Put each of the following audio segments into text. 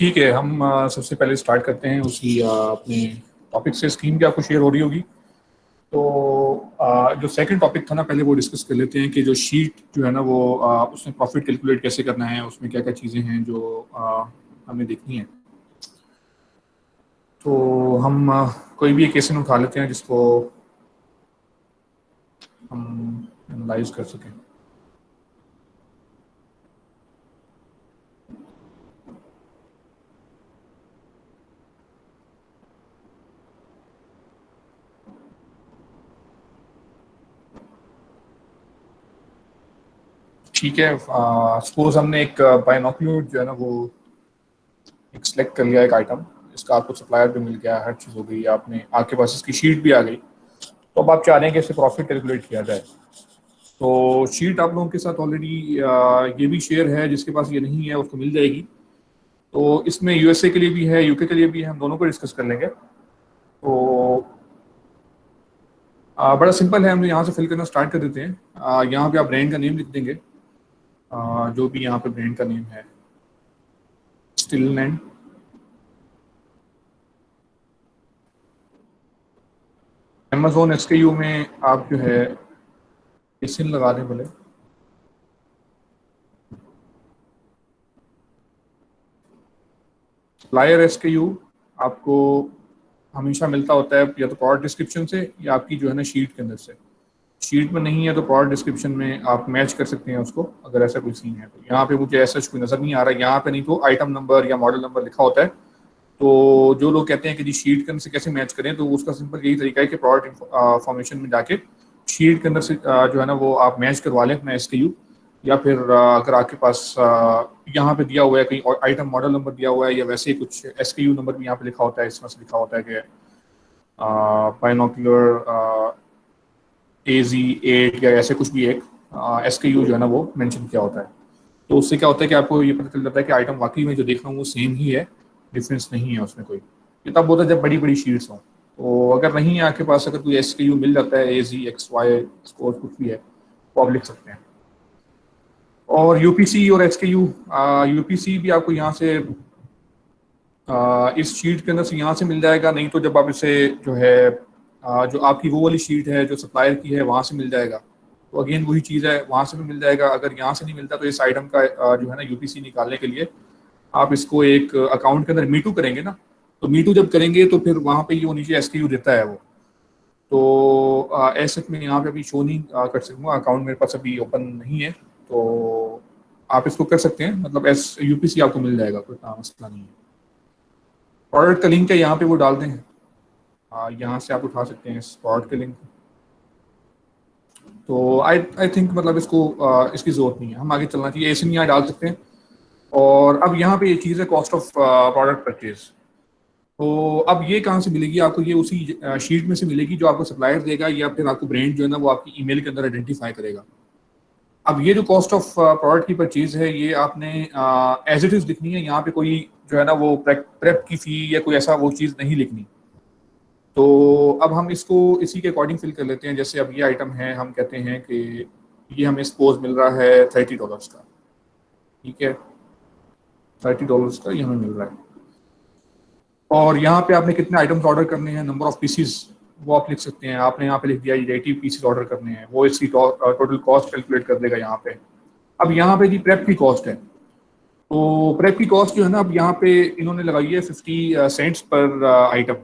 ठीक है, हम सबसे पहले स्टार्ट करते हैं उसी अपने टॉपिक से। स्क्रीन भी आपको शेयर हो रही होगी। तो जो सेकंड टॉपिक था ना, पहले वो डिस्कस कर लेते हैं कि जो शीट जो है ना वो उसमें प्रॉफिट कैलकुलेट कैसे करना है, उसमें क्या क्या चीज़ें हैं जो हमें देखनी है। तो हम कोई भी एक केस उठा लेते हैं जिसको हम एनालाइज कर सकें। ठीक है, सपोज हमने एक बायनोक्यूलर जो है ना वो एक सेलेक्ट कर लिया, एक आइटम। इसका आपको सप्लायर भी मिल गया, हर चीज़ हो गई, आपने आपके पास इसकी शीट भी आ गई। तो अब आप चाह रहे हैं कि इससे प्रॉफिट कैलकुलेट किया जाए। तो शीट आप लोगों के साथ ऑलरेडी ये भी शेयर है, जिसके पास ये नहीं है उसको मिल जाएगी। तो इसमें यूएसए के लिए भी है, यूके के लिए भी है, हम दोनों को डिस्कस कर लेंगे। तो बड़ा सिंपल है, हम यहाँ से फिल करना स्टार्ट कर देते हैं। यहाँ पे आप ब्रांड का नेम लिख देंगे, जो भी यहाँ पे ब्रांड का नेम है, स्टिललैंड। अमेजोन एसकेयू में आप जो है एसिन लगा दें बोले। सप्लायर एसकेयू आपको हमेशा मिलता होता है या तो प्रोडक्ट डिस्क्रिप्शन से या आपकी जो है ना शीट के अंदर से। शीट में नहीं है तो प्रोडक्ट डिस्क्रिप्शन में आप मैच कर सकते हैं उसको, अगर ऐसा कोई सीन है। तो यहाँ पे मुझे ऐसा कोई नज़र नहीं आ रहा है यहाँ पे, नहीं तो आइटम नंबर या मॉडल नंबर लिखा होता है। तो जो लोग कहते हैं कि जी शीट के अंदर से कैसे मैच करें, तो उसका सिंपल यही तरीका है कि प्रोडक्ट इंफॉर्मेशन में जाके शीट के अंदर से जो है ना वो आप मैच करवा लें अपना एसकेयू। या फिर अगर आपके पास यहाँ पे दिया हुआ है कहीं आइटम मॉडल नंबर दिया हुआ है या वैसे ही कुछ एसकेयू नंबर भी यहाँ पे लिखा होता है, इसमें से लिखा होता है कि बाइनोकुलर AZ8 या ऐसे कुछ भी एक एसकेयू जो है ना वो मेंशन किया होता है। तो उससे क्या होता है कि आपको ये पता चल जाता है कि आइटम वाकई में जो देख रहा हूँ वो सेम ही है, डिफरेंस नहीं है उसमें कोई। ये तब होता है जब बड़ी बड़ी शीट्स हों। तो अगर नहीं है आपके पास, अगर कोई एसकेयू मिल जाता है AZXY स्कोर कुछ भी है, तो आप लिख सकते हैं। और यूपीसी और एसकेयू, यूपीसी भी आपको यहाँ से इस शीट के अंदर से यहाँ से मिल जाएगा, नहीं तो जब आप इसे जो है जो आपकी वो वाली शीट है जो सप्लायर की है वहाँ से मिल जाएगा। तो अगेन वही चीज़ है, वहाँ से भी मिल जाएगा। अगर यहाँ से नहीं मिलता तो इस आइटम का जो है ना यूपीसी निकालने के लिए आप इसको एक अकाउंट के अंदर मीटू करेंगे ना। तो मीटू जब करेंगे तो फिर वहाँ पे वो नीचे एसकेयू देता है वो। तो ऐसे में यहाँ पे अभी शो नहीं कर सकूँगा, अकाउंट मेरे पास अभी ओपन नहीं है। तो आप इसको कर सकते हैं, मतलब एस यूपीसी आपको मिल जाएगा, कोई मसला नहीं है। प्रोडक्ट का लिंक है यहाँ पे वो डाल दें, यहाँ से आप उठा सकते हैं इस प्रोडक्ट के लिंक। तो आई थिंक मतलब इसको इसकी ज़रूरत नहीं है, हम आगे चलना चाहिए। ऐसे नहीं यहाँ डाल सकते हैं। और अब यहाँ पे ये चीज़ है कॉस्ट ऑफ प्रोडक्ट परचेज। तो अब ये कहाँ से मिलेगी आपको? ये उसी शीट में से मिलेगी जो आपको सप्लायर देगा, या फिर आपको ब्रांड जो है ना वो आपकी ईमेल के अंदर आइडेंटिफाई करेगा। अब ये जो कॉस्ट ऑफ प्रोडक्ट की परचेज है, ये आपने एज इट इज़ लिखनी है। यहाँ पे कोई जो है ना वो प्रेप की फ़ी या कोई ऐसा वो चीज़ नहीं लिखनी। तो अब हम इसको इसी के अकॉर्डिंग फिल कर लेते हैं। जैसे अब ये आइटम है, हम कहते हैं कि ये हमें सपोज मिल रहा है $30 का। ठीक है, $30 का ये हमें मिल रहा है। और यहाँ पे आपने कितने आइटम्स ऑर्डर करने हैं, नंबर ऑफ पीसीज, वो आप लिख सकते हैं। आपने यहाँ पे लिख दिया 80 पीसीज ऑर्डर करने हैं, वो इसकी टोटल कॉस्ट कैलकुलेट कर देगा यहाँ पे। अब यहाँ पे जी प्रेप की कॉस्ट है। तो प्रेप की कॉस्ट जो है ना, अब यहाँ पे इन्होंने लगाई है 50 सेंट्स पर आइटम,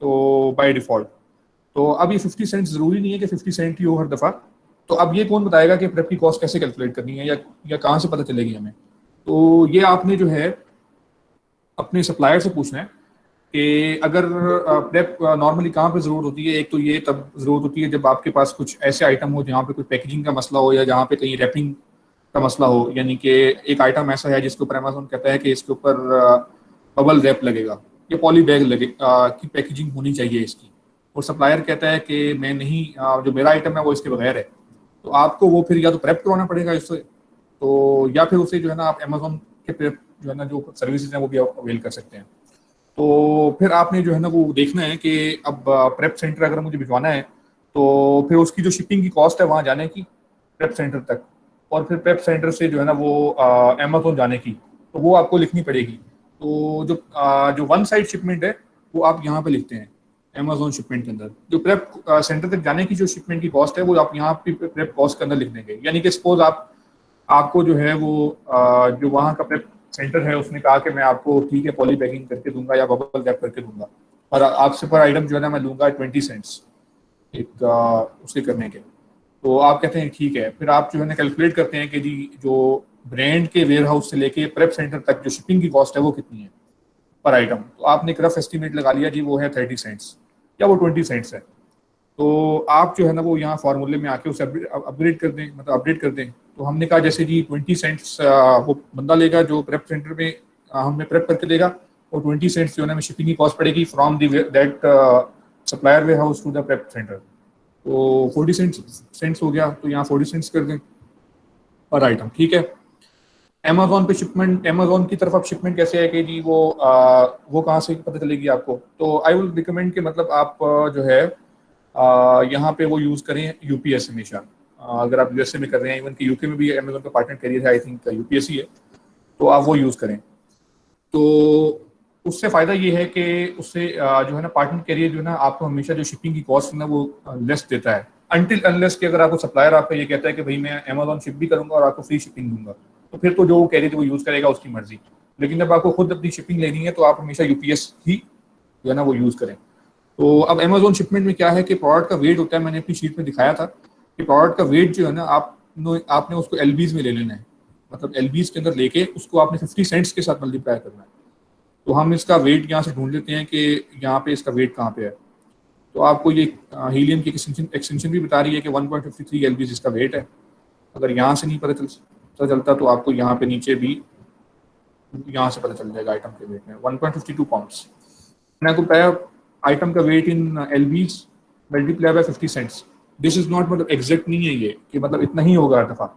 तो बाय डिफॉल्ट। तो अब ये 50 सेंट जरूरी नहीं है कि 50 सेंट ही हो हर दफ़ा। तो अब ये कौन बताएगा कि प्रेप की कॉस्ट कैसे कैलकुलेट करनी है, या कहाँ से पता चलेगी हमें? तो ये आपने जो है अपने सप्लायर से पूछना है कि अगर प्रेप नॉर्मली कहाँ पे ज़रूरत होती है। एक तो ये तब ज़रूरत होती है जब आपके पास कुछ ऐसे आइटम हो जहाँ पे कोई पैकेजिंग का मसला हो, या जहाँ पे कहीं रैपिंग का मसला हो। यानी कि एक आइटम ऐसा है जिसके ऊपर अमेज़न कहता है कि इसके ऊपर बबल रैप लगेगा या पॉली बैग लगे की पैकेजिंग होनी चाहिए इसकी, और सप्लायर कहता है कि मैं नहीं, जो मेरा आइटम है वो इसके बगैर है। तो आपको वो फिर या तो प्रेप करवाना पड़ेगा इससे, तो या फिर उसे जो है ना आप अमेज़न के प्रेप जो है ना जो सर्विसेज हैं वो भी अवेल कर सकते हैं। तो फिर आपने जो है ना वो देखना है कि अब प्रेप सेंटर अगर मुझे भिजवाना है, तो फिर उसकी जो शिपिंग की कॉस्ट है वहाँ जाने की प्रेप सेंटर तक, और फिर प्रेप सेंटर से जो है ना वो अमेज़न जाने की, तो वो आपको लिखनी पड़ेगी। तो जो वन साइड शिपमेंट है वो आप यहाँ पे लिखते हैं अमेजोन शिपमेंट के अंदर। जो प्रेप सेंटर तक जाने की जो शिपमेंट की कॉस्ट है वो आप यहाँ पे प्रेप कॉस्ट के अंदर लिख देंगे। यानी कि सपोज आपको जो है वो जो वहाँ का प्रेप सेंटर है उसने कहा कि मैं आपको ठीक है पॉली पैकिंग करके दूंगा या बबल रैप करके दूंगा, और आपसे पर आइटम जो है ना मैं लूंगा 20 सेंट्स एक उसके करने के। तो आप कहते हैं ठीक है, फिर आप जो है ना कैलकुलेट करते हैं कि जी जो ब्रांड के वेयर हाउस से लेके प्रेप सेंटर तक जो शिपिंग की कॉस्ट है वो कितनी है पर आइटम। तो आपने एक रफ एस्टिमेट लगा लिया जी वो है 30 सेंट्स या वो 20 सेंट्स है। तो आप जो है ना वो यहाँ फार्मूले में आके उसे अपग्रेड कर दें, मतलब अपडेट कर दें। तो हमने कहा जैसे जी 20 सेंट्स वो बंदा लेगा जो प्रेप सेंटर में हमें प्रेप करके देगा, और 20 सेंट्स जो है ना शिपिंग की कॉस्ट पड़ेगी from that supplier warehouse to the prep centre. तो 40 सेंट्स हो गया, तो यहाँ 40 सेंट्स कर दें पर आइटम, ठीक है। अमेजोन पे शिपमेंट, अमेजोन की तरफ आप शिपमेंट कैसे है कि जी वो कहाँ से पता चलेगी आपको। तो आई विल रिकमेंड कि मतलब आप जो है यहाँ पे वो यूज़ करें यूपीएस हमेशा। अगर आप यूएसए में कर रहे हैं, इवन कि यूके में भी अमेजोन का पार्टनर कैरियर है, आई थिंक यूपीएस ही है, तो आप वो यूज़ करें। तो उससे फ़ायदा ये है कि उससे जो है ना पार्टनर कैरियर जो है ना आपको हमेशा जो शिपिंग की कॉस्ट है ना वो लेस देता है, अनटिल अनलेस कि अगर आपको सप्लायर आपका ये कहता है कि भाई मैं अमेजोन शिप भी करूंगा और आपको फ्री शिपिंग दूंगा, तो फिर तो जो कैरियर वो यूज़ करेगा उसकी मर्जी। लेकिन जब आपको खुद अपनी शिपिंग लेनी है तो आप हमेशा यूपीएस ही जो है ना वो यूज़ करें। तो अब अमेजोन शिपमेंट में क्या है कि प्रोडक्ट का वेट होता है, मैंने अपनी शीट में दिखाया था कि प्रोडक्ट का वेट जो है ना आपने उसको एलबीज में ले लेना है, मतलब एलबीज के अंदर लेके उसको आपने 50 सेंट्स के साथ मल्टीप्लाई करना है। तो हम इसका वेट यहाँ से ढूंढ लेते हैं कि यहाँ पे इसका वेट कहाँ पे है। तो आपको ये हीलियम की एक्सटेंशन भी बता रही है कि 1.53 एलबीज इसका वेट है। अगर यहाँ से नहीं पता चलता तो आपको यहाँ पे नीचे भी यहाँ से पता चल जाएगा आइटम के वेट में 1.52 पाउंड्स। मैंने आपको बताया आइटम का weight in lbs multiply by 50 cents. This is not मतलब एग्जैक्ट नहीं है ये कि मतलब इतना ही होगा दफा,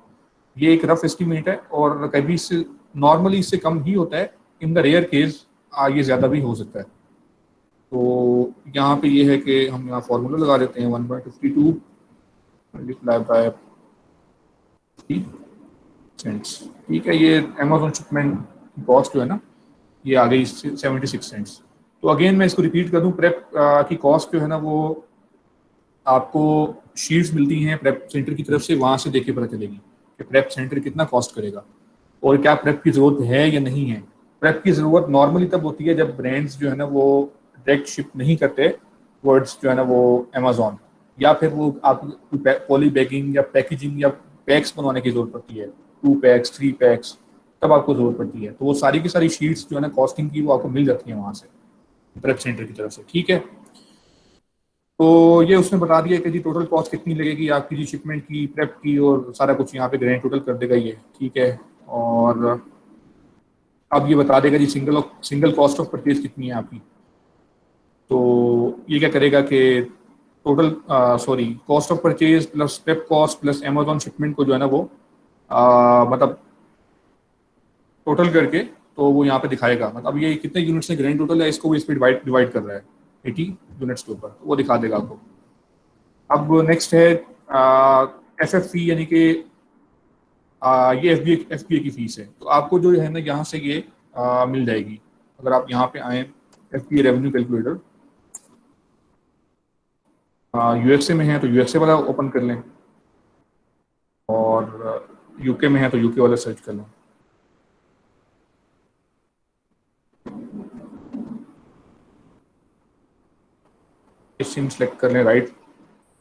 ये एक रफ एस्टिमेट है और कभी इससे नॉर्मली इससे कम ही होता है। इन द रेयर केस ये ज़्यादा भी हो सकता है। तो यहाँ पे ये है कि हम यहाँ फॉर्मूला लगा देते हैं 1.52 मल्टीप्लाई बाय 50 सेंट्स, ठीक है। ये अमेजोन शिपमेंट की कॉस्ट जो है ना ये आ गई 76 सेंट्स। तो अगेन मैं इसको रिपीट कर दूँ, प्रेप की कॉस्ट जो है ना वो आपको शीट्स मिलती हैं प्रेप सेंटर की तरफ से, वहाँ से देख के पता चलेगी कि प्रेप सेंटर कितना कॉस्ट करेगा और क्या प्रेप की ज़रूरत है या नहीं है। प्रेप की ज़रूरत नॉर्मली तब होती है जब ब्रांड्स जो है ना वो डायरेक्ट शिप नहीं करते वर्ड्स जो है ना वो अमेजोन, या फिर वो आप पॉली बैगिंग या पैकेजिंग या पैक्स बनवाने की ज़रूरत पड़ती है, 2 पैक्स 3 पैक्स, तब आपको ज़रूरत पड़ती है। तो वो सारी की सारी शीट्स जो है ना कॉस्टिंग की वो आपको मिल जाती है वहाँ से प्रेप सेंटर की तरफ से, ठीक है। तो ये उसने बता दिया कि जी टोटल कॉस्ट कितनी लगेगी आपकी जी शिपमेंट की, प्रेप की, और सारा कुछ यहाँ पे ग्रैंड टोटल कर देगा ये, ठीक है। और अब ये बता देगा जी सिंगल कॉस्ट ऑफ परचेज कितनी है आपकी। तो ये क्या करेगा कि total cost of purchase plus prep cost plus Amazon shipment को जो है ना वो मतलब टोटल करके तो वो यहाँ पे दिखाएगा, मतलब अब ये कितने यूनिट्स में ग्रैंड टोटल है इसको वो इस पर डिवाइड कर रहा है 80 यूनिट्स के ऊपर, वो दिखा देगा आपको। अब नेक्स्ट है एफ एफ फी, यानी कि ये एफ बी ए की फीस है। तो आपको जो है ना यहाँ से ये मिल जाएगी। अगर आप यहाँ पे आए F B a revenue calculator, USA में है तो यूएसए वाला ओपन कर लें, और यूके में है तो यूके वाला सर्च कर लें। सिम सेलेक्ट कर लें, राइट,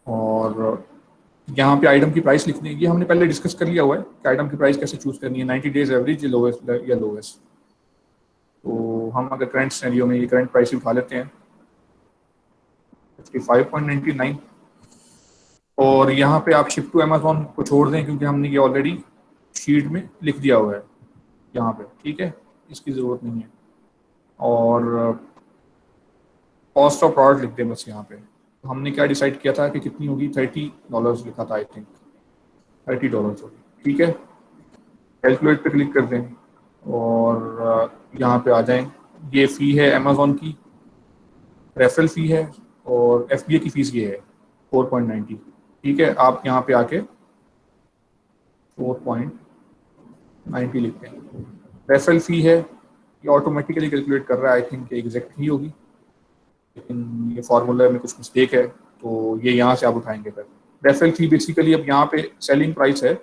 और यहाँ पे आइटम की प्राइस लिखनी है। ये हमने पहले डिस्कस कर लिया हुआ है कि आइटम की प्राइस कैसे चूज करनी है, 90 डेज एवरेज लोवेस्ट या लोवेस्ट। तो हम अगर करंट सिनेरियो में ये करंट प्राइस उठा लेते हैं 55.99, और यहाँ पे आप शिफ्ट टू अमेजोन को छोड़ दें क्योंकि हमने ये ऑलरेडी शीट में लिख दिया हुआ है यहाँ पे, ठीक है, इसकी ज़रूरत नहीं है। और कॉस्ट ऑफ प्रोडक्ट लिख दें बस यहाँ पे। तो हमने क्या डिसाइड किया था कि कितनी होगी, $30 लिखा था, आई थिंक $30 होगी, ठीक है। कैलकुलेट पे क्लिक कर दें और यहाँ पे आ जाएं। ये फ़ी है अमेजोन की, रेफरल फ़ी है, और एफ बी ए की फ़ीस ये है 4.90, ठीक है। आप यहाँ पे आके 4.90 लिखते हैं। रेफरल फ़ी है ये ऑटोमेटिकली कैलकुलेट कर रहा है, आई थिंक एग्जैक्ट ही होगी, लेकिन ये फार्मूला में कुछ मिस्टेक है, तो ये यहाँ से आप उठाएंगे। फिर रेफरल फी बेसिकली अब यहाँ पे सेलिंग प्राइस है,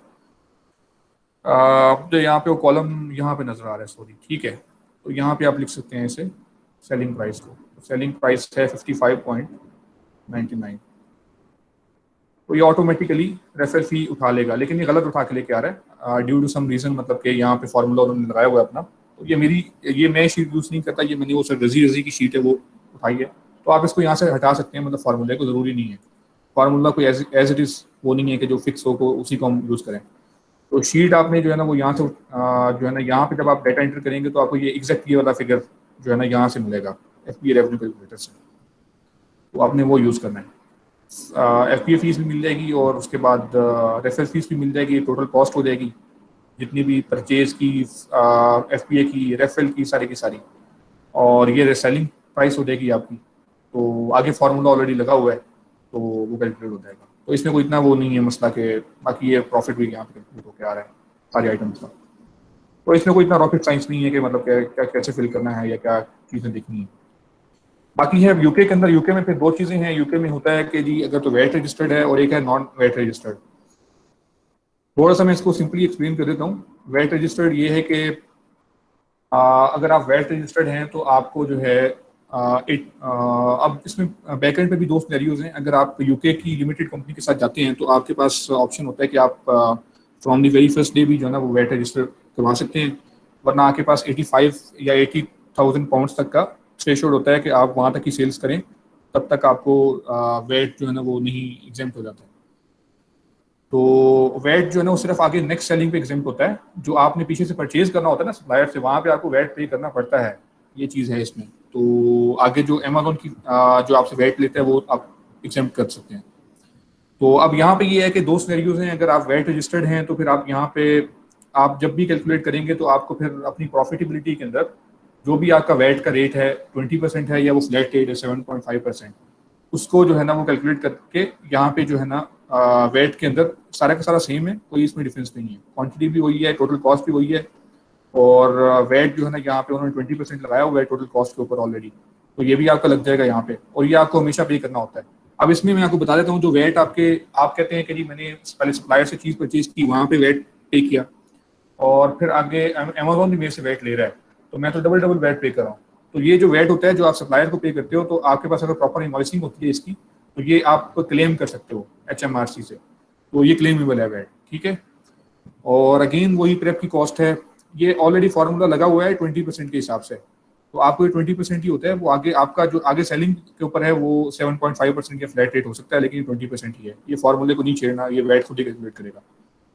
तो यहाँ पे वो कॉलम यहाँ पे नजर आ रहा है, सॉरी, ठीक है। तो यहाँ पे आप लिख सकते हैं इसे सेलिंग प्राइस को, सेलिंग प्राइस है 55.99। तो ये ऑटोमेटिकली रेफरल फी उठा लेगा, लेकिन ये गलत उठा के लेके आ रहा है ड्यू टू सम रीजन, मतलब कि यहाँ पे फार्मूला उन्होंने लगाया हुआ है अपना। तो ये मैं शीट यूज़ नहीं करता, ये मैंने वो सर रजी की शीट है वो उठाई है। तो आप इसको यहाँ से हटा सकते हैं, मतलब फार्मूले को ज़रूरी नहीं है, फार्मूला कोई एज इट इज़ वो नहीं है कि जो फिक्स हो को उसी को हम यूज़ करें। तो शीट आपने जो है ना वो यहाँ से जो है ना यहाँ पे जब आप डाटा एंटर करेंगे तो आपको ये एग्जैक्ट ये वाला फिगर जो है ना यहाँ से मिलेगा एफपीए रेवेन्यू कैलकुलेटर से, तो आपने वो यूज़ करना है। एफपीए फीस भी मिल जाएगी और उसके बाद रेफरल फीस भी मिल जाएगी, टोटल कॉस्ट हो जाएगी जितनी भी परचेज की, एफपीए की, रेफरल की, सारी की सारी, और ये रीसेलिंग प्राइस हो जाएगी आपकी। तो आगे फार्मूला ऑलरेडी लगा हुआ है, तो वो कैलकुलेट हो जाएगा। तो इसमें कोई इतना वो नहीं है मसला के, बाकी ये प्रॉफिट भी यहाँ पे कैलकुलेट होकर आ रहा है सारे आइटम्स का। तो इसमें कोई इतना रॉकेट साइंस नहीं है कि मतलब क्या कैसे फिल करना है या क्या चीज़ें देखनी है। बाकी है यूके के अंदर, यूके में फिर दो चीज़ें हैं। यूके में होता है कि जी अगर तो वेट रजिस्टर्ड है और एक है नॉन वेट रजिस्टर्ड। थोड़ा सा मैं इसको सिंपली एक्सप्लेन कर देता हूँ। वेट रजिस्टर्ड ये है कि अगर आप वेट रजिस्टर्ड हैं तो आपको जो है अब इसमें बैकएंड पे भी दो सिनेरियोज हैं। अगर आप यूके की लिमिटेड कंपनी के साथ जाते हैं तो आपके पास ऑप्शन होता है कि आप from the very first day भी जो है ना वो वेट रजिस्टर करवा सकते हैं, वरना आपके पास 85 या 80,000 पाउंड्स तक का थ्रेशोल्ड होता है कि आप वहाँ तक ही सेल्स करें, तब तक आपको वेट जो है ना वो नहीं एग्जेम्प्ट हो जाता है। तो वेट जो है ना वो सिर्फ आगे नेक्स्ट सेलिंग पे एग्जेम्प्ट होता है, जो आपने पीछे से परचेज करना होता है ना सप्लायर से, वहाँ पे आपको वेट पे करना पड़ता है, ये चीज़ है इसमें। तो आगे जो अमेजोन की जो आपसे वेट लेते हैं वो आप एग्जेम्प्ट कर सकते हैं। तो अब यहाँ पे ये है कि दो सिनेरियोज हैं। अगर आप वेट रजिस्टर्ड हैं तो फिर आप यहाँ पे आप जब भी कैलकुलेट करेंगे तो आपको फिर अपनी प्रॉफिटेबिलिटी के अंदर जो भी आपका वेट का रेट है 20% है या वो फ्लैट रेट है 7.5%, उसको जो है ना वो कैलकुलेट करके यहाँ पे जो है ना वेट के अंदर सारा का सारा सेम है, कोई इसमें डिफरेंस नहीं है। क्वांटिटी भी वही है, टोटल कॉस्ट भी वही है, और वेट जो है ना यहाँ पे उन्होंने 20% लगाया हुआ है टोटल कॉस्ट के ऊपर ऑलरेडी, तो ये भी आपका लग जाएगा यहाँ पे, और ये आपको हमेशा पे करना होता है। अब इसमें मैं आपको बता देता हूँ, जो वेट आप कहते हैं कि जी मैंने पहले सप्लायर से चीज़ परचेज की, वहाँ पे वेट पे किया, और फिर आगे अमेजोन भी मेरे से वेट ले रहा है, तो मैं तो डबल वेट पे कर रहा हूँ। तो ये जो वेट होता है जो आप सप्लायर को पे करते हो, तो आपके पास अगर प्रॉपर इनवॉइसिंग होती है इसकी, तो ये आप क्लेम कर सकते हो HMRC से, तो ये क्लेमेबल है वेट, ठीक है। और अगेन वही प्रेप की कॉस्ट है, ये ऑलरेडी फार्मूला लगा हुआ है 20% के हिसाब से, तो आपको ये 20% ही होता है। वो आगे आपका जो आगे सेलिंग के ऊपर है वो 7.5% का फ्लैट रेट हो सकता है, लेकिन 20% ही है। ये फार्मूले को नहीं छेड़ना, ये वेट खुद ही कैलकुलेट करेगा।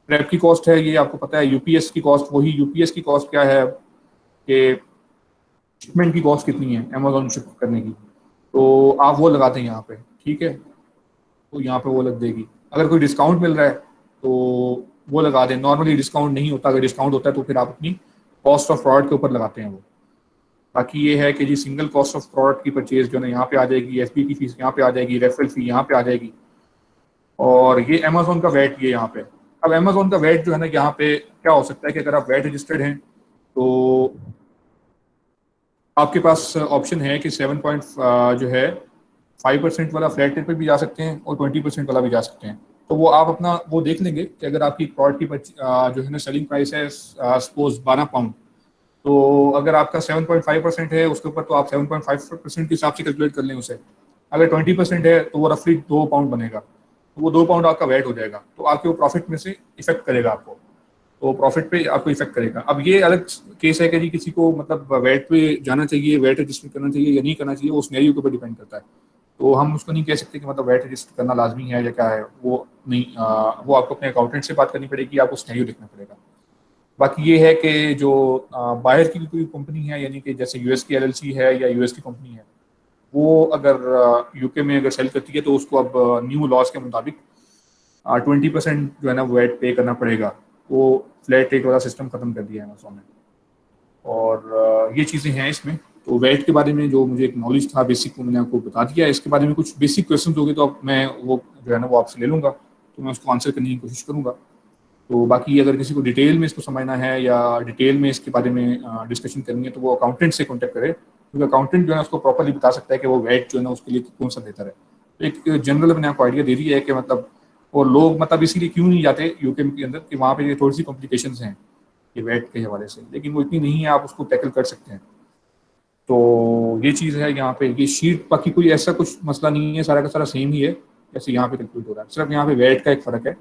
प्रेप की कॉस्ट है, ये आपको पता है। यूपीएस की कॉस्ट, वही यूपीएस की कॉस्ट क्या है कि शिपमेंट की कॉस्ट कितनी है अमेजोन शिप करने की, तो आप वो लगाते हैं यहाँ पे, ठीक है। तो यहाँ पे वो लग देगी। अगर कोई डिस्काउंट मिल रहा है तो वो लगा दें, नॉर्मली डिस्काउंट नहीं होता, अगर डिस्काउंट होता है तो फिर आप अपनी कॉस्ट ऑफ प्रोडक्ट के ऊपर लगाते हैं वो। बाकी ये है कि जी सिंगल कॉस्ट ऑफ प्रोडक्ट की परचेज जो है यहाँ पे आ जाएगी, एफपी की फीस यहाँ पे आ जाएगी, रेफरल फी यहाँ पे आ जाएगी, और ये अमेजोन का वेट ये यहाँ पे। अब अमेजोन का वेट जो है ना यहाँ पे क्या हो सकता है कि अगर आप वेट रजिस्टर्ड हैं तो आपके पास ऑप्शन है कि 7 जो है 5% वाला फ्लैट रेट पे भी जा सकते हैं और 20% वाला भी जा सकते हैं। तो वो आप अपना वो देख लेंगे कि अगर आपकी प्रोडक्ट की जो है ना सेलिंग प्राइस है सपोज 12 पाउंड, तो अगर आपका 7.5% है उसके ऊपर, तो आप 7.5% के हिसाब से कैलकुलेट कर लें उसे। अगर 20% है तो वो रफली 2 पाउंड बनेगा, तो वो 2 पाउंड आपका वेट हो जाएगा, तो आपके वो प्रॉफिट में से इफेक्ट करेगा आपको, तो प्रॉफिट पे आपको इफेक्ट करेगा। अब ये अलग केस है कि जी किसी को मतलब वेट पे जाना चाहिए, वेट रजिस्टर करना चाहिए या नहीं करना चाहिए, वो सिनेरियो के ऊपर डिपेंड करता है। तो हम उसको नहीं कह सकते कि मतलब वेट रजिस्टर करना लाजमी है या क्या है, वो नहीं, वो आपको अपने अकाउंटेंट से बात करनी पड़ेगी, आपको सिनेरियो देखना पड़ेगा। बाकी ये है कि जो बाहर की कोई कंपनी है, यानी कि जैसे यूएस की LLC है या यूएस की कंपनी है, वो अगर यूके में अगर सेल करती है तो उसको अब न्यू लॉज के मुताबिक 20% जो है ना वेट पे करना पड़ेगा। वो फ्लैट रेट वाला सिस्टम खत्म कर दिया है अमेजोन ने, और ये चीज़ें हैं इसमें। तो वेट के बारे में जो मुझे एक नॉलेज था बेसिक, वो मैंने आपको बता दिया। इसके बारे में कुछ बेसिक क्वेश्चन होंगे तो अब मैं वो जो है ना वो आपसे ले लूँगा, तो मैं उसको आंसर करने की कोशिश करूँगा। तो बाकी अगर किसी को डिटेल में इसको समझना है या डिटेल में इसके बारे में डिस्कशन करनी है तो वो अकाउंटेंट से कॉन्टैक्ट करे, क्योंकि अकाउंटेंट जो है उसको प्रॉपरली बता सकता है कि वो वैट जो है ना उसके लिए कौन सा बेहतर है। तो एक जनरल मैंने आपको आइडिया दे दी है कि मतलब, और लोग मतलब इसीलिए क्यों नहीं जाते यूके के अंदर कि वहाँ पे ये थोड़ी सी कॉम्प्लिकेशंस हैं ये वैट के हवाले से, लेकिन वो इतनी नहीं है, आप उसको टैकल कर सकते हैं। तो ये चीज़ है यहाँ पे, ये शीट बाकी कोई ऐसा कुछ मसला नहीं है, सारा का सारा सेम ही है जैसे यहाँ पे कैलकुलेट हो रहा है, सिर्फ यहाँ पे वैट का एक फ़र्क है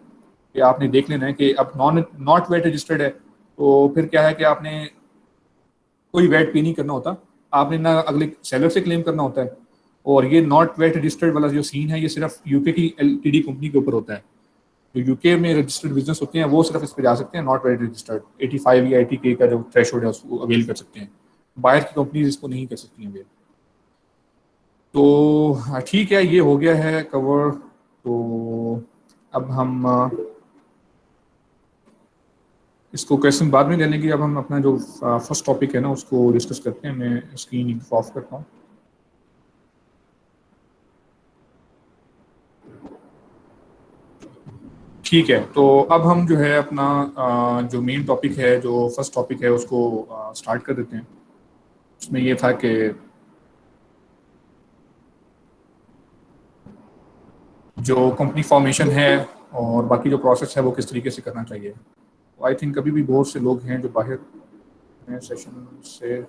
कि आपने देख लेना है कि अब नॉट वैट रजिस्टर्ड है, तो फिर क्या है कि आपने कोई वैट पे नहीं करना होता, आपने ना अगले सेलर से क्लेम करना होता है। और ये नॉट वैट रजिस्टर्ड वाला जो सीन है ये सिर्फ यूके की एलटीडी कंपनी के ऊपर होता है। जो यूके में रजिस्टर्ड बिजनेस होते हैं वो सिर्फ इस पर जा सकते हैं, नॉट वैट रजिस्टर्ड 85 या 80K का जो थ्रेशोल्ड है उसको अवेल कर सकते हैं, बाहर की कंपनीज इसको नहीं कर सकती हैं अवेल। तो ठीक है, ये हो गया है कवर। तो अब हम इसको क्वेश्चन बाद में ले लेंगे, अब हम अपना जो फर्स्ट टॉपिक है ना उसको डिस्कस करते हैं। मैं स्क्रीन ऑफ करता हूँ। ठीक है, तो अब हम जो है अपना जो मेन टॉपिक है, जो फर्स्ट टॉपिक है उसको स्टार्ट कर देते हैं। उसमें ये था कि जो कंपनी फॉर्मेशन है और बाकी जो प्रोसेस है वो किस तरीके से करना चाहिए। आई थिंक अभी भी बहुत से लोग हैं जो बाहर हैं सेशन से।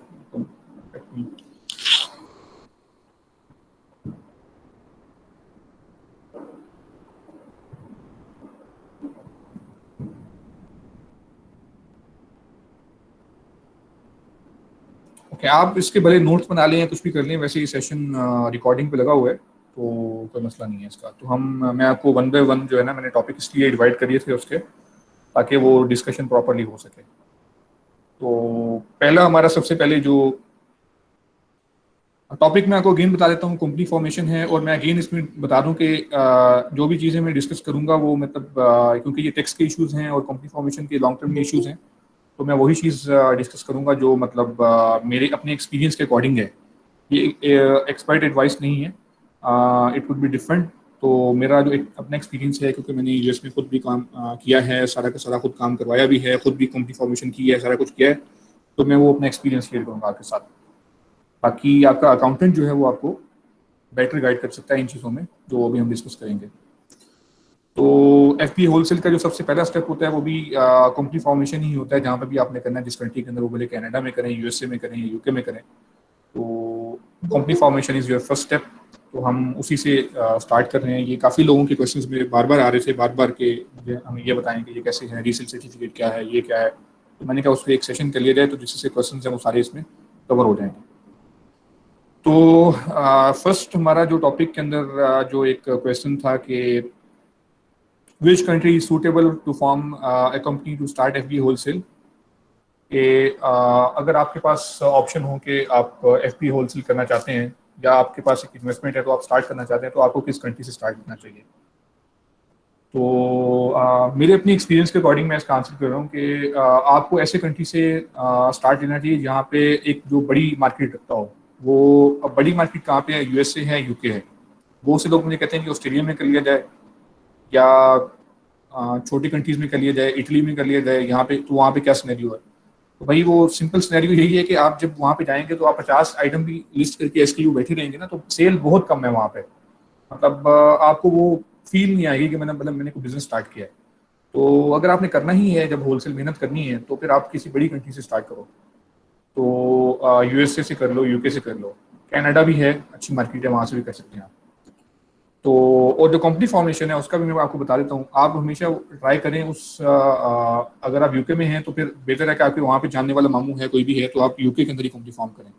ओके, आप इसके भले नोट्स बना लें या कुछ भी कर लें, वैसे ये सेशन रिकॉर्डिंग पे लगा हुआ है तो कोई मसला नहीं है इसका। तो मैं आपको वन बाय वन जो है ना, मैंने टॉपिक इसलिए डिवाइड करिए थे उसके, ताकि वो डिस्कशन प्रॉपरली हो सके। तो पहला हमारा सबसे पहले जो टॉपिक मैं आपको अगेन बता देता हूँ, कंपनी फॉर्मेशन है। और मैं अगेन इसमें बता दूं कि जो भी चीज़ें मैं डिस्कस करूंगा वो मतलब क्योंकि ये टैक्स के इश्यूज हैं और कंपनी फॉर्मेशन के लॉन्ग टर्म के इश्यूज हैं, तो मैं वही चीज़ डिस्कस करूंगा जो मतलब मेरे अपने एक्सपीरियंस के अकॉर्डिंग है। ये एक्सपर्ट एडवाइस नहीं है, इट वुड बी डिफरेंट। तो मेरा जो एक अपना एक्सपीरियंस है, क्योंकि मैंने यूएस में खुद भी काम किया है, सारा का सारा खुद काम करवाया भी है, खुद भी कंपनी फॉर्मेशन की है, सारा कुछ किया है, तो मैं वो अपना एक्सपीरियंस शेयर करूँगा आपके साथ। बाकी आपका अकाउंटेंट जो है वो आपको बेटर गाइड कर सकता है इन चीज़ों में जो अभी हम डिस्कस करेंगे। तो एफपी होलसेल का जो सबसे पहला स्टेप होता है वो भी कंपनी फॉर्मेशन ही होता है, जहाँ पर भी आपने करना है जिस कंट्री के अंदर, वो बोले कनाडा में करें, यूएसए में करें या यूके में करें। तो company formation is your first step. तो हम उसी से स्टार्ट कर रहे हैं। ये काफ़ी लोगों के क्वेश्चंस मेरे बार बार आ रहे थे, बार बार के मुझे हमें ये बताएं कि ये कैसे है, रीसेल सर्टिफिकेट क्या है, ये क्या है। तो मैंने कहा उसको एक सेशन कर लिया जाए तो जिससे क्वेश्चन हैं वो सारे इसमें कवर हो जाएंगे। तो फर्स्ट हमारा जो टॉपिक के अंदर जो एक क्वेश्चन था कि which country is suitable to form a company to start FB wholesale. कि अगर आपके पास ऑप्शन हो कि आप एफबी होलसेल करना चाहते हैं या आपके पास एक इन्वेस्टमेंट है तो आप स्टार्ट करना चाहते हैं, तो आपको किस कंट्री से स्टार्ट करना चाहिए। तो मेरे अपनी एक्सपीरियंस के अकॉर्डिंग मैं इसका आंसर कर रहा हूँ कि आपको ऐसे कंट्री से स्टार्ट लेना चाहिए जहाँ पे एक जो बड़ी मार्केट रखता हो। वो अब बड़ी मार्केट कहाँ पे है, यूएसए है, यूके है। बहुत से लोग मुझे कहते हैं कि ऑस्ट्रेलिया में कर लिया जाए या छोटी कंट्रीज में कर लिया जाए, इटली में कर लिया जाए। यहाँ पे तो वहाँ पे क्या सिनेरियो है, तो भाई वो सिंपल सिनेरियो यही है कि आप जब वहाँ पे जाएंगे तो आप 50 आइटम भी लिस्ट करके एसक्यू बैठे रहेंगे ना, तो सेल बहुत कम है वहाँ पे। मतलब आपको वो फील नहीं आएगी कि मैंने कोई बिजनेस स्टार्ट किया है। तो अगर आपने करना ही है, जब होलसेल मेहनत करनी है, तो फिर आप किसी बड़ी कंट्री से स्टार्ट करो। तो यूएसए से कर लो, यूके से कर लो, कनाडा भी है, अच्छी मार्केट है, वहाँ से भी कर सकते हैं आप। तो और जो कंपनी फॉर्मेशन है उसका भी मैं आपको बता देता हूँ। आप हमेशा ट्राई करें अगर आप यूके में हैं तो फिर बेटर है कि आपके वहाँ पे जानने वाला मामू है, कोई भी है, तो आप यूके के अंदर ही कंपनी फॉर्म करें।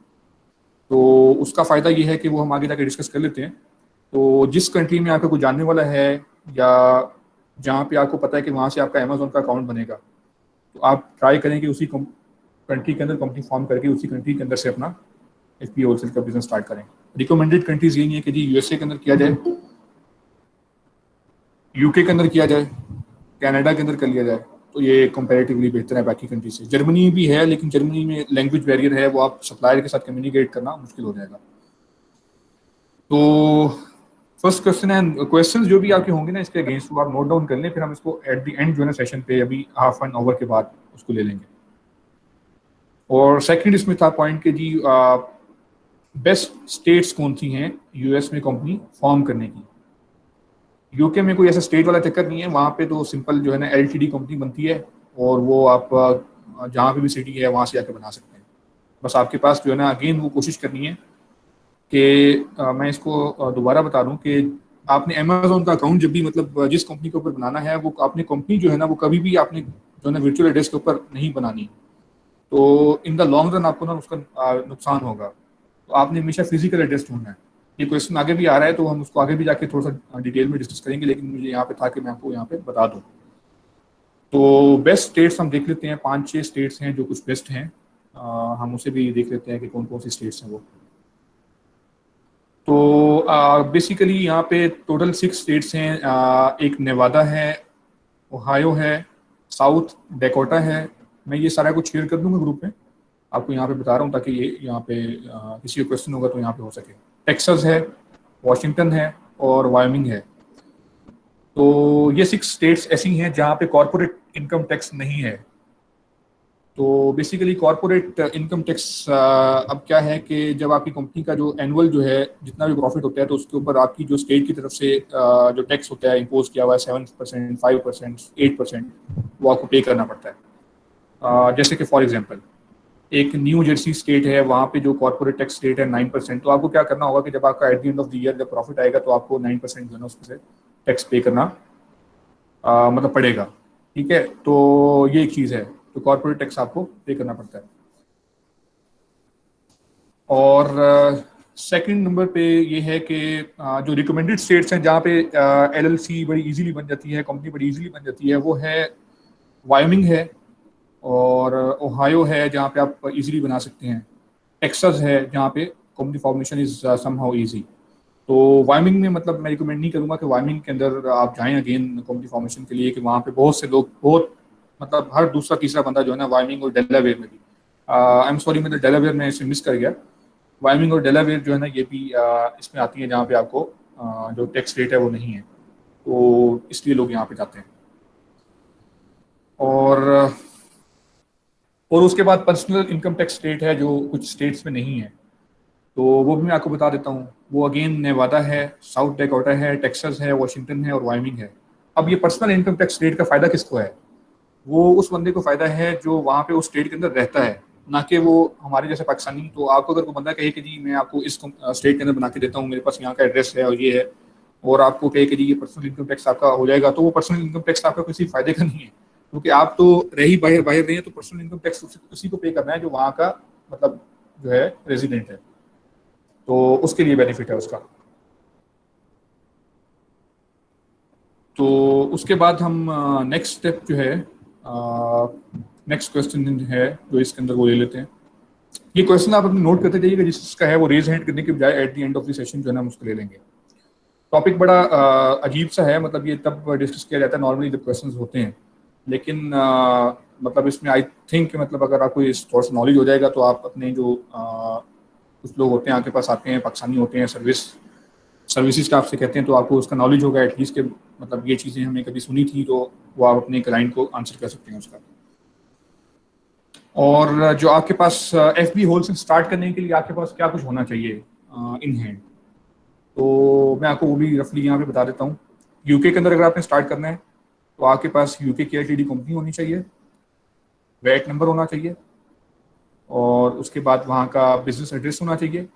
तो उसका फ़ायदा ये है कि वो हम आगे जाके डिस्कस कर लेते हैं। तो जिस कंट्री में आपका कोई जानने वाला है या जहाँ पे आपको पता है कि वहाँ से आपका अमेजोन का अकाउंट बनेगा, तो आप ट्राई करें कि उसी कंट्री के अंदर कंपनी फॉर्म करके उसी कंट्री के अंदर से अपना एफपी होलसेल का बिजनेस स्टार्ट करें। रिकमेंडेड कंट्रीज यही है कि जी यूएसए के अंदर किया जाए, यूके के अंदर किया जाए, कनाडा के अंदर कर लिया जाए, तो ये कंपैरेटिवली बेहतर है बाकी कंट्री से। जर्मनी भी है, लेकिन जर्मनी में लैंग्वेज बैरियर है, वो आप सप्लायर के साथ कम्युनिकेट करना मुश्किल हो जाएगा। तो फर्स्ट क्वेश्चन है, क्वेश्चंस जो भी आपके होंगे ना इसके अगेंस्ट वो आप नोट डाउन कर लें, फिर हम इसको एट द एंड जो है ना सेशन पे अभी हाफ एन आवर के बाद उसको ले लेंगे। और सेकंड इसमें था पॉइंट कि जी बेस्ट स्टेट्स कौन सी हैं यूएस में कंपनी फॉर्म करने की। यूके में कोई ऐसा स्टेट वाला चक्कर नहीं है, वहाँ पे तो सिंपल जो है ना एलटीडी कंपनी बनती है और वो आप जहाँ पे भी सिटी है वहाँ से जाके बना सकते हैं। बस आपके पास जो है ना अगेन वो कोशिश करनी है कि मैं इसको दोबारा बता दूं कि आपने अमेजोन का अकाउंट जब भी मतलब जिस कंपनी के ऊपर बनाना है वो आपने कंपनी जो है ना वो कभी भी आपने जो है ना वर्चुअल एड्रेस के ऊपर नहीं बनानी, तो इन द लॉन्ग रन आपको ना उसका नुकसान होगा। तो आपने हमेशा फिजिकल एड्रेस ढूंढना है। ये क्वेश्चन आगे भी आ रहा है तो हम उसको आगे भी जाके थोड़ा सा डिटेल में डिस्कस करेंगे, लेकिन मुझे यहाँ पे था कि मैं आपको यहाँ पे बता दूँ। तो बेस्ट स्टेट्स हम देख लेते हैं, 5-6 स्टेट्स हैं जो कुछ बेस्ट हैं, हम उसे भी देख लेते हैं कि कौन कौन सी स्टेट्स हैं वो। तो बेसिकली यहाँ पे टोटल 6 स्टेट्स हैं। एक नेवादा है, ओहायो है, साउथ डेकोटा है। मैं ये सारा कुछ शेयर कर दूंगा ग्रुप में, आपको यहाँ पे बता रहा हूँ ताकि ये यहाँ पे किसी को क्वेश्चन होगा तो यहाँ पे हो सके। टेक्सास है, वॉशिंगटन है और वायमिंग है। तो ये 6 स्टेट्स ऐसी हैं जहाँ पे कॉर्पोरेट इनकम टैक्स नहीं है। तो बेसिकली कॉर्पोरेट इनकम टैक्स अब क्या है कि जब आपकी कंपनी का जो एनुअल जो है जितना भी प्रॉफिट होता है तो उसके ऊपर आपकी जो स्टेट की तरफ से जो टैक्स होता है इम्पोज किया हुआ है 7%, 5%, 8%, वो आपको पे करना पड़ता है। जैसे कि फॉर एग्जांपल एक न्यू जर्सी स्टेट है, वहाँ पे जो कॉर्पोरेट टैक्स रेट है 9%। तो आपको क्या करना होगा कि जब आपका at the end of the year जब प्रॉफिट आएगा तो आपको 9% जो है ना उसमें से टैक्स पे करना मतलब पड़ेगा। ठीक है, तो ये एक चीज़ है, तो कॉर्पोरेट टैक्स आपको पे करना पड़ता है। और सेकंड नंबर पे ये है कि जो रिकमेंडेड स्टेट्स हैं जहाँ पे एलएलसी बड़ी इजीली बन जाती है, कंपनी बड़ी इजीली बन जाती है, वो है वायमिंग है और ओहायो है जहाँ पे आप इजीली बना सकते हैं। टेक्सास है जहाँ पे company formation is somehow easy. तो वायमिंग में मतलब मैं रिकमेंड नहीं करूँगा कि वायमिंग के अंदर आप जाएं अगेन कंपनी फॉर्मेशन के लिए, कि वहाँ पे बहुत से लोग बहुत मतलब हर दूसरा तीसरा बंदा जो है ना वायमिंग और डेलावेयर में भी, आई एम सॉरी मैं डेलावेयर में इसे मिस कर गया। वायमिंग और डेलावेयर जो है ना ये भी इसमें आती है जहाँ पे आपको जो टैक्स रेट है वो नहीं है, तो इसलिए लोग यहाँ पे जाते हैं। और और उसके बाद पर्सनल इनकम टैक्स रेट है जो कुछ स्टेट्स में नहीं है, तो वो भी मैं आपको बता देता हूँ। वो अगेन नेवादा है, साउथ डेकोटा है, टेक्सास है, वाशिंगटन है और वायमिंग है। अब ये पर्सनल इनकम टैक्स रेट का फायदा किसको है? वो उस बंदे को फायदा है जो वहाँ पे उस स्टेट के अंदर रहता है, ना कि वो हमारे जैसे पाकिस्तानी। तो आपको अगर कोई बंदा कहे कि जी मैं आपको इस स्टेट के अंदर बना के देता हूँ, मेरे पास यहाँ का एड्रेस है और ये है, और आपको कहे कि जी ये पर्सनल इनकम टैक्स आपका हो जाएगा, तो वो पर्सनल इनकम टैक्स आपका किसी फायदे का नहीं है, क्योंकि आप तो रह ही बाहर बाहर रहे हैं, तो पर्सनल इनकम टैक्स उसी को पे करना है जो वहाँ का मतलब जो है रेजिडेंट है, तो उसके लिए बेनिफिट है उसका। तो उसके बाद हम नेक्स्ट स्टेप जो है नेक्स्ट क्वेश्चन है जो इसके अंदर वो ले लेते हैं। ये क्वेश्चन आप अपने नोट करते जाइएगा, जिसका है वो रेज हैंड करने के बजाय at the end of the session जो है ना हम उसको ले लेंगे। टॉपिक बड़ा अजीब सा है, मतलब ये तब डिस्कस किया जाता है नॉर्मली जब क्वेश्चंस होते हैं, लेकिन मतलब इसमें आई थिंक मतलब अगर आपको इस थोड़ा सा नॉलेज हो जाएगा तो आप अपने जो कुछ लोग होते हैं आपके पास आते हैं, पाकिस्तानी होते हैं, सर्विसेज का आपसे कहते हैं, तो आपको उसका नॉलेज होगा एटलीस्ट के मतलब ये चीज़ें हमने कभी सुनी थी, तो वो आप अपने क्लाइंट को आंसर कर सकते हैं उसका। और जो आपके पास FB होलसेल स्टार्ट करने के लिए आपके पास क्या कुछ होना चाहिए इन हैंड, तो मैं आपको वो भी रफली यहाँ पे बता देता हूँ। यूके के अंदर अगर आपने स्टार्ट करना है तो आपके पास यूके की LTD कंपनी होनी चाहिए, वैट नंबर होना चाहिए, और उसके बाद वहाँ का बिजनेस एड्रेस होना चाहिए,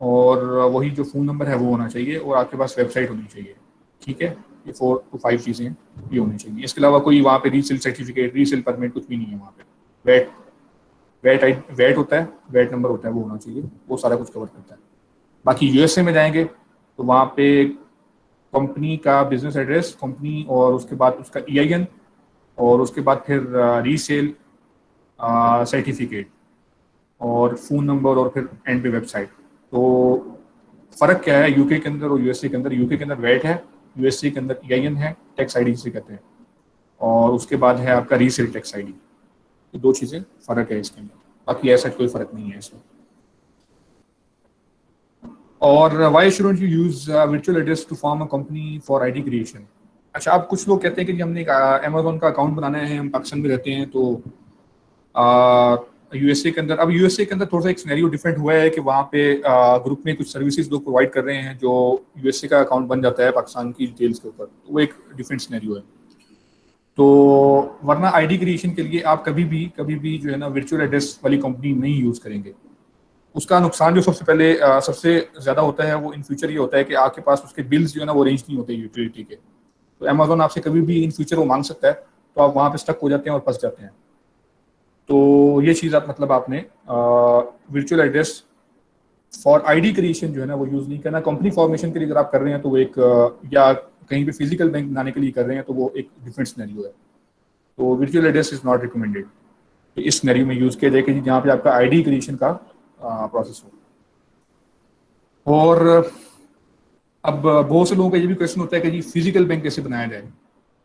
और वही जो फ़ोन नंबर है वो होना चाहिए, और आपके पास वेबसाइट होनी चाहिए। ठीक है, ये 4 to 5 चीज़ें ये होनी चाहिए। इसके अलावा कोई वहाँ पे रीसेल सर्टिफिकेट, रीसेल परमिट कुछ भी नहीं है वहाँ पे। वैट होता है, वैट नंबर होता है, वो होना चाहिए, वो सारा कुछ कवर करता है। बाकी यूएसए में जाएंगे तो वहाँ पे कंपनी का बिजनेस एड्रेस, कंपनी, और उसके बाद उसका EIN, और उसके बाद फिर रीसेल सर्टिफिकेट और फ़ोन नंबर, और फिर एंड पे वेबसाइट। तो फ़र्क क्या है यूके के अंदर और यूएसए के अंदर? यूके के अंदर वैट है, यूएसए के अंदर EIN है, टैक्स ID जिसे कहते हैं, और उसके बाद है आपका रीसेल टैक्स ID। ये 2 चीज़ें फ़र्क है इसके अंदर, बाकी ऐसा कोई फ़र्क नहीं है इसमें। और why shouldn't you use virtual address to form a company for ID creation. अच्छा, अब कुछ लोग कहते हैं कि जी हमने एक अमेजोन का अकाउंट बनाना है, हम पाकिस्तान में रहते हैं, तो यूएसए के अंदर, अब यूएसए के अंदर थोड़ा सा एक सिनेरियो डिफरेंट हुआ है कि वहाँ पे ग्रुप में कुछ सर्विसेज लोग प्रोवाइड कर रहे हैं, जो यूएसए का अकाउंट बन जाता है पाकिस्तान की डिटेल्स के ऊपर, वो एक डिफरेंट सिनेरियो है। तो वरना आईडी क्रिएशन के लिए आप कभी भी जो है ना वर्चुअल एड्रेस वाली कंपनी नहीं यूज़ करेंगे। उसका नुकसान जो सबसे पहले सबसे ज़्यादा होता है वो इन फ्यूचर ये होता है कि आपके पास उसके बिल्स जो है ना वो अरेंज नहीं होते यूटिलिटी के। तो अमेजोन आपसे कभी भी इन फ्यूचर वो मांग सकता है, तो आप वहाँ पे स्टक हो जाते हैं और फंस जाते हैं। तो ये चीज़ आप मतलब आपने virtual address for ID creation जो है ना वो यूज़ नहीं करना। कंपनी फॉर्मेशन के लिए अगर आप कर रहे हैं तो वो एक या कहीं पे फिजिकल बैंक बनाने के लिए कर रहे हैं तो वो एक डिफरेंट सिनेरियो है। तो virtual address is not recommended इस सिनेरियो में यूज़ किया जाए कि जहाँ पे आपका आईडी क्रिएशन का प्रोसेस हो। और अब बहुत से लोगों का ये भी क्वेश्चन होता है कि जी फिजिकल बैंक कैसे बनाया जाए।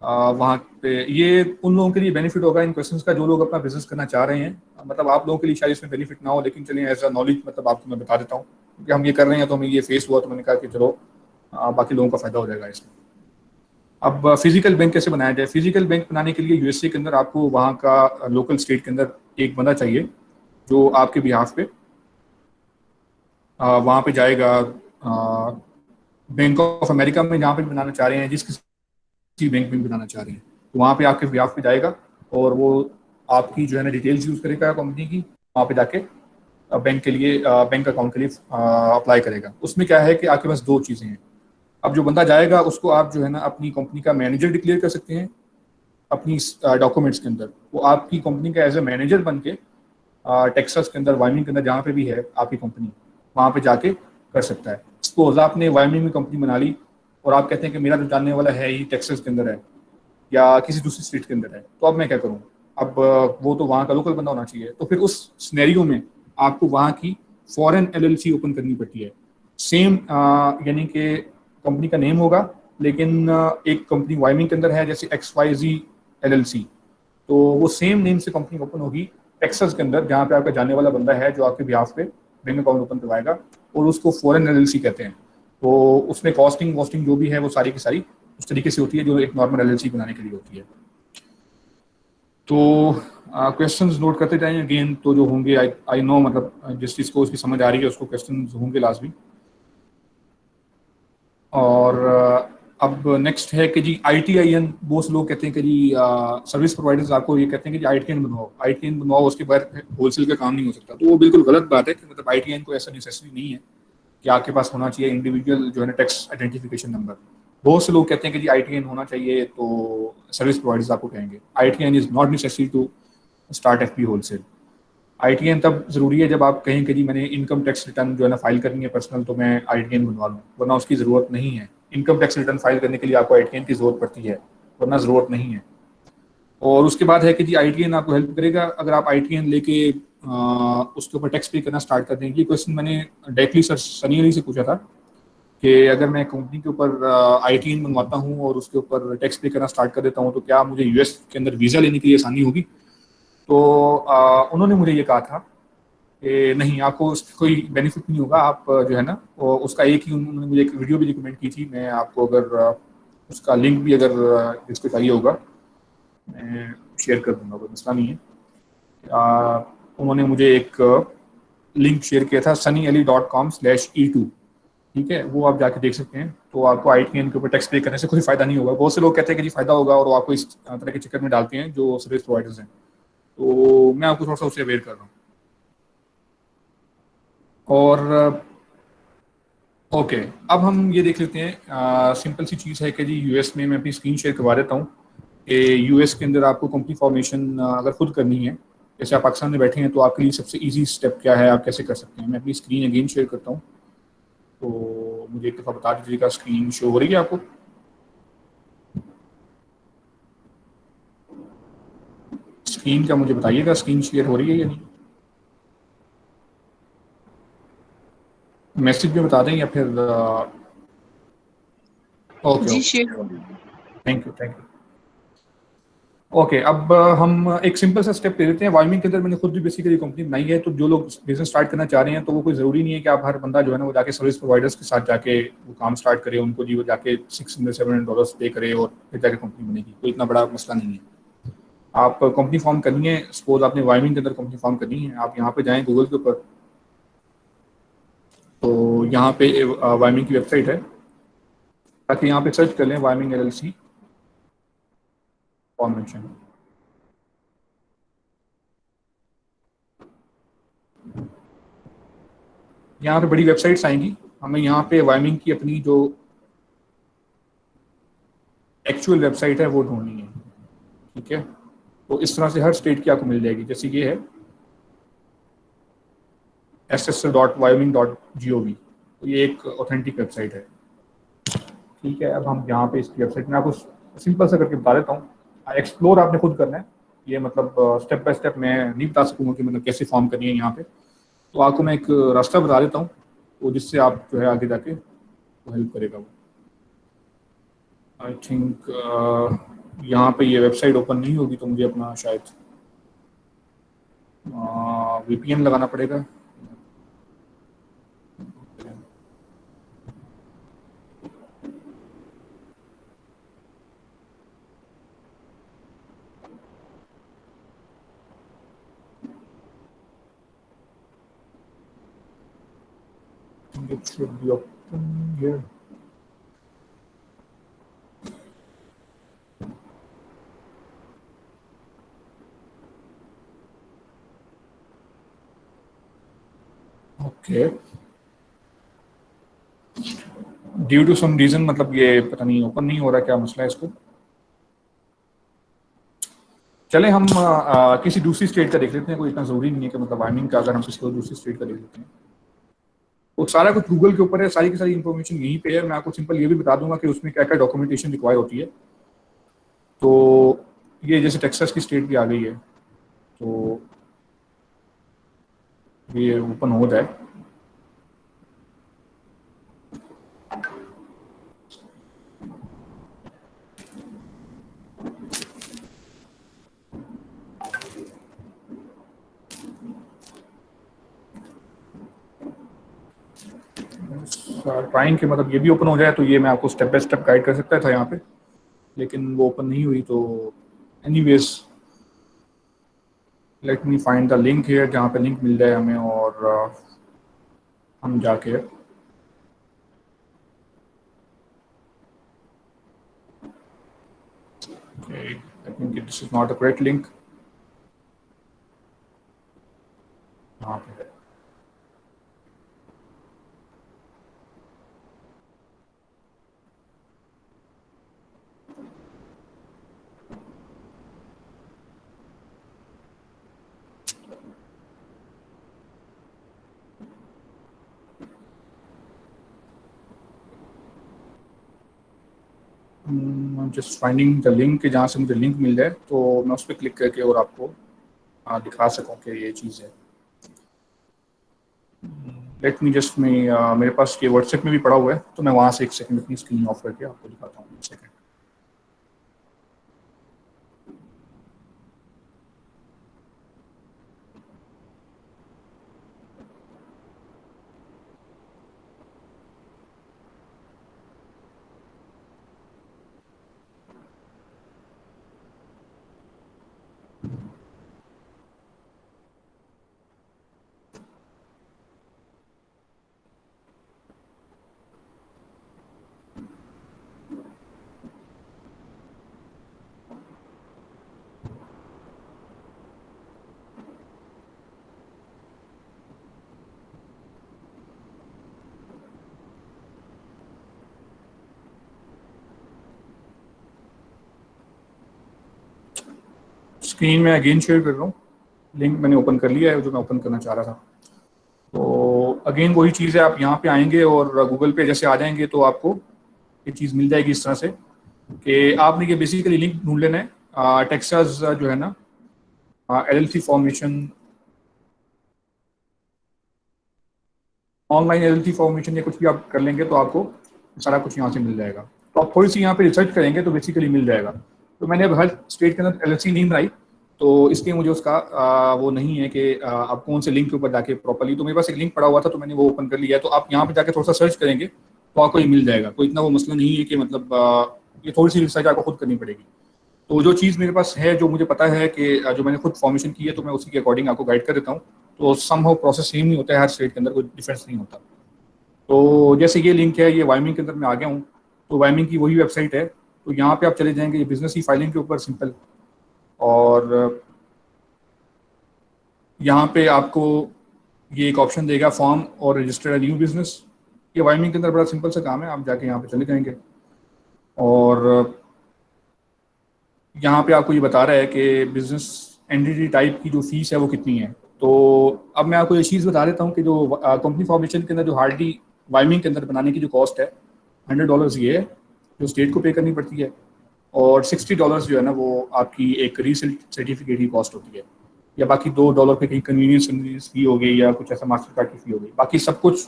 वहाँ पे ये उन लोगों के लिए बेनिफिट होगा इन क्वेश्चंस का जो लोग अपना बिजनेस करना चाह रहे हैं। मतलब आप लोगों के लिए शायद इसमें बेनिफिट ना हो, लेकिन चलिए एज अ नॉलेज मतलब आपको मैं बता देता हूँ कि हम ये कर रहे हैं तो हमें ये फेस हुआ, तो मैंने कहा कि चलो बाकी लोगों का फायदा हो जाएगा इसमें। अब फिजिकल बैंक कैसे बनाया जाए। फिजिकल बैंक बनाने के लिए यूएसए के अंदर आपको वहाँ का लोकल स्टेट के अंदर एक बंदा चाहिए जो आपके बिहाफ पे वहाँ पे जाएगा। बैंक ऑफ अमेरिका में जहाँ पे बनाना चाह रहे हैं, जिस किसी बैंक में बनाना चाह रहे हैं, तो वहाँ पे आपके बिहाफ पे जाएगा और वो आपकी जो है ना डिटेल्स यूज़ करेगा कंपनी की, वहाँ पे जाके बैंक के लिए बैंक अकाउंट के लिए अप्लाई करेगा। उसमें क्या है कि आपके पास दो चीज़ें हैं। अब जो बंदा जाएगा उसको आप जो है ना अपनी कंपनी का मैनेजर डिक्लेयर कर सकते हैं अपनी डॉक्यूमेंट्स के अंदर। वो आपकी कंपनी का एज ए मैनेजर बन के टेक्सास के अंदर, वायमिंग के अंदर, जहाँ पे भी है आपकी कंपनी, वहाँ पे जाके कर सकता है। सपोज आपने वायमिंग में कंपनी बना ली और आप कहते हैं कि मेरा जो जानने वाला है ही टेक्सास के अंदर है या किसी दूसरी स्टेट के अंदर है, तो अब मैं क्या करूँ। अब वो तो वहाँ का लोकल बंदा होना चाहिए। तो फिर उस सिनेरियो में आपको वहाँ की फॉरेन एलएलसी ओपन करनी पड़ती है। सेम यानी कि कंपनी का नेम होगा, लेकिन एक कंपनी वायमिंग के अंदर है जैसे XYZ LLC, तो वो सेम नेम से कंपनी ओपन होगी टेक्सास के अंदर, जहाँ पे आपका जानने वाला बंदा है जो आपके बिहाफ पे बैंक अकाउंट ओपन करवाएगा, और उसको फॉरेन एलएलसी कहते हैं। तो उसमें कॉस्टिंग वॉस्टिंग जो भी है वो सारी की सारी उस तरीके से होती है जो एक नॉर्मल एलएलसी बनाने के लिए होती है। तो क्वेश्चंस नोट करते जाएं अगेन, तो जो होंगे आई नो मतलब जिस चीज़ को उसकी समझ आ रही है उसको क्वेश्चंस होंगे लाजमी। और अब नेक्स्ट है कि जी ITIN। बहुत से लोग कहते हैं कि जी सर्विस प्रोवाइडर्स आपको ये कहते हैं कि जी ITIN बनवाओ, उसके बाद होलसेल का काम नहीं हो सकता। तो वो बिल्कुल गलत बात है कि मतलब ITIN को ऐसा नेसेसरी नहीं है कि आपके पास होना चाहिए इंडिविजुअल जो है ना टैक्स आइडेंटिफिकेशन नंबर। बहुत से लोग कहते हैं कि जी ITIN होना चाहिए, तो सर्विस प्रोवाइडर्स आपको कहेंगे ITIN is not necessary to start FP wholesale. ITN तब जरूरी है जब आप कहें कि जी मैंने इनकम टैक्स रिटर्न जो है ना फाइल करनी है पर्सनल, तो मैं ITN बनवा लूँ, वरना उसकी ज़रूरत नहीं है। इनकम टैक्स रिटर्न फाइल करने के लिए आपको ITN की ज़रूरत पड़ती है, वरना ज़रूरत नहीं है। और उसके बाद है कि जी ITN आपको हेल्प करेगा अगर आप ITN लेके उसके ऊपर टैक्स पे करना स्टार्ट कर देंगे। ये क्वेश्चन मैंने डायरेक्टली सर सनी अली से पूछा था कि अगर मैं कंपनी के ऊपर ITN बनवाता हूँ और उसके ऊपर टैक्स पे करना स्टार्ट कर देता हूँ, तो क्या मुझे US के अंदर वीज़ा लेने के लिए आसानी होगी। तो उन्होंने मुझे ये कहा था कि नहीं, आपको उसका कोई बेनिफिट नहीं होगा। आप जो है ना वो उसका एक ही, उन्होंने मुझे एक वीडियो भी रिकमेंड की थी, मैं आपको अगर उसका लिंक भी अगर जिसको चाहिए होगा मैं शेयर कर दूंगा, कोई मसला नहीं है। उन्होंने मुझे एक लिंक शेयर किया था sunnyali.com/E2, ठीक है, वो आप जाके देख सकते हैं। तो आपको ITN के ऊपर टैक्स पे करने से कोई फायदा नहीं होगा। बहुत से लोग कहते हैं कि जी फायदा होगा और वो आपको इस तरह के चक्कर में डालते हैं जो सर्विस प्रोवाइडर्स हैं। तो मैं आपको थोड़ा सा उससे अवेयर कर रहा हूँ। और ओके, अब हम ये देख लेते हैं। सिंपल सी चीज़ है कि जी US में मैं अपनी स्क्रीन शेयर करवा देता हूँ कि US के अंदर आपको कंपनी फॉर्मेशन अगर खुद करनी है, जैसे आप पाकिस्तान में बैठे हैं, तो आपके लिए सबसे इजी स्टेप क्या है, आप कैसे कर सकते हैं। मैं अपनी स्क्रीन अगेन शेयर करता हूँ, तो मुझे एक दफ़ा बता दीजिएगा स्क्रीन शो हो रही है आपको। स्क्रीन का मुझे बताइएगा स्क्रीन शेयर हो रही है या नहीं। मैसेज में बता दें या फिर ओके जी ओके, शेयर हो रही है। Thank you. ओके, अब हम एक सिंपल सा स्टेप ले लेते हैं। वाइमिंग के अंदर मैंने खुद भी बेसिकली कंपनी बनाई है, तो जो लोग बिजनेस स्टार्ट करना चाह रहे हैं तो वो कोई ज़रूरी नहीं है कि आप हर बंदा जो है ना वो जाके सर्विस प्रोवाइडर्स के साथ जाके वो काम स्टार्ट करे, उनको जी वो जाके $600-700 पे करे और फिर जाके कंपनी बनेगी। कोई इतना बड़ा मसला नहीं है। आप कंपनी फॉर्म करनी है, सपोज आपने वाइमिंग के अंदर कंपनी फॉर्म करनी है, आप यहाँ पे जाएँ गूगल के ऊपर, तो यहाँ पे वाइमिंग की वेबसाइट है, ताकि यहाँ पे सर्च कर लें वाइमिंग LLC फॉर्मेशन। यहाँ पे बड़ी वेबसाइट्स आएंगी, हमें यहाँ पे वाइमिंग की अपनी जो एक्चुअल वेबसाइट है वो ढूंढनी है। ठीक है, तो इस तरह से हर स्टेट की आपको मिल जाएगी। जैसे ये है ssl.wyoming.gov, तो ये एक ऑथेंटिक वेबसाइट है। ठीक है, अब हम यहाँ पे इसकी वेबसाइट में आपको सिंपल सा करके बता देता हूँ। एक्सप्लोर आपने खुद करना है, ये मतलब स्टेप बाय स्टेप मैं नहीं बता सकूँगा कि मतलब कैसे फॉर्म करनी है यहाँ पे, तो आपको मैं एक रास्ता बता देता हूँ, तो जिससे आप जो है आगे जाके वो हेल्प करेगा वो। आई थिंक यहाँ पे ये वेबसाइट ओपन नहीं होगी, तो मुझे अपना शायद VPN लगाना पड़ेगा। It should be open here. Okay, due to some reason मतलब ये पता नहीं ओपन नहीं हो रहा, क्या मसला है इसको। चले हम किसी दूसरी स्टेट का देख लेते हैं, कोई इतना जरूरी नहीं है कि मतलब वाइमिंग का, अगर हम किसी को दूसरी स्टेट का देख लेते हैं तो सारा कुछ गूगल के ऊपर है, सारी की सारी इन्फॉर्मेशन यहीं पे है। मैं आपको सिंपल ये भी बता दूंगा कि उसमें क्या क्या डॉक्यूमेंटेशन रिक्वायर होती है। तो ये जैसे टेक्सास की स्टेट भी आ गई है, तो ये ओपन हो जाए। ट्राइंग के मतलब ये भी ओपन हो जाए, तो ये मैं आपको स्टेप बाय स्टेप गाइड कर सकता था यहाँ पे, लेकिन वो ओपन नहीं हुई। तो anyways let me find the link here, जहाँ पे लिंक मिल जाए हमें और हम जाके okay, I think this is not a correct link. यहाँ पे है। जस्ट फाइंडिंग द लिंक, जहाँ से मुझे लिंक मिल जाए तो मैं उस पर क्लिक करके और आपको दिखा सकूँ कि ये चीज़ है। लेट मी जस्ट मेरे पास ये व्हाट्सएप में भी पड़ा हुआ है, तो मैं वहाँ से एक सेकंड अपनी स्क्रीन ऑफ करके आपको दिखाता हूँ। एक सेकंड। स्क्रीन में अगेन शेयर कर रहा हूँ, लिंक मैंने ओपन कर लिया है जो मैं ओपन करना चाह रहा था। तो अगेन वही चीज़ है, आप यहाँ पे आएंगे और गूगल पे जैसे आ जाएंगे तो आपको ये चीज़ मिल जाएगी इस तरह से कि आपने ये बेसिकली लिंक ढूंढ लेना है। टेक्सास जो है ना LLC formation, online LLC formation या कुछ भी आप कर लेंगे तो आपको सारा कुछ यहाँ से मिल जाएगा। तो आप थोड़ी सी यहाँ पे रिसर्च करेंगे तो बेसिकली मिल जाएगा। तो मैंने अब हर स्टेट के अंदर एलएलसी नहीं बनाई, तो इसलिए मुझे उसका वो नहीं है कि आप कौन से लिंक के ऊपर जाके प्रॉपर्ली, तो मेरे पास एक लिंक पड़ा हुआ था तो मैंने वो ओपन कर लिया। तो आप यहाँ पे जाके थोड़ा सा सर्च करेंगे तो आपको ये मिल जाएगा, कोई इतना वो मसला नहीं है कि मतलब ये थोड़ी सी रिसर्च आपको खुद करनी पड़ेगी। तो जो चीज़ मेरे पास है, जो मुझे पता है कि जो मैंने खुद फॉर्मेशन की है, तो मैं उसी के अकॉर्डिंग आपको गाइड कर देता हूँ। तो समहाउ प्रोसेस सेम ही होता है, हर स्टेट के अंदर कोई डिफरेंस नहीं होता। तो जैसे ये लिंक है, ये वाइमिंग के अंदर मैं आ गया हूँ, तो वाइमिंग की वही वेबसाइट है। तो यहाँ पे आप चले जाएंगे, ये बिजनेस ई फाइलिंग के ऊपर सिंपल, और यहाँ पे आपको ये एक ऑप्शन देगा फॉर्म और रजिस्टर अ न्यू बिजनेस। ये वाइमिंग के अंदर बड़ा सिंपल सा काम है, आप जाके यहाँ पे चले जाएंगे और यहाँ पे आपको ये बता रहा है कि बिजनेस एंटिटी टाइप की जो फीस है वो कितनी है। तो अब मैं आपको ये चीज़ बता देता हूँ कि जो कंपनी फॉर्मेशन के अंदर जो हार्डली वाइमिंग के अंदर बनाने की जो कॉस्ट है $100 ये है जो स्टेट को पे करनी पड़ती है, और $60 जो है ना वो आपकी एक रीसेल सर्टिफिकेट की कॉस्ट होती है, या बाकी $2 पे कहीं कन्वीनियंस फी हो गई या कुछ ऐसा मास्टर कार्ड की फी हो गई। बाकी सब कुछ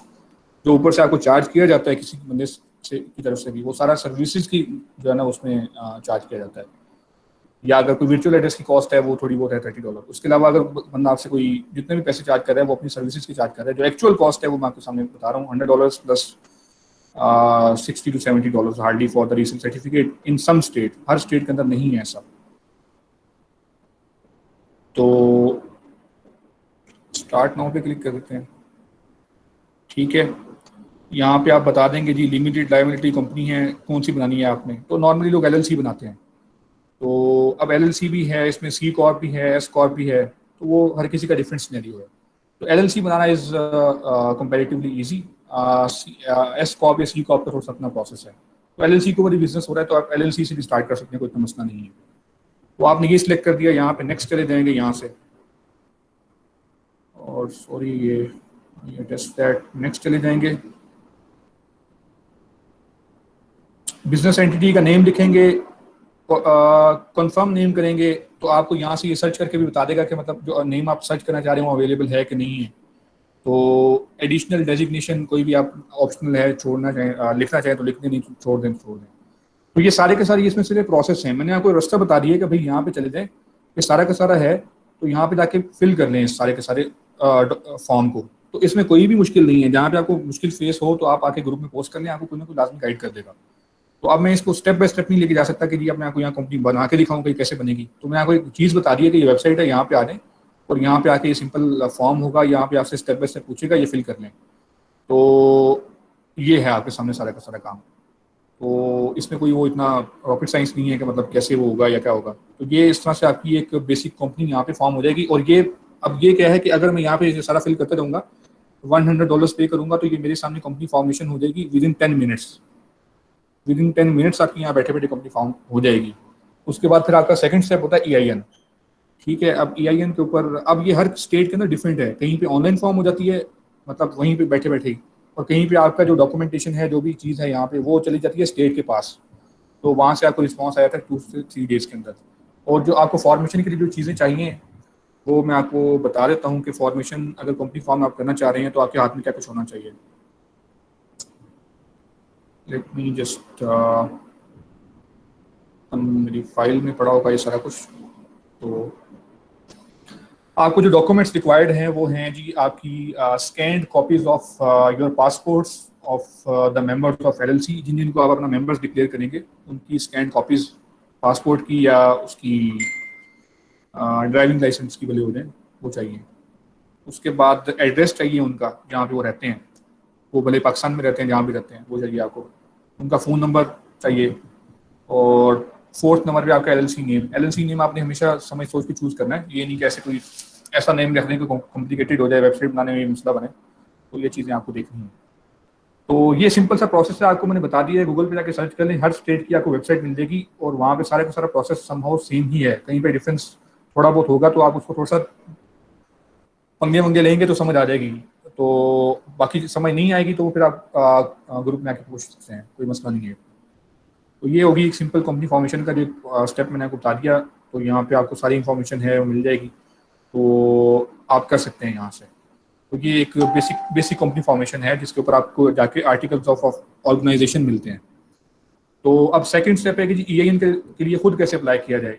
जो ऊपर से आपको चार्ज किया जाता है किसी बंदे से की तरफ से भी, वो सारा सर्विसेज की जो है ना उसमें चार्ज किया जाता है। या अगर कोई वर्चुअल एड्रेस की कॉस्ट है वो थोड़ी बहुत है $30। उसके अलावा अगर बंदा आपसे कोई जितने भी पैसे चार्ज कर रहा है वो अपनी सर्विसेज की चार्ज कर रहा है। जो एक्चुअल कॉस्ट है वो मैं आपके सामने बता रहा हूँ, $100 plus $60 to $70 hardly for the resale certificate in some state. हर स्टेट के अंदर नहीं है ऐसा। तो स्टार्ट नाउ पे क्लिक कर देते हैं। ठीक है, यहाँ पे आप बता देंगे जी लिमिटेड लायबिलिटी कंपनी है, कौन सी बनानी है आपने। तो नॉर्मली लोग एलएलसी बनाते हैं, तो अब एलएलसी भी है, इसमें सी कॉर्प भी है, एस कॉर्प भी है, तो वो हर किसी का डिफरेंट सिनेरियो है। तो LLC banana is comparatively easy. S Corp या सी कॉर्प का थोड़ा सा अपना प्रोसेस है। तो एलएलसी को बड़ी बिजनेस हो रहा है तो आप एलएलसी से भी स्टार्ट कर सकते हैं, कोई इतना मसला नहीं है। तो आपने ये सिलेक्ट कर दिया, यहाँ पे नेक्स्ट चले जाएंगे यहाँ से, और सॉरी ये टेस्ट दैट, नेक्स्ट चले जाएंगे, बिजनेस एंटिटी का नेम लिखेंगे, कंफर्म नेम करेंगे। तो आपको यहाँ से ये सर्च करके भी बता देगा कि मतलब जो नेम आप सर्च करना चाह रहे हो अवेलेबल है कि नहीं है। तो एडिशनल डेजिग्नेशन कोई भी आप ऑप्शनल है, छोड़ना चाहें लिखना चाहें तो लिख दें, नहीं तो छोड़ दें छोड़ दें। तो ये सारे के सारे इसमें सिर्फ प्रोसेस हैं। मैंने आपको रास्ता बता दिया कि भाई यहाँ पे चले जाएं, ये सारा का सारा है, तो यहाँ पे जाके फिल कर लें इस सारे के सारे फॉर्म को। तो इसमें कोई भी मुश्किल नहीं है, जहाँ पे आपको मुश्किल फेस हो तो आप आके ग्रुप में पोस्ट कर लें, आपको कोई ना कोई लाजमी गाइड कर देगा। तो अब मैं इसको स्टेप बाय स्टेप नहीं लेके जा सकता कि जी अब मैं आपको यहाँ कंपनी बना के दिखाऊं कि कैसे बनेगी। तो मैं आपको एक चीज़ बता दी है कि ये वेबसाइट है, यहाँ पे आ जाएं और यहाँ पे आके ये सिंपल फॉर्म होगा, यहाँ पे आपसे स्टेप बाय स्टेप पूछेगा, ये फिल कर लें। तो ये है आपके सामने सारा का सारा काम। तो इसमें कोई वो इतना रॉकेट साइंस नहीं है कि मतलब कैसे वो होगा या क्या होगा। तो ये इस तरह से आपकी एक बेसिक कंपनी यहाँ पे फॉर्म हो जाएगी। और ये अब ये क्या है कि अगर मैं यहाँ पे सारा फिल करते रहूँगा, $100 पे करूँगा, तो ये मेरे सामने कंपनी फॉर्मेशन हो जाएगी with in 10 minutes. With in 10 minutes आपकी यहाँ बैठे बैठे कंपनी फॉर्म हो जाएगी। उसके बाद फिर आपका सेकंड स्टेप होता है EIN। ठीक है, अब EIN के ऊपर अब ये हर स्टेट के अंदर डिफरेंट है, कहीं पे ऑनलाइन फॉर्म हो जाती है, मतलब वहीं पे बैठे बैठे ही, और कहीं पे आपका जो डॉक्यूमेंटेशन है, जो भी चीज़ है यहाँ पे, वो चली जाती है स्टेट के पास। तो वहाँ से आपको रिस्पॉन्स आया था 2 से 3 डेज़ के अंदर। और जो आपको फॉर्मेशन के लिए जो चीज़ें चाहिए वो मैं आपको बता देता हूँ कि फॉर्मेशन अगर कंपनी फॉर्म आप करना चाह रहे हैं तो आपके हाथ में क्या कुछ होना चाहिए। लेट मी जस्ट मेरी फाइल में पड़ा होगा ये सारा कुछ। तो आपको जो डॉक्यूमेंट्स रिक्वायर्ड हैं वो हैं जी आपकी scanned copies of your passports of the members of LLC, जिन जिनको आप अपना मेंबर्स डिक्लेयर करेंगे उनकी स्कैन्ड कॉपीज पासपोर्ट की या उसकी ड्राइविंग लाइसेंस की भले हो जाए वो चाहिए। उसके बाद एड्रेस चाहिए उनका जहाँ पे वो रहते हैं, वो भले पाकिस्तान में रहते हैं जहाँ भी रहते हैं वो चाहिए आपको। उनका फ़ोन नंबर चाहिए, और फोर्थ नंबर पे आपका एलएलसी नेम। एलएलसी नेम आपने हमेशा समझ सोच के चूज़ करना है, ये नहीं कि ऐसे कोई ऐसा नेम रखने को कॉम्प्लिकेटेड हो जाए, वेबसाइट बनाने में मसला बने। तो ये चीज़ें आपको देखनी है। तो ये सिंपल सा प्रोसेस है, आपको मैंने बता दिया है। गूगल पे जाके सर्च कर लें, हर स्टेट की आपको वेबसाइट मिल जाएगी और वहाँ पे सारे का सारा प्रोसेस समहाउ सेम ही है। कहीं पे डिफरेंस थोड़ा बहुत होगा तो आप उसको थोड़ा सा पंगे वंगे लेंगे तो समझ आ जाएगी। तो बाकी समझ नहीं आएगी तो फिर आप ग्रुप में आके पूछ सकते हैं, कोई मसला नहीं है। तो ये होगी एक सिंपल कंपनी फॉर्मेशन का जो स्टेप मैंने आपको बता दिया। तो यहाँ पे आपको सारी इन्फॉर्मेशन है वो मिल जाएगी, तो आप कर सकते हैं यहाँ से। तो ये एक बेसिक कंपनी फॉर्मेशन है जिसके ऊपर आपको जाके आर्टिकल्स ऑफ ऑर्गेनाइजेशन मिलते हैं। तो अब सेकंड स्टेप है कि जी EIN के लिए खुद कैसे अप्लाई किया जाए।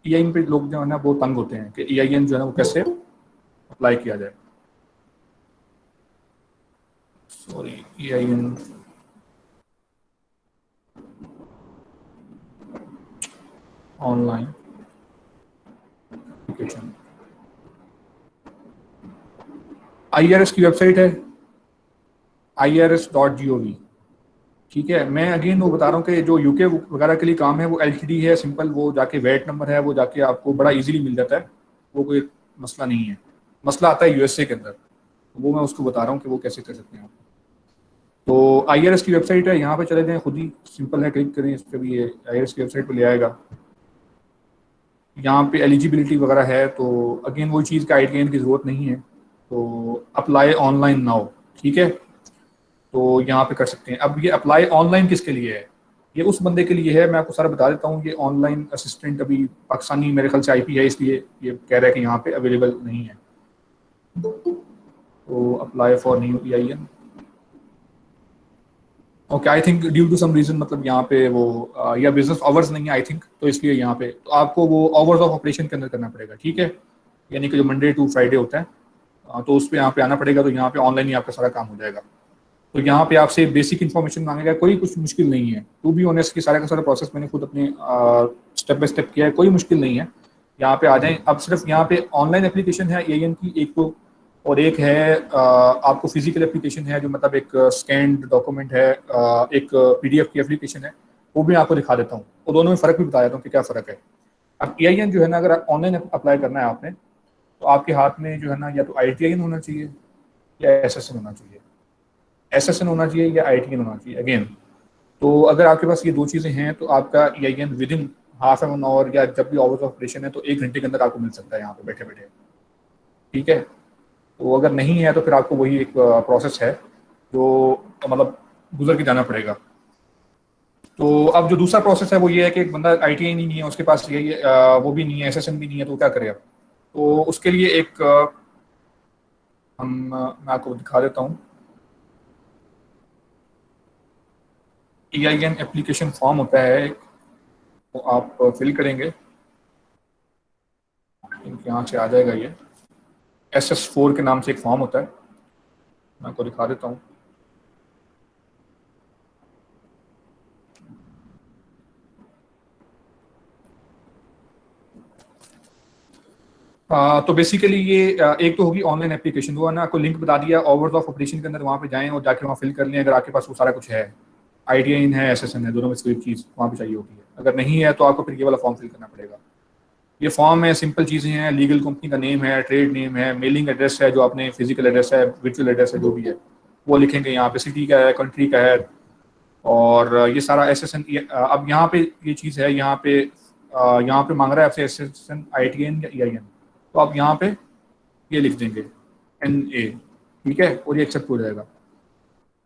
EIN पे लोग जो है ना वो तंग होते हैं कि EIN जो है ना वो कैसे अप्लाई किया जाए। Sorry, EIN online application, IRS की वेबसाइट है irs.gov। ठीक है, मैं अगेन वो बता रहा हूँ कि जो यूके वगैरह के लिए काम है वो LTD है, सिंपल, वो जाके वेट नंबर है, वो जाके आपको बड़ा इजीली मिल जाता है, वो कोई मसला नहीं है। मसला आता है USA के अंदर, वो मैं उसको बता रहा हूँ कि वो कैसे कर सकते हैं। तो IRS की वेबसाइट है, यहाँ पे चले जाएं, खुद ही सिंपल है, क्लिक करें इस पर भी, ये IRS की वेबसाइट पर ले आएगा। यहाँ पे एलिजिबिलिटी वगैरह है, तो अगेन वही चीज़ का ITN की ज़रूरत नहीं है, तो अप्लाई ऑनलाइन नाउ। ठीक है, तो यहाँ पे कर सकते हैं। अब ये अप्लाई ऑनलाइन किसके लिए है? ये उस बंदे के लिए है, मैं आपको सारा बता देता हूँ। ये ऑनलाइन असिस्टेंट अभी पाकिस्तानी मेरे ख्याल से IP है, इसलिए ये कह रहा है कि यहाँ पे अवेलेबल नहीं है। तो apply for new EIN, okay, I think due to some reason, मतलब यहाँ पे वो या बिजनेस आवर्स नहीं है आई थिंक, तो इसलिए यहाँ पे तो आपको वो आवर्स ऑफ ऑपरेशन के अंदर करना पड़ेगा। ठीक है, यानी कि जो मंडे टू फ्राइडे होता है, तो उस पर यहाँ पे आना पड़ेगा, तो यहाँ पे ऑनलाइन ही आपका सारा काम हो जाएगा। तो यहाँ पे आपसे बेसिक इन्फॉर्मेशन मांगेगा, कोई कुछ मुश्किल नहीं है, टू बी ऑनेस्ट, की सारा का सारा प्रोसेस मैंने खुद अपने स्टेप बाय स्टेप किया है, कोई मुश्किल नहीं है। यहाँ पे आ जाएं। अब सिर्फ यहाँ पे ऑनलाइन एप्लीकेशन है EIN की एक तो, और एक है आपको फिजिकल एप्लीकेशन है, जो मतलब एक स्कैन्ड डॉक्यूमेंट है, एक PDF की एप्लीकेशन है, वो भी आपको दिखा देता हूँ, और दोनों में फ़र्क भी बता देता हूँ कि क्या फ़र्क है। अब EIN जो है ना, अगर ऑनलाइन अप्लाई करना है आपने, तो आपके हाथ में जो है ना, या तो ITIN होना चाहिए या SSN होना चाहिए। SSN होना चाहिए या ITN होना चाहिए अगेन। तो अगर आपके पास ये दो चीज़ें हैं, तो आपका EIN with in half an hour, या जब भी आवर्स ऑफ ऑपरेशन है तो 1 घंटे के अंदर आपको मिल सकता है यहाँ पे बैठे बैठे। ठीक है, तो अगर नहीं है तो फिर आपको वही एक प्रोसेस है जो मतलब गुजर के जाना पड़ेगा। तो अब जो दूसरा प्रोसेस है वो ये है कि एक बंदा ITN ही नहीं है, उसके पास ये वो भी नहीं है, SSN भी नहीं है, तो क्या करे अब? तो उसके लिए एक मैं आपको दिखा देता हूँ, EIN एप्लीकेशन फॉर्म होता है, तो आप फिल करेंगे, यहाँ से आ जाएगा, ये SS4 के नाम से एक फॉर्म होता है, मैं आपको दिखा देता हूँ। तो बेसिकली ये एक तो होगी ऑनलाइन एप्लीकेशन, वो है ना, आपको लिंक बता दिया आवर्स ऑफ ऑपरेशन के अंदर, वहाँ पे जाएं और जाके वहाँ फिल कर लें, अगर आपके पास वो सारा कुछ है, ITN है, SSN है, दोनों में से कोई चीज़ वहाँ पे चाहिए होती है। अगर नहीं है तो आपको फिर ये वाला फॉर्म फिल करना पड़ेगा। ये फॉर्म है, सिंपल चीज़ें हैं, लीगल कंपनी का नेम है, ट्रेड नेम है, मेलिंग एड्रेस है, जो आपने फिजिकल एड्रेस है, वर्चुअल एड्रेस है, जो भी है वो लिखेंगे यहाँ पे, सिटी का है, कंट्री का है, और ये सारा SSN। अब यहाँ पे ये चीज़ है, यहाँ पे मांग रहा है आपसे SSN, ITN या EIN, तो आप यहाँ पे ये लिख देंगे NA। ठीक है, और ये एक्सेप्ट हो जाएगा।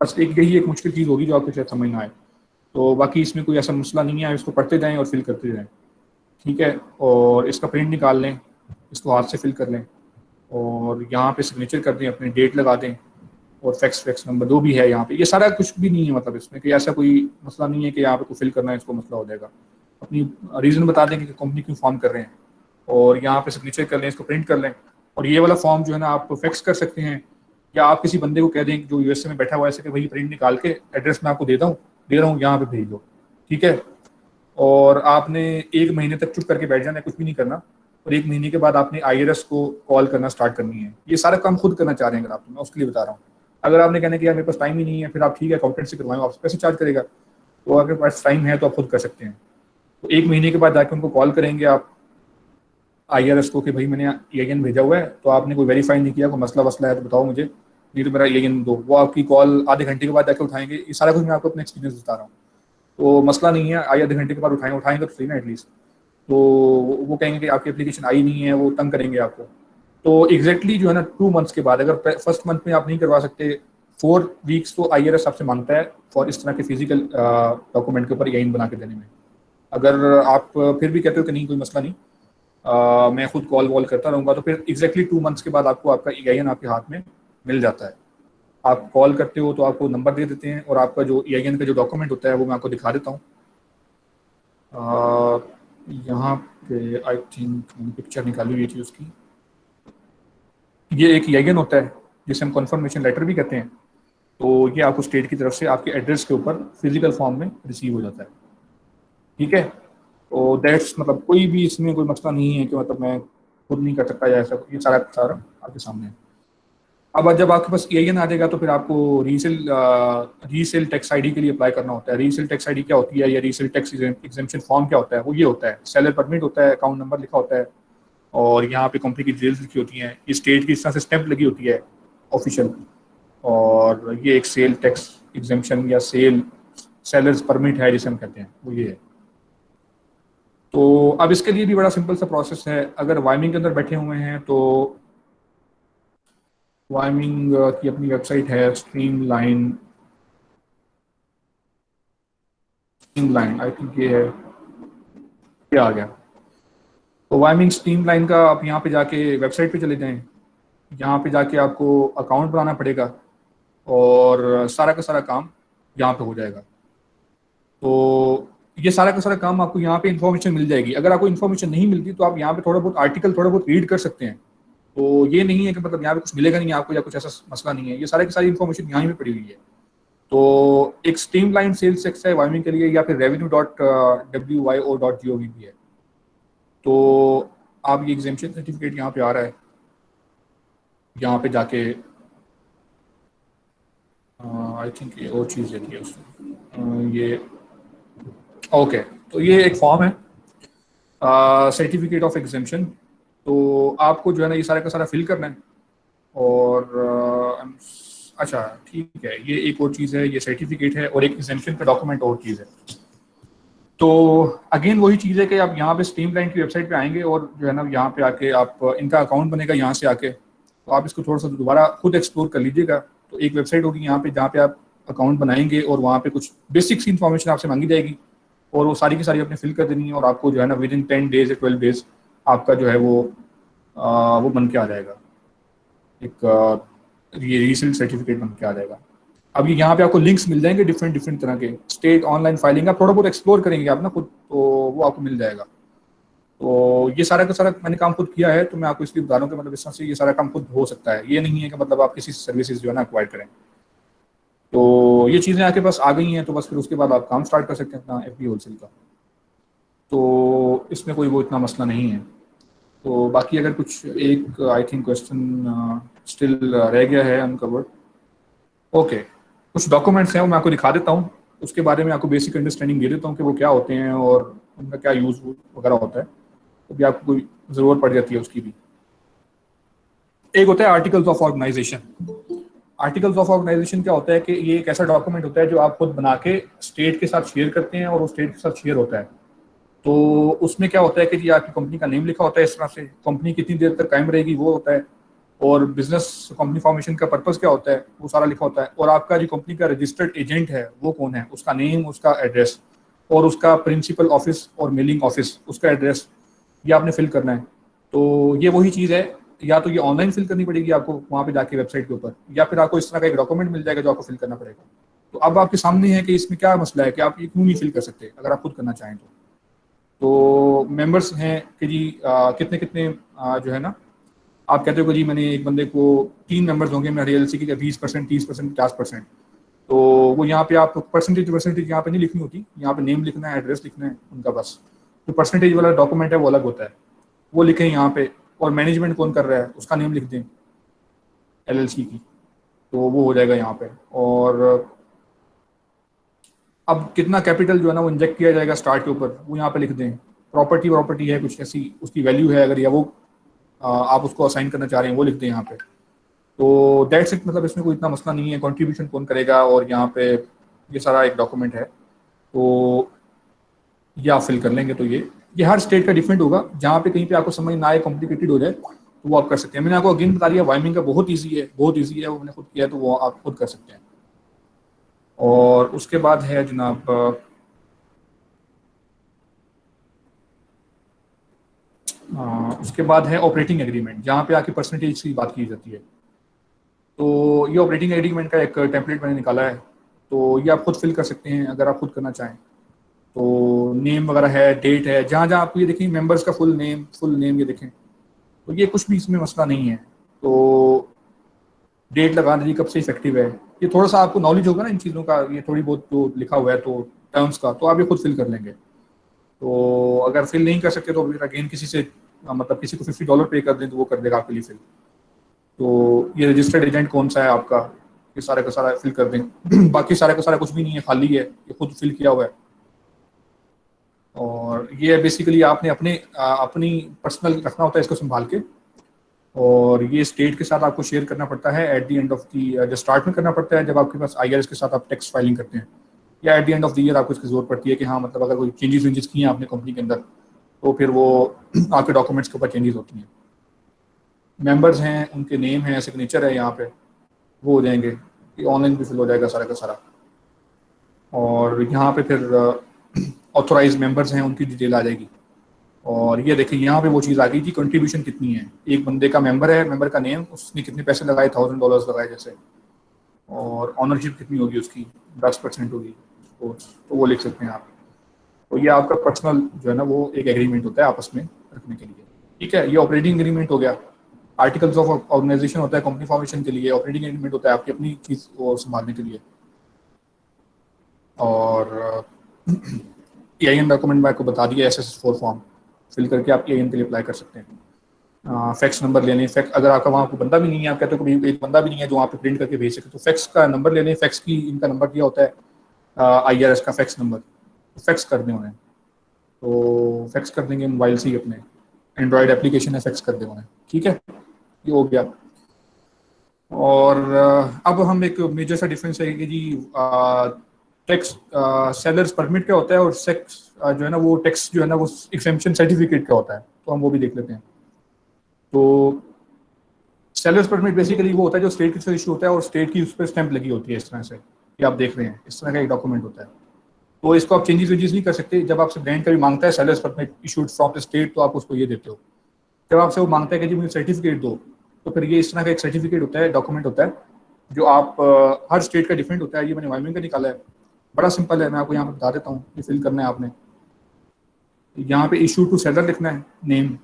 बस एक यही एक मुश्किल चीज़ होगी जो आपको शायद समझ ना आए, तो बाकी इसमें कोई ऐसा मसला नहीं है, इसको पढ़ते जाएं और फिल करते जाएं। ठीक है, और इसका प्रिंट निकाल लें, इसको हाथ से फिल कर लें, और यहाँ पे सिग्नेचर कर दें, अपनी डेट लगा दें, और फैक्स नंबर जो भी है यहाँ पे, ये सारा कुछ भी नहीं है, मतलब इसमें कि ऐसा कोई मसला नहीं है कि यहाँ पे कोई फिल करना है इसको मसला हो जाएगा। अपनी रीज़न बता दें कि कंपनी क्यों फॉर्म कर रहे हैं, और यहाँ पे सिग्नेचर कर लें, इसको प्रिंट कर लें, और ये वाला फॉर्म जो है ना आप फैक्स कर सकते हैं, या आप किसी बंदे को कह दें जो USA में बैठा हुआ है, ऐसे कि भाई प्रिंट निकाल के एड्रेस मैं आपको दे रहा हूँ, यहाँ पे भेज दो। ठीक है, और आपने 1 महीने तक चुप करके बैठ जाना है, कुछ भी नहीं करना, और 1 महीने के बाद आपने IRS को कॉल करना स्टार्ट करनी है। ये सारा काम खुद करना चाह रहे हैं अगर आप, तो मैं उसके लिए बता रहा हूँ। अगर आपने कहना कि यार मेरे पास टाइम ही नहीं है, फिर आप ठीक है अकाउंटेंट से करवाएं, आपसे पैसे चार्ज करेगा, तो अगर पास टाइम है तो आप खुद कर सकते हैं। तो 1 महीने के बाद जाके उनको कॉल करेंगे आप IRS को कि भाई मैंने EIN भेजा हुआ है, तो आपने कोई वेरीफाई नहीं किया, कोई मसला वसला है तो बताओ मुझे, नहीं तो मेरा EIN दो। वो आपकी कॉल आधे घंटे के बाद जाके उठाएंगे। ये सारा कुछ मैं आपको अपने एक्सपीरियंस बता रहा हूँ, तो मसला नहीं है, आधे घंटे के बाद उठाएंगे तो सही ना एटलीस्ट। तो वो कहेंगे कि आपकी एप्लीकेशन आई नहीं है, वो तंग करेंगे आपको। तो एग्जैक्टली जो है ना 2 मंथ्स के बाद, अगर फर्स्ट मंथ में आप नहीं करवा सकते, 4 वीक्स तो IRS आपसे मांगता है फॉर इस तरह के फिजिकल डॉक्यूमेंट के ऊपर EIN बना के देने में। अगर आप फिर भी कहते हो कि नहीं कोई मसला नहीं, मैं खुद कॉल वॉल करता रहूँगा, तो फिर एग्जैक्टली 2 मंथ्स के बाद आपको आपका EIN आपके हाथ में मिल जाता है। आप कॉल करते हो तो आपको नंबर दे देते हैं और आपका जो EIN का जो डॉक्यूमेंट होता है वो मैं आपको दिखा देता हूँ। यहाँ पे आई थिंक मैंने पिक्चर निकाली हुई थी उसकी। ये एक EIN होता है जिसे हम कन्फर्मेशन लेटर भी कहते हैं। तो ये आपको स्टेट की तरफ से आपके एड्रेस के ऊपर फिजिकल फॉर्म में रिसीव हो जाता है। ठीक है, तो दैट्स मतलब कोई भी इसमें कोई मसला नहीं है कि मतलब मैं खुद नहीं कर सकता या ऐसा, ये सारा सारा आपके सामने है। अब जब आपके पास EIN आ जाएगा तो फिर आपको रीसेल टैक्स आईडी के लिए अप्लाई करना होता है। रीसेल टैक्स आईडी क्या होती है या रीसेल टैक्स एग्जेम्पशन फॉर्म क्या होता है? वो ये होता है, सेलर परमिट होता है, अकाउंट नंबर लिखा होता है और यहाँ पे कंपनी की डिटेल्स लिखी होती हैं, स्टेट की इस तरह से स्टैंप लगी होती है ऑफिशियल, और ये एक सेल टैक्स एग्जेम्पशन या सेलर्स परमिट है जिसे हम कहते हैं, वो ये है। तो अब इसके लिए भी बड़ा सिंपल सा प्रोसेस है। अगर वाइमिंग के अंदर बैठे हुए हैं तो वाइमिंग की अपनी वेबसाइट है स्ट्रीमलाइन आई थिंक ये है, ये आ गया। तो वाइमिंग स्ट्रीमलाइन का आप यहाँ पे जाके वेबसाइट पे चले जाएं। यहाँ पे जाके आपको अकाउंट बनाना पड़ेगा और सारा का सारा काम यहाँ पे हो जाएगा। तो ये सारा का सारा काम आपको यहाँ पे इन्फॉर्मेशन मिल जाएगी। अगर आपको इन्फॉर्मेशन नहीं मिलती तो आप यहाँ पे थोड़ा बहुत आर्टिकल थोड़ा बहुत रीड कर सकते हैं। तो ये नहीं है कि मतलब यहाँ पे कुछ मिलेगा नहीं आपको या कुछ ऐसा मसला नहीं है, ये सारी की सारी इन्फॉर्मेशन यहाँ पे पड़ी हुई है। तो एक स्ट्रीमलाइन सेल्स टैक्स है वाइमिंग के लिए, या फिर revenue.wyo.gov भी है। तो आप ये एग्जेम्पशन सर्टिफिकेट यहाँ पे आ रहा है, यहाँ पे जाके आई थिंक ये और चीज़ देती है उसमें, ये ओके। तो ये एक फॉर्म है सर्टिफिकेट ऑफ एग्जेम्पशन। तो आपको जो है ना ये सारा का सारा फिल करना है और अच्छा ठीक है, ये एक और चीज़ है, ये सर्टिफिकेट है और एक एग्जेम्पशन का डॉक्यूमेंट और चीज़ है। तो अगेन वही चीज़ है कि आप यहाँ पे स्ट्रीमलाइन की वेबसाइट पे आएंगे और जो है ना यहाँ पे आके आप इनका अकाउंट बनेगा यहाँ से आके, तो आप इसको थोड़ा सा दोबारा खुद एक्सप्लोर कर लीजिएगा। तो एक वेबसाइट होगी यहाँ पे जहाँ पे आप अकाउंट बनाएंगे और वहाँ पे कुछ बेसिक सी इन्फॉर्मेशन आपसे मांगी जाएगी और वो सारी की सारी आपने फिल कर देनी है और आपको जो है ना विद इन 10 डेज या 12 डेज आपका जो है वो बन के आ जाएगा, एक ये रीसेल सर्टिफिकेट बन के आ जाएगा। अब ये यहाँ पे आपको लिंक्स मिल जाएंगे डिफरेंट डिफरेंट तरह के, स्टेट ऑनलाइन फाइलिंग आप थोड़ा बहुत एक्सप्लोर करेंगे आप ना खुद, तो वो आपको मिल जाएगा। तो ये सारा का सारा मैंने काम खुद किया है, तो मैं आपको इसलिए बता रहा हूँ कि मतलब इस तरह से ये सारा काम खुद हो सकता है। ये नहीं है कि मतलब आप किसी सर्विसेज जो है ना एक्वायर करें। तो ये चीज़ें आपके पास आ गई हैं तो बस फिर उसके बाद आप काम स्टार्ट कर सकते हैं अपना FB होलसेल का। तो इसमें कोई वो इतना मसला नहीं है। तो बाकी अगर कुछ एक आई थिंक क्वेश्चन स्टिल रह गया है अनकवर्ड। ओके, कुछ डॉक्यूमेंट्स हैं वो मैं आपको दिखा देता हूँ, उसके बारे में आपको बेसिक अंडरस्टैंडिंग दे देता हूँ कि वो क्या होते हैं और उनका क्या यूज़ वगैरह होता है, तो भी आपको कोई ज़रूरत पड़ जाती है उसकी भी। एक होता है articles of organisation. Articles of organisation क्या होता है कि ये एक ऐसा डॉक्यूमेंट होता है जो आप खुद बना के स्टेट के साथ शेयर करते हैं और वो स्टेट के साथ शेयर होता है। तो उसमें क्या होता है कि जी आपकी कंपनी का नेम लिखा होता है, इस तरह से कंपनी कितनी देर तक कायम रहेगी वो होता है, और बिजनेस कंपनी फॉर्मेशन का पर्पस क्या होता है वो सारा लिखा होता है, और आपका जो कंपनी का रजिस्टर्ड एजेंट है वो कौन है, उसका नेम, उसका एड्रेस और उसका प्रिंसिपल ऑफिस और मेलिंग ऑफिस, उसका एड्रेस, ये आपने फिल करना है। तो ये वही चीज़ है, या तो ये ऑनलाइन फिल करनी पड़ेगी आपको वहाँ पे जाके वेबसाइट के ऊपर, या फिर आपको इस तरह का एक डॉक्यूमेंट मिल जाएगा जो आपको फिल करना पड़ेगा। तो अब आपके सामने है कि इसमें क्या मसला है कि आप ये क्यों नहीं फिल कर सकते अगर आप खुद करना चाहें तो मेंबर्स हैं कि जी कितने कितने जो है ना, आप कहते हो कि जी मैंने एक बंदे को 3 मेंबर्स होंगे मेरे LLC के 20%, 30%, 50%, तो वो यहाँ पे आप परसेंटेज यहाँ पे नहीं लिखनी होती, यहाँ पे नेम लिखना है, एड्रेस लिखना है उनका, बस जो परसेंटेज वाला डॉक्यूमेंट है वो अलग होता है, वो लिखें यहाँ पे, और मैनेजमेंट कौन कर रहा है उसका नेम लिख दें LLC की, तो वो हो जाएगा यहाँ पे। और अब कितना कैपिटल जो है ना वो इंजेक्ट किया जाएगा स्टार्ट के ऊपर वो यहाँ पे लिख दें। प्रॉपर्टी है कुछ ऐसी, उसकी वैल्यू है अगर, या वो आप उसको असाइन करना चाह रहे हैं वो लिख दें यहाँ पे। तो दैट्स इट, मतलब इसमें कोई इतना मसला नहीं है, कंट्रीब्यूशन कौन करेगा, और यहाँ पे ये सारा एक डॉक्यूमेंट है, तो ये आप फिल कर लेंगे। तो ये हर स्टेट का डिफरेंट होगा, जहाँ पे कहीं पे आपको समझ ना आए, कॉम्प्लिकेटेड हो जाए तो वो आप कर सकते हैं। मैंने आपको अगेन बता दिया वाइमिंग का बहुत ईजी है, बहुत ईजी है, वो मैंने खुद किया है, तो वो आप खुद कर सकते हैं। और उसके बाद है जनाब उसके बाद है ऑपरेटिंग एग्रीमेंट, जहाँ पे आके परसेंटेज की बात की जाती है। तो ये ऑपरेटिंग एग्रीमेंट का एक टेम्पलेट मैंने निकाला है, तो ये आप खुद फिल कर सकते हैं अगर आप खुद करना चाहें। तो नेम वगैरह है, डेट है, जहाँ जहाँ आपको ये देखें मेंबर्स का फुल नेम ये देखें, तो ये कुछ भी इसमें मसला नहीं है। तो डेट लगा दीजिए कब से इफेक्टिव है। ये थोड़ा सा आपको नॉलेज होगा ना इन चीज़ों का, ये थोड़ी बहुत जो लिखा हुआ है तो टर्म्स का, तो आप ये खुद फिल कर लेंगे। तो अगर फिल नहीं कर सकते तो फिर अगेन किसी से मतलब किसी को $50 पे कर दें तो वो कर देगा आपके लिए फिल। तो ये रजिस्टर्ड एजेंट कौन सा है आपका, ये सारा का सारा फिल कर दें। बाकी सारा का सारा कुछ भी नहीं है, खाली है, ये खुद फिल किया हुआ है। और ये बेसिकली आपने अपनी पर्सनल रखना होता है इसको संभाल के, और ये स्टेट के साथ आपको शेयर करना पड़ता है at the end of the, जो स्टार्ट में करना पड़ता है जब आपके पास IRS के साथ आप टैक्स फाइलिंग करते हैं, या at the end of the year आपको इसकी जरूरत पड़ती है कि हाँ मतलब अगर कोई चेंजेस किए हैं आपने कंपनी के अंदर, तो फिर वो आपके डॉक्यूमेंट्स के ऊपर चेंजेस होती हैं। मेंबर्स हैं, उनके नेम है, सिग्नेचर है यहाँ पे, वो हो जाएंगे। ये ऑनलाइन भी फिल हो जाएगा सारा का सारा। और यहाँ पे फिर ऑथोराइज मेंबर्स हैं, उनकी डिटेल आ जाएगी। और ये देखिए यहाँ पे वो चीज़ आ गई कि कंट्रीब्यूशन कितनी है, एक बंदे का मेंबर है, मेंबर का नेम, उसने कितने पैसे लगाए, $1000 लगाए जैसे, और ऑनरशिप कितनी होगी उसकी, 10% होगी, तो वो लिख सकते हैं आप। तो ये आपका पर्सनल जो है ना वो एक एग्रीमेंट होता है आपस में रखने के लिए। ठीक है, ये ऑपरेटिंग एग्रीमेंट हो गया। आर्टिकल्स ऑफ ऑर्गेनाइजेशन होता है कंपनी फॉर्मेशन के लिए, ऑपरेटिंग एग्रीमेंट होता है आपकी अपनी चीज़ को संभालने के लिए। और EIN डॉक्यूमेंट मैं आपको बता दिया, SS4 फॉर्म फिल करके आप EIN के लिए अप्लाई कर सकते हैं। फैक्स नंबर लेने, फैक्स अगर आपका वहाँ कोई बंदा भी नहीं है, आप कहते हो कोई एक बंदा भी नहीं है जो वहाँ पे प्रिंट करके भेज सके, तो फैक्स का नंबर लेने, फैक्स की इनका नंबर दिया होता है IRS का फैक्स नंबर, तो फैक्स कर दें उन्हें। तो फैक्स कर देंगे मोबाइल से ही, अपने एंड्रॉयड एप्लीकेशन है, फैक्स कर दें उन्हें। ठीक है, ये हो गया। और अब हम एक मेजर सा डिफरेंस है कि जी टैक्स सेलर्स परमिट क्या होता है, और सेक्स जो है ना वो टैक्स जो है ना वो एक्सेम्पशन सर्टिफिकेट क्या होता है, तो हम वो भी देख लेते हैं। तो सेलर्स परमिट बेसिकली वो होता है जो स्टेट की तरफ इशू होता है, और स्टेट की उस पर स्टैंप लगी होती है, इस तरह से ये आप देख रहे हैं, इस तरह का एक डॉक्यूमेंट होता है। तो इसको आप चेंजेस वेंजेस नहीं कर सकते। जब आपसे ब्रांड का भी मांगता है sellers permit issued from the state, तो आप उसको ये देते हो। जब आपसे वो मांगता है कि जी मुझे सर्टिफिकेट दो, तो फिर ये इस तरह का एक सर्टिफिकेट होता है, डॉक्यूमेंट होता है, जो आप हर स्टेट का डिफरेंट होता है। ये मैंने वायमिंग का निकाला है, बड़ा सिंपल है, मैं आपको यहाँ पे बता देता हूँ। ये फिल करना है आपने, यहाँ पे इशू टू सेलर लिखना है, नेम,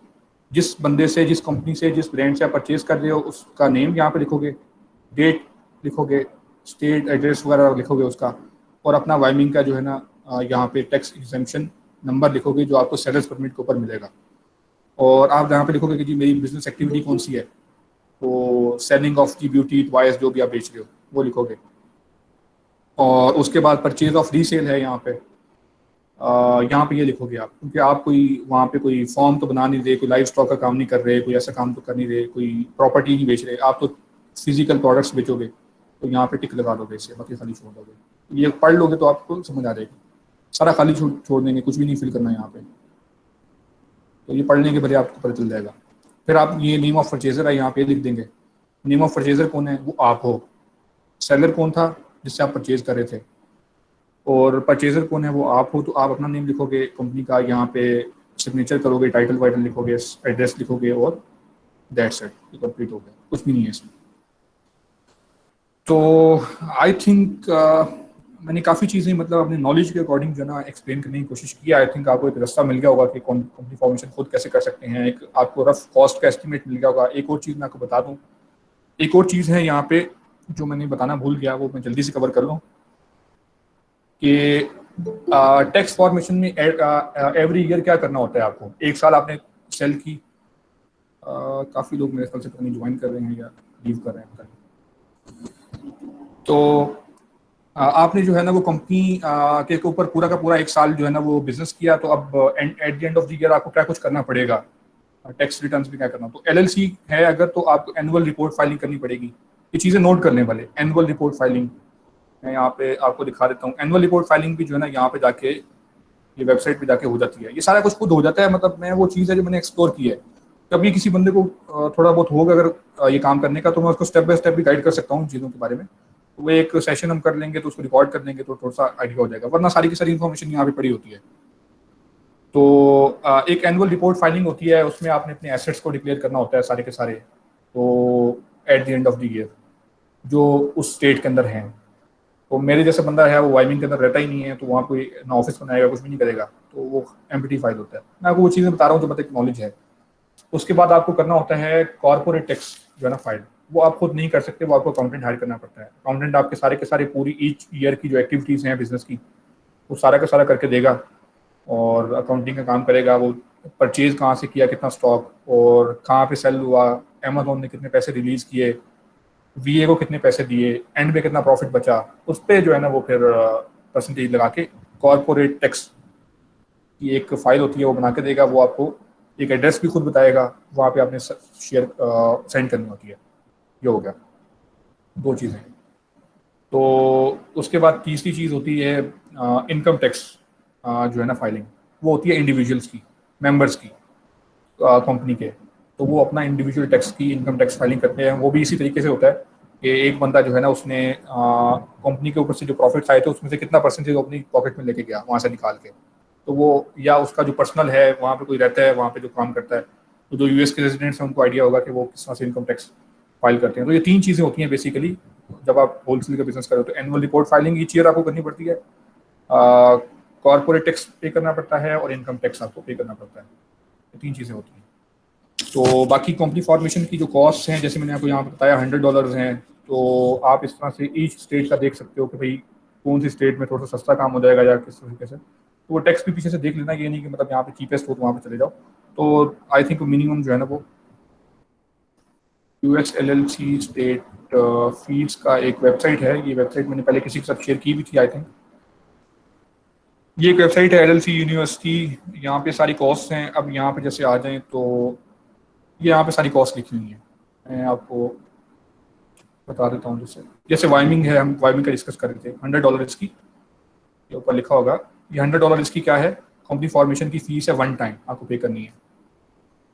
जिस बंदे से, जिस कंपनी से, जिस ब्रांड से आप परचेज कर रहे हो उसका नेम यहाँ पे लिखोगे, डेट लिखोगे, स्टेट एड्रेस वगैरह लिखोगे उसका, और अपना वायमिंग का जो है ना यहाँ पे टैक्स एग्जेम्पशन नंबर लिखोगे जो आपको सेलर्स परमिट के ऊपर मिलेगा। और आप यहाँ पे लिखोगे कि जी मेरी बिजनेस एक्टिविटी कौन सी है, तो selling of the beauty toys जो भी आप बेच रहे हो वो लिखोगे। और उसके बाद परचेज ऑफ रीसेल है यहाँ पे ये लिखोगे आप, क्योंकि आप कोई वहाँ पे कोई फॉर्म तो बना नहीं रहे, कोई लाइव स्टॉक का काम नहीं कर रहे, कोई ऐसा काम तो कर नहीं रहे, कोई प्रॉपर्टी नहीं बेच रहे, आप तो फिजिकल प्रोडक्ट्स बेचोगे, तो यहाँ पे टिक लगा दोगे, इससे बाकी खाली छोड़ दोगे। ये पढ़ लोगे तो आपको समझ आ जाएगी, सारा खाली छोड़ देंगे, कुछ भी नहीं फिल करना यहाँ पे। तो ये पढ़ने के बाद आपको पता चल जाएगा। फिर आप ये नेम ऑफ परचेजर है यहाँ पे लिख देंगे। नेम ऑफ परचेजर कौन है, वो आप हो। सेलर कौन था, जिससे आप परचेज कर रहे थे, और परचेजर कौन है, वो आप हो। तो आप अपना नेम लिखोगे कंपनी का, यहाँ पे सिग्नेचर करोगे, टाइटल वाइटल लिखोगे, एड्रेस लिखोगे, और दैट्स इट, ये कंप्लीट हो गया, कुछ भी नहीं है इसमें। तो आई थिंक मैंने काफ़ी चीज़ें मतलब अपने नॉलेज के अकॉर्डिंग जो है ना एक्सप्लेन करने की कोशिश की। आई थिंक आपको एक रास्ता मिल गया होगा कि कंपनी फॉर्मेशन खुद कैसे कर सकते हैं, एक आपको रफ कॉस्ट का एस्टिमेट मिल गया होगा। एक और चीज़ मैं आपको बता दूं, एक और चीज़ है यहाँ पे जो मैंने बताना भूल गया, वो मैं जल्दी से कवर कर लूँ कि टैक्स फॉर्मेशन में एवरी ईयर क्या करना होता है आपको। एक साल आपने सेल की, काफ़ी लोग मेरे ख्याल से पता नहीं ज्वाइन कर रहे हैं या लीव कर रहे हैं, तो आपने जो है ना वो कंपनी के ऊपर पूरा का पूरा एक साल जो है ना वो बिजनेस किया, तो अब at the end of the year आपको क्या कुछ करना पड़ेगा, टैक्स रिटर्न्स भी क्या करना। तो LLC है अगर, तो आपको एनुअल रिपोर्ट फाइलिंग करनी पड़ेगी। ये चीज़ें नोट करने वाले, एनुअल रिपोर्ट फाइलिंग मैं यहाँ पे आपको दिखा देता हूँ। एनुअल रिपोर्ट फाइलिंग भी जो है ना यहाँ पे जाके, ये वेबसाइट पे जाके हो जाती है। ये सारा कुछ खुद हो जाता है, मतलब मैं वो चीज़ है जो मैंने एक्सप्लोर की है। कभी किसी बंदे को थोड़ा बहुत होगा अगर ये काम करने का, तो मैं उसको स्टेप बाय स्टेप भी गाइड कर सकता हूँ चीज़ों के बारे में। वो एक सेशन हम कर लेंगे तो उसको रिकॉर्ड कर लेंगे तो थोड़ा सा आइडिया हो जाएगा, वरना सारी की सारी इन्फॉर्मेशन यहाँ पे पड़ी होती है। तो एक एनुअल रिपोर्ट फाइलिंग होती है, उसमें आपने अपने एसेट्स को डिक्लेयर करना होता है सारे के सारे, तो at the end of the year. जो उस स्टेट के अंदर हैं। तो मेरे जैसे बंदा है वो वाइमिंग के अंदर रहता ही नहीं है, तो वहाँ कोई ना ऑफिस बनाएगा, कुछ भी नहीं करेगा, तो वो एम्प्टी फाइल होता है। मैं आपको वो चीज़ें बता रहा हूँ जो मतलब नॉलेज है। उसके बाद आपको करना होता है कॉर्पोरेट टैक्स जो है ना फाइल, वो आप खुद नहीं कर सकते, वो आपको अकाउंटेंट हायर करना पड़ता है। अकाउंटेंट आपके सारे के सारे पूरी ईच ईयर की जो एक्टिविटीज़ हैं बिजनेस की, वो सारा का सारा करके देगा और अकाउंटिंग का काम करेगा। वो परचेज कहाँ से किया, कितना स्टॉक और कहाँ पे सेल हुआ, अमेजोन ने कितने पैसे रिलीज किए, वीए को कितने पैसे दिए, एंड में कितना प्रॉफिट बचा, उस पर जो है ना वो फिर परसेंटेज लगा के कॉर्पोरेट टैक्स की एक फाइल होती है वो बना के देगा। वो आपको एक एड्रेस भी खुद बताएगा, वहाँ पे आपने शेयर सेंड करनी होती है। ये हो गया दो चीज़ें। तो उसके बाद तीसरी चीज़ होती है इनकम टैक्स जो है ना फाइलिंग, वो होती है इंडिविजुअल्स की, मेंबर्स की, कंपनी के। तो वो अपना इंडिविजुअल टैक्स की इनकम टैक्स फाइलिंग करते हैं। वो भी इसी तरीके से होता है कि एक बंदा जो है ना उसने कंपनी के ऊपर से जो प्रॉफिट्स आए थे उसमें से कितना परसेंटेज अपनी पॉकेट में लेके गया वहाँ से निकाल के। तो वो, या उसका जो पर्सनल है वहाँ पे कोई रहता है वहाँ पे जो काम करता है, तो जो यूएस के रेजिडेंट्स हैं उनको आइडिया होगा कि वो किस तरह से इनकम टैक्स फाइल करते हैं। तो ये तीन चीज़ें होती हैं बेसिकली जब आप होलसेल का बिजनेस करो। तो annual report filing each year आपको करनी पड़ती है, कॉर्पोरेट टैक्स पे करना पड़ता है और इनकम टैक्स आपको पे करना पड़ता है। ये तीन चीज़ें होती हैं। तो बाकी कंपनी फॉर्मेशन की जो कॉस्ट हैं, जैसे मैंने आपको यहाँ पर बताया $100 हैं। तो आप इस तरह से ईच स्टेट का देख सकते हो कि भाई कौन सी स्टेट में थोड़ा सा सस्ता काम हो जाएगा या किस तरीके से। तो वो टैक्स भी पीछे से देख लेना, ये नहीं कि मतलब यहाँ पे चीपेस्ट हो तो वहाँ पे चले जाओ। तो आई थिंक मिनिमम जो है ना वो यूएस LLC स्टेट फीस का एक वेबसाइट है। ये वेबसाइट मैंने पहले किसी के साथ शेयर की भी थी आई थिंक। ये एक वेबसाइट है LLC यूनिवर्सिटी, यहाँ पे सारी कॉस्ट हैं। अब यहाँ पे जैसे आ जाएं तो ये यहाँ पे सारी कॉस्ट लिखी हुई है, मैं आपको बता देता हूँ। जैसे वाइमिंग है, हम वाइमिंग का डिस्कस कर रहे थे, $100 इसकी, ये ऊपर लिखा होगा। ये $100 इसकी क्या है, कंपनी फॉर्मेशन की फीस है, वन टाइम आपको पे करनी है।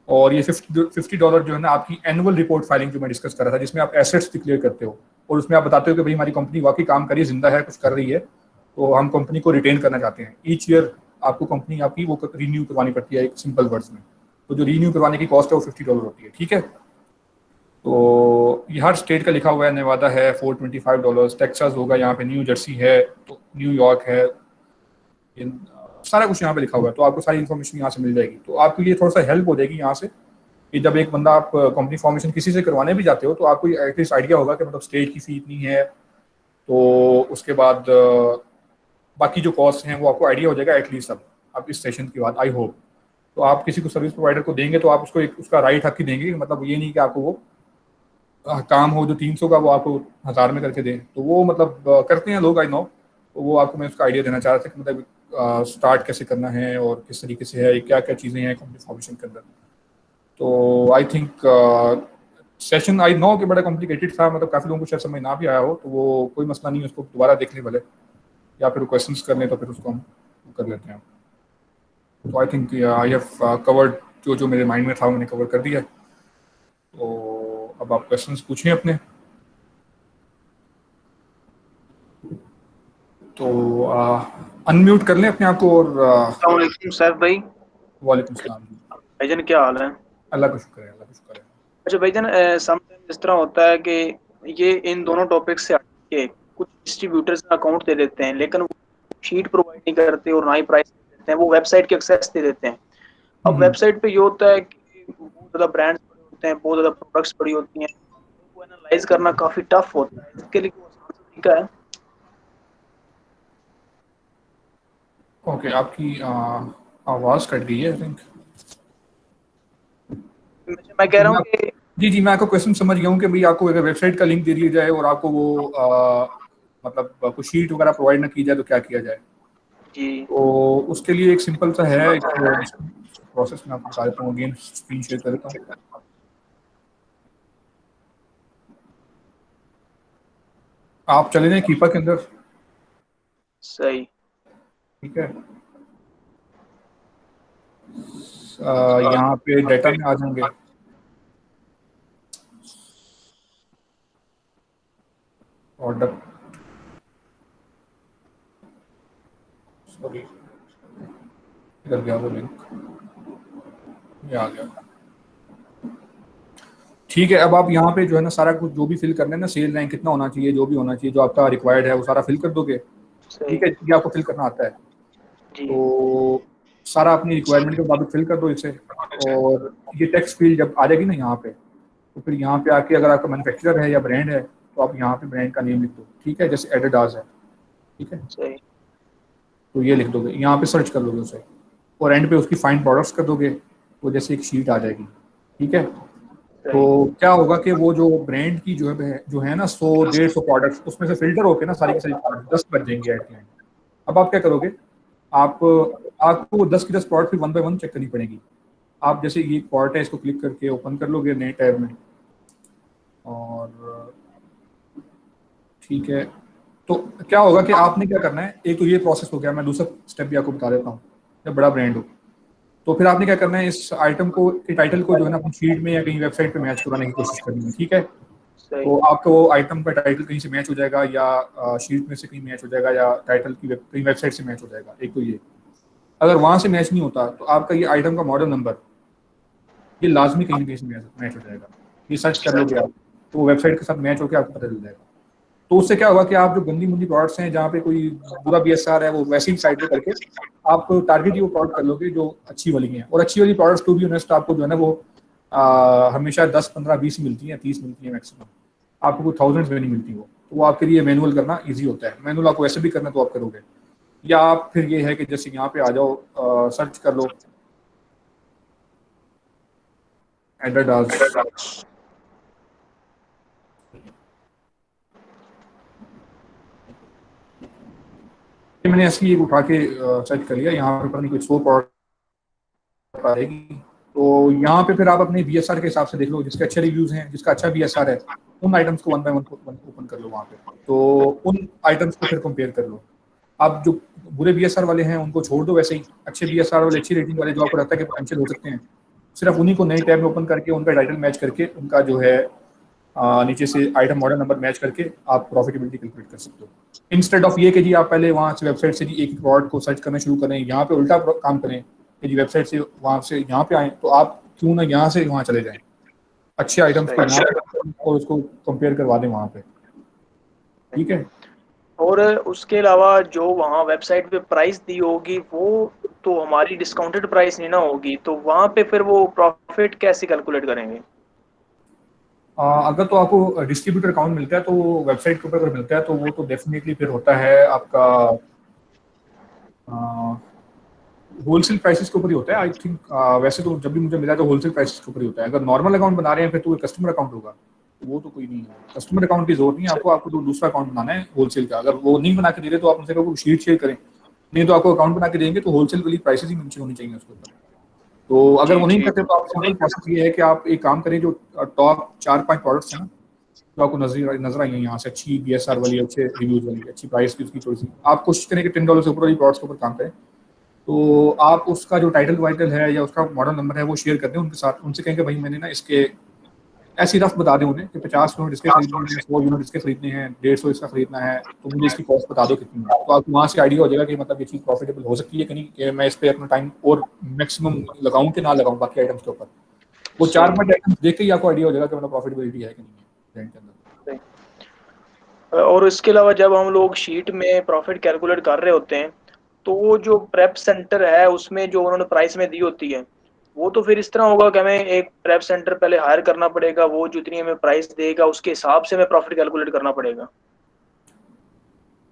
और ये $50 जो है ना आपकी एनुअल रिपोर्ट फाइलिंग जो मैं डिस्कस कर रहा था, जिसमें आप एसेट्स डिक्लेयर करते हो और उसमें आप बताते हो कि भाई हमारी कंपनी वाकई काम कर रही है, जिंदा है, कुछ कर रही है, तो हम कंपनी को रिटेन करना चाहते हैं। ईच ईयर आपको कंपनी आपकी वो रीन्यू करवानी पड़ती है, एक सिंपल वर्ड्स में। तो जो रीन्यू करवाने की कॉस्ट है वो $50 होती है, ठीक है। तो ये हर स्टेट का लिखा हुआ है, नेवादा है $425, टेक्सास होगा, यहाँ पे न्यू जर्सी है, तो न्यूयॉर्क है, सारा कुछ यहाँ पे लिखा हुआ है। तो आपको सारी इन्फॉर्मेशन यहाँ से मिल जाएगी। तो आपके लिए थोड़ा सा हेल्प हो जाएगी यहाँ से कि जब एक बंदा आप कंपनी फॉर्मेशन किसी से करवाने भी जाते हो तो आपको एटलीस्ट आइडिया होगा कि मतलब स्टेट की फी इतनी है। तो उसके बाद बाकी जो कॉस्ट हैं वो आपको आइडिया हो जाएगा एटलीस्ट अब इस सेशन के बाद, आई होप। तो आप किसी को सर्विस प्रोवाइडर को देंगे तो आप उसको एक उसका राइट हक ही देंगे, मतलब ये नहीं कि आपको वो काम हो जो 300 का वो आपको 1000 में करके दें। तो वो मतलब करते हैं लोग, आई नो। तो वो आपको मैं उसका आइडिया देना चाह रहा था कि मतलब स्टार्ट कैसे करना है और किस तरीके से है, क्या क्या चीज़ें हैं कंपनी फॉर्मेशन के अंदर। तो I think session I know कि बड़ा कॉम्प्लिकेटेड था, मतलब काफ़ी लोगों को शायद समझ ना भी आया हो, तो वो कोई मसला नहीं है, उसको दोबारा देख लें भले, या फिर क्वेश्चंस करने तो फिर उसको हम कर लेते हैं। तो I think I have covered जो जो मेरे माइंड में था मैंने कवर कर दिया। तो अब आप क्वेश्चंस पूछें अपने। तो अनम्यूट कर लें अपने आप को और अस्सलाम वालेकुम सैफ भाई। वालेकुम सलाम जी। भाईजान क्या हाल है? अल्लाह का शुक्र है, अल्लाह का शुक्र है। अच्छा भाईजान, समटाइम इस तरह होता है कि ये इन दोनों टॉपिक से हटके कुछ डिस्ट्रीब्यूटर्स अकाउंट दे देते हैं, लेकिन वो शीट प्रोवाइड नहीं करते और ना ही प्राइस दे देते हैं, वो वेबसाइट के एक्सेस दे देते हैं। अब वेबसाइट पे ये होता है कि बहुत ज़्यादा ब्रांड्स पड़े होते हैं, बहुत ज़्यादा प्रोडक्ट्स पड़ी होती हैं, उनको एनालाइज करना काफ़ी टफ होता है। इसके लिए कोई आसान सा तरीका है? ओके, आपकी आवाज़ कट गई है आई थिंक। मैं कह रहा हूँ कि जी जी, मैं आपको क्वेश्चन समझ गया हूँ कि भाई आपको अगर वेबसाइट का लिंक दे दिया जाए और आपको वो मतलब कुछ शीट वगैरह प्रोवाइड ना की जाए तो क्या किया जाए। जी तो उसके लिए एक सिंपल सा है एक प्रोसेस, मैं आपको बता देता हूँ, अगेन स्क्रीन शेयर कर देता हूँ। आप चले जाएं कीपा के अंदर, सही। ठीक है। यहाँ पे डाटा में आ जाएंगे, प्रोडक्ट, सॉरी इधर गया वो लिंक, ये आ गया। ठीक है, अब आप यहाँ पे जो है ना सारा कुछ जो भी फिल करना है ना, सेल रैंक कितना होना चाहिए, जो भी होना चाहिए, जो आपका रिक्वायर्ड है वो सारा फिल कर दोगे। सही। ठीक है, ये आपको फिल करना आता है जी। तो सारा अपनी रिक्वायरमेंट के मुताबिक फिल कर दो इसे। और ये टेक्स्ट फील्ड जब आ जाएगी ना यहाँ पे, तो फिर यहाँ पे आके अगर आपका मैन्युफैक्चरर है या ब्रांड है तो आप यहाँ पे ब्रांड का नेम लिख दो। ठीक है, जैसे एडिडास है। ठीक है, सही। तो ये लिख दोगे, यहाँ पे सर्च कर लोगे उसे, और एंड पे उसकी फाइंड प्रोडक्ट्स कर दोगे, तो जैसे एक शीट आ जाएगी। ठीक है, तो सही। क्या होगा कि वो जो ब्रांड की जो है ना 100-150 प्रोडक्ट्स, उसमें से फिल्टर होके ना सारी की सारी प्रोडक्ट 10 बच जाएंगे एट द एंड। अब आप क्या करोगे, आप आपको वो 10 की 10 प्रोडक्ट फिर वन बाय वन चेक करनी पड़ेगी। आप जैसे ये प्रोडक्ट है, इसको क्लिक करके ओपन कर लोगे नए टैब में। और ठीक है, तो क्या होगा कि आपने क्या करना है, एक तो ये प्रोसेस हो गया, मैं दूसरा स्टेप भी आपको बता देता हूँ। जब बड़ा ब्रांड हो तो फिर आपने क्या करना है, इस आइटम को के टाइटल को जो है ना अपनी शीट में या कहीं वेबसाइट पे मैच कराने की कोशिश करनी है। ठीक है, सही। तो आपको वो आइटम का टाइटल कहीं से मैच हो जाएगा, या शीट में से कहीं मैच हो जाएगा, या टाइटल की कहीं वेबसाइट से मैच हो जाएगा। एक तो ये, अगर वहां से मैच नहीं होता तो आपका ये आइटम का मॉडल नंबर ये लाजमी कहीं ना कहीं से मैच हो जाएगा। ये सर्च कर लोगे आप, तो वेबसाइट के साथ मैच होकर आपको पता चल जाएगा। तो उससे क्या होगा कि आप जो गंदी मुंदी प्रोडक्ट्स हैं जहाँ पे कोई बुरा BSR है, वो वैसी साइड पे करके आप टारगेट ही वो प्रोडक्ट कर लोगे जो अच्छी वाली हैं। और अच्छी वाली प्रोडक्ट्स टू बी ऑनेस्ट आपको जो है ना वो हमेशा 10, 15, 20 मिलती हैं, 30 मिलती हैं मैक्सिमम, आपको कोई थाउजेंड्स में नहीं मिलती वो। तो वो आपके लिए मैनुअल करना ईजी होता है। मैनुअल आपको वैसे भी करना तो आप करोगे, या आप फिर ये है कि जैसे यहाँ पे आ जाओ, सर्च कर लो एडिडास। मैंने ऐसी एक उठा के सर्च कर लिया, यहाँ पे पता नहीं कोई 100 प्रोडक्ट आएगी। तो यहाँ पे फिर आप अपने BSR के हिसाब से देख लो, जिसके अच्छे रिव्यूज हैं, जिसका अच्छा BSR है, उन आइटम्स को वन बाय वन ओपन कर लो वहाँ पे। तो उन आइटम्स को फिर कंपेयर कर लो। आप जो बुरे BSR वाले हैं उनको छोड़ दो, वैसे ही अच्छे BSR वाले, अच्छी रेटिंग वाले जो आपको लगता है कि पोटेंशियल हो सकते हैं, सिर्फ उन्हीं को नई टैब में ओपन करके उनका टाइटल मैच करके उनका जो है नीचे से आइटम मॉडल नंबर मैच करके आप प्रॉफिटेबिलिटी कैलकुलेट कर सकते हो। इंस्टेड ऑफ ये कि जी आप पहले वहाँ से वेबसाइट से जी एक प्रोडक्ट को सर्च करना शुरू करें, यहाँ पे उल्टा काम करें कि जी वेबसाइट से वहाँ से यहाँ पे आए, तो आप क्यों ना यहाँ से वहाँ चले जाएं, अच्छे आइटम्स को यहाँ और उसको कंपेयर करवा दें वहाँ पे। ठीक है, और उसके अलावा जो वहाँ वेबसाइट पे प्राइस दी होगी वो तो हमारी डिस्काउंटेड प्राइस नहीं ना होगी, तो वहाँ पे फिर वो प्रॉफिट कैसे कैलकुलेट करेंगे? अगर तो आपको डिस्ट्रीब्यूटर अकाउंट मिलता है तो वेबसाइट के ऊपर अगर मिलता है तो वो तो डेफिनेटली फिर होता है आपका होलसेल प्राइसेस के ऊपर ही होता है आई थिंक। वैसे तो जब भी मुझे मिला तो होलसेल प्राइसेस के ऊपर ही होता है। अगर नॉर्मल अकाउंट बना रहे हैं फिर तो कस्टमर अकाउंट होगा, तो वो तो कोई नहीं है। कस्टमर अकाउंट की जरूरत नहीं है आपको, आपको तो दूसरा अकाउंट बनाना है होलसेल का। अगर वो नहीं बना के दे रहे तो आप उनसे कहो शीट शेयर करें, नहीं तो आपको अकाउंट बना के देंगे तो होलसेल वाली प्राइसेस ही मेंशन होनी चाहिए उसके ऊपर। तो अगर जी वो नहीं जी। करते तो आप सिंपल प्रोसेस ये है कि आप एक काम करें, जो टॉप 4-5 प्रोडक्ट्स हैं ना जो आपको नजर आई है यहाँ से, अच्छी BSR वाली, अच्छे रिव्यूज वाली, अच्छी प्राइस की, उसकी थोड़ी सी आप कोशिश करें कि $10 से ऊपर वाली प्रोडक्ट्स के ऊपर काम करें। तो आप उसका जो टाइटल वाइटल है या उसका मॉडल नंबर है वो शेयर कर दें उनके साथ, उनसे कहेंगे भाई मैंने ना इसके ऐसी रफ बता दें उन्हें कि 50 यूनिट इसके खरीदने हैं, 100 यूनिट इसके खरीदने हैं, 150 इसका खरीदना है, तो मुझे इसकी कॉस्ट बता दो कितनी है। तो आपको वहाँ से आइडिया हो जाएगा कि मतलब ये चीज़ प्रॉफिटेबल हो सकती है कि नहीं, कि मैं इस पर अपना टाइम और मैक्सिमम लगाऊं कि ना लगाऊं बाकी आइटम्स के ऊपर। वो सही 4-5 आइटम्स देख के ही आपको आइडिया हो जाएगा कि मतलब प्रॉफिटेबिलिटी है कि नहीं है ब्रांड के अंदर। सही। और इसके अलावा जब हम लोग शीट में प्रॉफिट कैलकुलेट कर रहे होते हैं तो वो जो प्रेप सेंटर है उसमें जो उन्होंने प्राइस में दी होती है वो तो फिर इस तरह होगा कि हमें एक प्रेप सेंटर पहले हायर करना पड़ेगा, वो जितनी हमें प्राइस देगा उसके हिसाब से हमें प्रॉफिट कैलकुलेट करना पड़ेगा।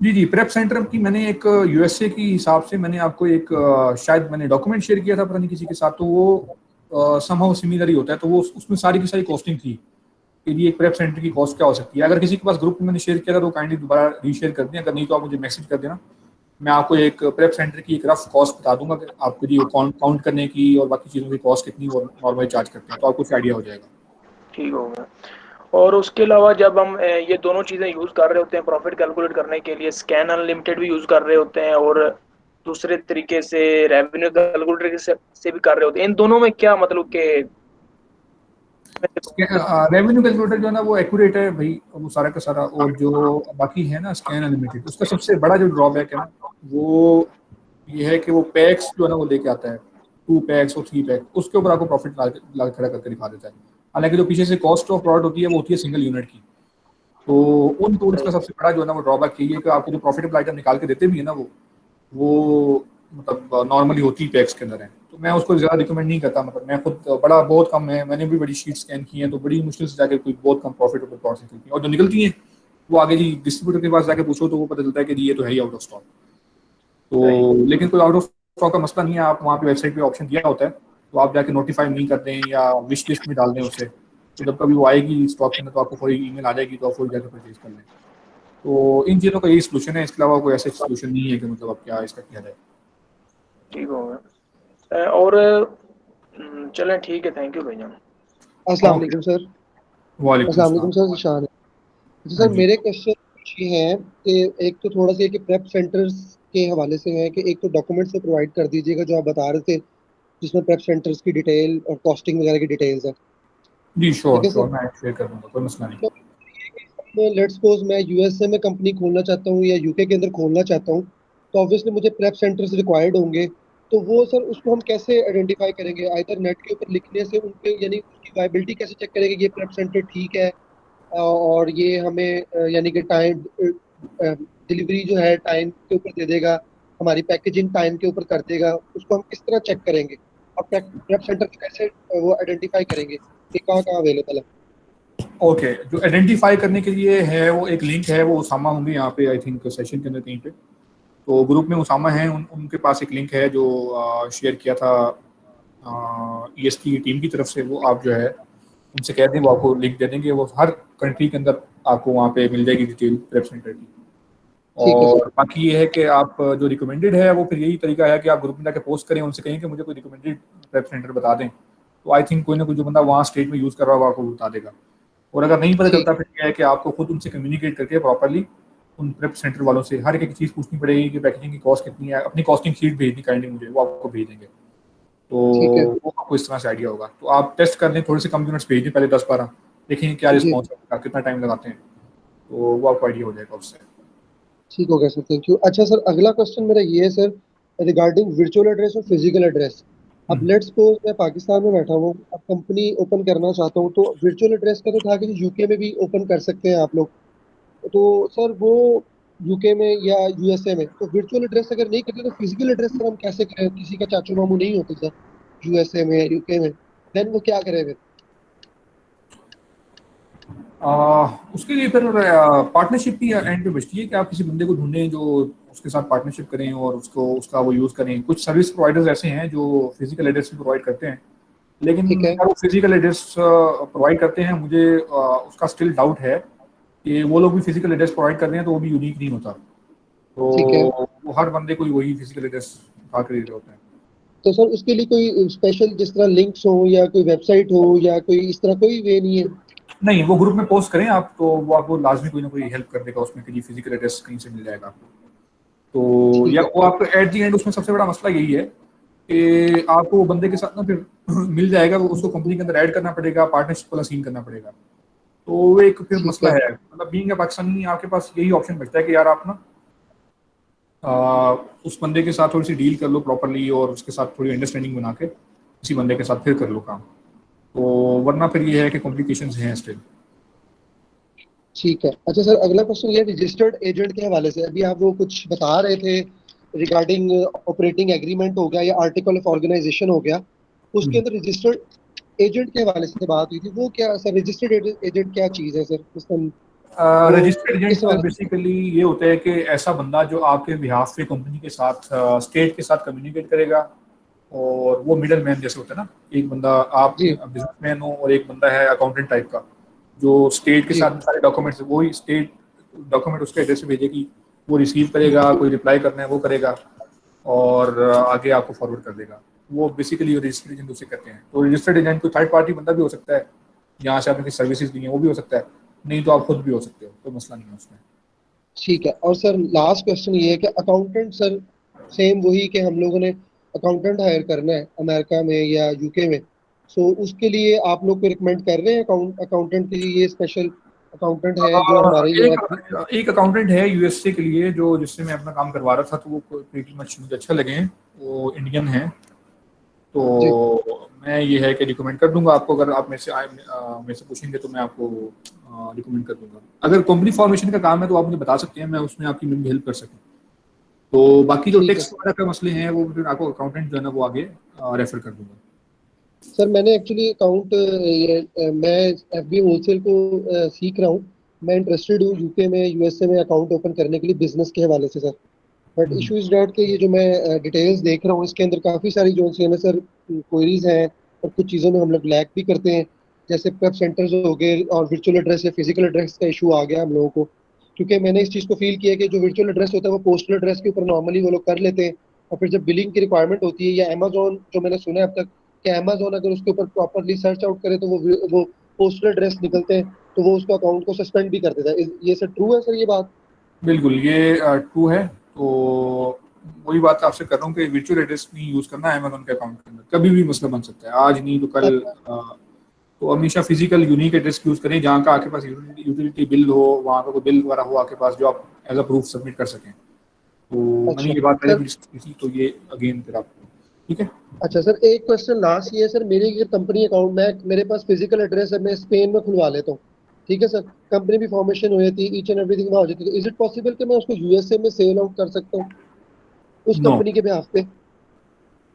जी जी, प्रेप सेंटर की मैंने एक USA की हिसाब से मैंने आपको एक शायद मैंने डॉक्यूमेंट शेयर किया था पता नहीं किसी के साथ, तो वो समहाउ सिमिलर ही होता है। तो वो उसमें सारी की सारी कॉस्टिंग थी कि ये एक प्रेप सेंटर की कॉस्ट क्या हो सकती है। अगर किसी के पास ग्रुप में मैंने शेयर किया था तो काइंडली दोबारा रीशेयर कर दें, अगर नहीं तो आप मुझे मैसेज कर देना, मैं आपको एक प्रेप सेंटर की एक रफ कॉस्ट बता दूंगा कि आपको जी काउंट करने की और बाकी चीज़ों की कॉस्ट कितनी और नॉर्मली चार्ज करते हैं, तो आपको आइडिया हो जाएगा। ठीक होगा। और उसके अलावा जब हम ये दोनों चीज़ें यूज़ कर रहे होते हैं प्रॉफिट कैलकुलेट करने के लिए, स्कैन अनलिमिटेड भी यूज़ कर रहे होते हैं और दूसरे तरीके से रेवेन्यू कैलकुलेटर से भी कर रहे होते हैं, इन दोनों में क्या मतलब के रेवेन्यू कैलकुलेटर जो है ना वो एक्यूरेट है भाई, वो सारा का सारा। और जो बाकी है ना स्कैन अनलिमिटेड, उसका सबसे बड़ा जो ड्रॉबैक है ना वो ये है कि वो पैक्स जो है ना वो लेके आता है, 2 पैक्स और 3 पैक, उसके ऊपर आपको प्रॉफिट ला खड़ा करके दिखा देता है। हालांकि जो पीछे से कॉस्ट ऑफ प्रोडक्ट होती है वो होती है सिंगल यूनिट की। तो उन टूल्स का सबसे बड़ा जो है ना वो ड्रॉबैक यही है कि आपको जो प्रॉफिटेबल आइटम निकाल के देते भी है ना वो मतलब नॉर्मली होती पैक्स के अंदर है। तो मैं उसको ज़्यादा रिकमेंड नहीं करता। मतलब मैं खुद बड़ा बहुत कम है, मैंने भी बड़ी शीट स्कैन की हैं तो बड़ी मुश्किल से जाके कोई बहुत कम प्रॉफिटेबल प्रोडक्ट्स निकलती हैं, और जो निकलती हैं वो आगे जी डिस्ट्रीब्यूटर के पास जाके पूछो तो वो पता चलता है कि जी ये तो है ही आउट ऑफ स्टॉक। तो लेकिन कोई आउट ऑफ स्टॉक का मसला नहीं है, आप वहाँ पे वेबसाइट पे ऑप्शन दिया होता है तो आप जाके नोटिफाई नहीं कर दें या विश लिस्ट में डाल दें उसे, तो जब कभी वो आएगी स्टॉक के अंदर तो आपको फौरी ईमेल आ जाएगी तो आप फौरी जाकर परचेज कर लें। तो इन चीज़ों का यही सोल्यूशन है, इसके अलावा कोई ऐसा सोल्यूशन नहीं है कि मतलब अब क्या इसका किया जाए। ठीक होगा। और चलें ठीक है, थैंक यू भैया। अस्सलाम ओके, वालेकुम सर। वालेकुम अस्सलाम वालेकुम अस्सलाम। सर, ईशान है। अच्छा हाँ सर, जी। मेरे क्वेश्चन ये हैं कि एक तो थोड़ा सा कि प्रेप सेंटर्स के हवाले से है कि एक तो डॉक्यूमेंट्स से प्रोवाइड कर दीजिएगा जो आप बता रहे थे, जिसमें प्रेप सेंटर्स की डिटेल और कॉस्टिंग वगैरह की डिटेल्स है। जी ठीक श्योर है श्योर, सर। मैं शेयर कर दूंगा, कोई मसला नहीं। लेट्स सपोज मैं यूएसए में कंपनी खोलना चाहता हूँ या यूके के अंदर खोलना चाहता हूँ, तो ऑब्वियसली मुझे प्रेप सेंटर्स रिक्वायर्ड होंगे। तो वो सर उसको हम कैसे आइडेंटिफाई करेंगे? आइदर नेट के ऊपर लिखने से उनके यानी उसकी वायबिलिटी कैसे चेक करेंगे कि ये प्रेप सेंटर ठीक है और ये हमें यानी कि टाइम डिलीवरी जो है टाइम के ऊपर दे देगा, हमारी पैकेजिंग टाइम के ऊपर कर देगा, उसको हम किस तरह चेक करेंगे? और प्रेप सेंटर कैसे वो आइडेंटिफाई करेंगे कि कहाँ कहाँ अवेलेबल है? ओके, जो आइडेंटिफाई करने के लिए है वो एक लिंक है, वो उसामा होंगे यहाँ पे आई थिंक सेशन के अंदर कहीं पे, तो ग्रुप में उसामा है, उनके पास एक लिंक है जो शेयर किया था ईएसटी की टीम की तरफ से। वो आप जो है उनसे कह दें वो आपको लिंक दे देंगे, वो हर कंट्री के अंदर आपको वहाँ पे मिल जाएगी डिटेल प्रेप सेंटर की। ठीक है सर। और बाकी ये है कि आप जो रिकमेंडेड है वो फिर यही तरीका है कि आप ग्रुप में जाके पोस्ट करें, उनसे कहें कि मुझे कोई रिकमेंडेड प्रेप सेंटर बता दें, तो आई थिंक कोई ना कोई जो बंदा वहाँ स्टेट में यूज़ कर रहा होगा आपको बता देगा। और अगर नहीं पता ठीक चलता फिर यह है कि आपको खुद उनसे कम्युनिकेट करके प्रॉपर्ली उन प्रेप सेंटर वालों से हर एक चीज़ पूछनी पड़ेगी कि पैकेजिंग की कॉस्ट कितनी है, अपनी कॉस्टिंग शीट भेजनी काइंडली मुझे, वो आपको भेज देंगे। तो ठीक है। वो आपको इस तरह से आइडिया होगा। तो आप टेस्ट कर लें, थोड़े से कम यूनिट्स भेज दें पहले 10-12, देखें क्या जी रिस्पॉन्स है, कितना टाइम लगाते हैं, तो वो आपको आइडिया हो जाएगा उससे। ठीक हो गया सर, थैंक यू। अच्छा सर, अगला क्वेश्चन मेरा ये है सर, रिगार्डिंग वर्चुअल एड्रेस और फिजिकल एड्रेस। अब हम्म। लेट्स सपोज मैं पाकिस्तान में बैठा हूँ, अब कंपनी ओपन करना चाहता हूँ, तो वर्चुअल एड्रेस का तो था कि यूके में भी ओपन कर सकते हैं आप लोग, तो सर वो यूके में या यूएसए में, तो वर्चुअल एड्रेस अगर नहीं करते तो फिजिकल एड्रेस सर हम कैसे करें? किसी का चाचू मामू नहीं होते सर यूएसए में यूके में, देन वो क्या करे फिर? उसके लिए फिर पार्टनरशिप की एंड पे बचती है कि आप किसी बंदे को ढूंढें जो उसके साथ पार्टनरशिप करें और उसको उसका वो यूज़ करें। कुछ सर्विस प्रोवाइडर्स ऐसे हैं जो फिजिकल एड्रेस भी प्रोवाइड करते हैं, लेकिन ठीक है। क्या वो फिजिकल एड्रेस प्रोवाइड करते हैं, मुझे उसका स्टिल डाउट है कि वो लोग भी फिजिकल एड्रेस प्रोवाइड कर रहे हैं तो वो भी यूनिक नहीं होता। तो ठीक है। वो हर बंदे को वही फिजिकल एड्रेस उठा कर दे रहे होते हैं। तो सर उसके लिए कोई स्पेशल जिस तरह लिंक्स हो या कोई वेबसाइट हो या कोई इस तरह कोई वे नहीं है? नहीं, वो ग्रुप में पोस्ट करें आप तो वो आपको लाजमी कोई ना कोई हेल्प कर देगा उसमें कि जी फिजिकल एड्रेस कहीं से मिल जाएगा आपको। तो ठीक या है। वो आपको एट दी एंड उसमें सबसे बड़ा मसला यही है कि आपको वो बंदे के साथ ना फिर मिल जाएगा, वो उसको कंपनी के अंदर ऐड करना पड़ेगा, पार्टनरशिप वाला सीन करना पड़ेगा। तो वो एक फिर ठीक मसला है। है। मतलब बीइंग अ पाकिस्तानी आपके पास यही ऑप्शन बचता है कि यार आप ना उस बंदे के साथ थोड़ी सी डील कर लो प्रॉपरली और उसके साथ थोड़ी अंडरस्टैंडिंग बना के उसी बंदे के साथ फिर कर लो काम। तो वरना फिर ये है कि कॉम्प्लिकेशंस हैं स्टिल। ठीक है। अच्छा सर, अगला क्वेश्चन ये रजिस्टर्ड एजेंट के हवाले से, अभी आप वो कुछ बता रहे थे रिगार्डिंग ऑपरेटिंग एग्रीमेंट हो गया या आर्टिकल ऑफ ऑर्गेनाइजेशन हो गया, उसके अंदर रजिस्टर्ड एजेंट के हवाले से बात हुई थी, वो क्या सर? रजिस्टर्ड एजेंट क्या चीज़ है सर? वो रजिस्टर्ड किस एजेंट हवाले से? बेसिकली ये होता है कि ऐसा बंदा जो आपके बिहाफ पे कंपनी के साथ स्टेट के साथ कम्युनिकेट करेगा। और वो मिडल मैन जैसे होता है ना, एक बंदा आप जी। बिजनेसमैन हो और एक बंदा है अकाउंटेंट टाइप का, जो स्टेट के जी। साथ सारे डॉक्यूमेंट्स वही स्टेट डॉक्यूमेंट उसके एड्रेस पे भेजेगी, वो रिसीव करेगा, कोई रिप्लाई करना है वो करेगा और आगे आपको फॉरवर्ड कर देगा। वो बेसिकली रजिस्टर्ड एजेंट उसे कहते हैं। तो रजिस्टर्ड एजेंट कोई थर्ड पार्टी बंदा भी हो सकता है, यहाँ से आपने कोई सर्विसेज दी हैं वो भी हो सकता है, नहीं तो आप खुद भी हो सकते हो, कोई मसला नहीं है उसमें। ठीक है। और सर लास्ट क्वेश्चन ये है कि अकाउंटेंट सर, सेम वही कि हम लोगों ने अकाउंटेंट हायर करना है अमेरिका में या यूके में, सो उसके लिए आप लोग को रिकमेंड कर रहे हैं अकाउंटेंट के लिए? ये स्पेशल अकाउंटेंट है जो हमारे एक यहाँ? एक अकाउंटेंट है यूएसए के लिए जो जिससे मैं अपना काम करवा रहा था, तो वो प्रीटी मच मुझे अच्छा लगे। वो इंडियन है, तो जी। मैं ये है कि रिकमेंड कर दूंगा आपको, अगर आप मेरे से पूछेंगे तो मैं आपको रिकमेंड कर दूंगा। अगर कंपनी फॉर्मेशन का काम है तो आप मुझे बता सकते हैं, मैं उसमें आपकी हेल्प कर सकूँ। तो बाकी जो ठीक है टैक्स वगैरह का मसले हैं वो फिर आपको अकाउंटेंट जो है ना वो आगे रेफर कर दूंगा। सर। मैंने एक्चुअली अकाउंट मैं एफबी होलसेल को सीख रहा हूँ। मैं इंटरेस्टेड हूँ यूके में यूएसए में अकाउंट ओपन करने के लिए बिजनेस के हवाले से sir. But hmm. Issue is dot के ये जो मैं डिटेल्स देख रहा हूँ इसके अंदर काफ़ी सारी जो सी है ना सर क्वेरीज हैं, और कुछ चीज़ों में हम लोग लैग भी करते हैं। जैसे प्रेप सेंटर्स हो गए और वर्चुअल एड्रेस या फिजिकल एड्रेस का इशू आ गया हम लोगों को। क्योंकि मैंने इस चीज़ को फील किया कि जो वर्चुअल एड्रेस होता है वो पोस्टल एड्रेस के ऊपर नॉर्मली वो लोग कर लेते हैं, और फिर जब बिलिंग की रिक्वायरमेंट होती है या अमेजोन, जो मैंने सुना है अब तक कि अमेजोन अगर उसके ऊपर प्रॉपरली सर्च आउट करे तो वो पोस्टल एड्रेस निकलते हैं, तो वो उसको अकाउंट को सस्पेंड भी कर देता है। ये सर ट्रू है सर ये बात? बिल्कुल ये ट्रू है। तो वही बात आपसे कर रहा हूँ कि वर्चुअल एड्रेस नहीं यूज़ करना है अमेजोन के अकाउंट के अंदर, कभी भी मसला बन सकता है, आज नहीं तो कल। तो हमेशा फिजिकल यूनिक एड्रेस यूज़ करें जहाँ का आपके पास यूटिलिटी बिल हो, वहाँ का कोई बिल वगैरह हो आपके पास जो आप एज अ प्रूफ सबमिट कर सकें। तो मैंने अच्छा ये बात पहले सर। भी डिस्कस की थी, तो ये अगेन फिर आपको ठीक है। अच्छा सर, एक क्वेश्चन लास्ट ये है सर, मेरी ये कंपनी अकाउंट में मेरे पास फिजिकल एड्रेस है, मैं स्पेन में खुलवा लेता हूँ, ठीक है सर। कंपनी भी फॉर्मेशन हो जाती है, ईच एंड एवरीथिंग वहाँ हो जाती है, तो इज इट पॉसिबल कि मैं उसको यूएसए में सेल आउट कर सकता हूँ उस नो, कंपनी के बिहाफ पे?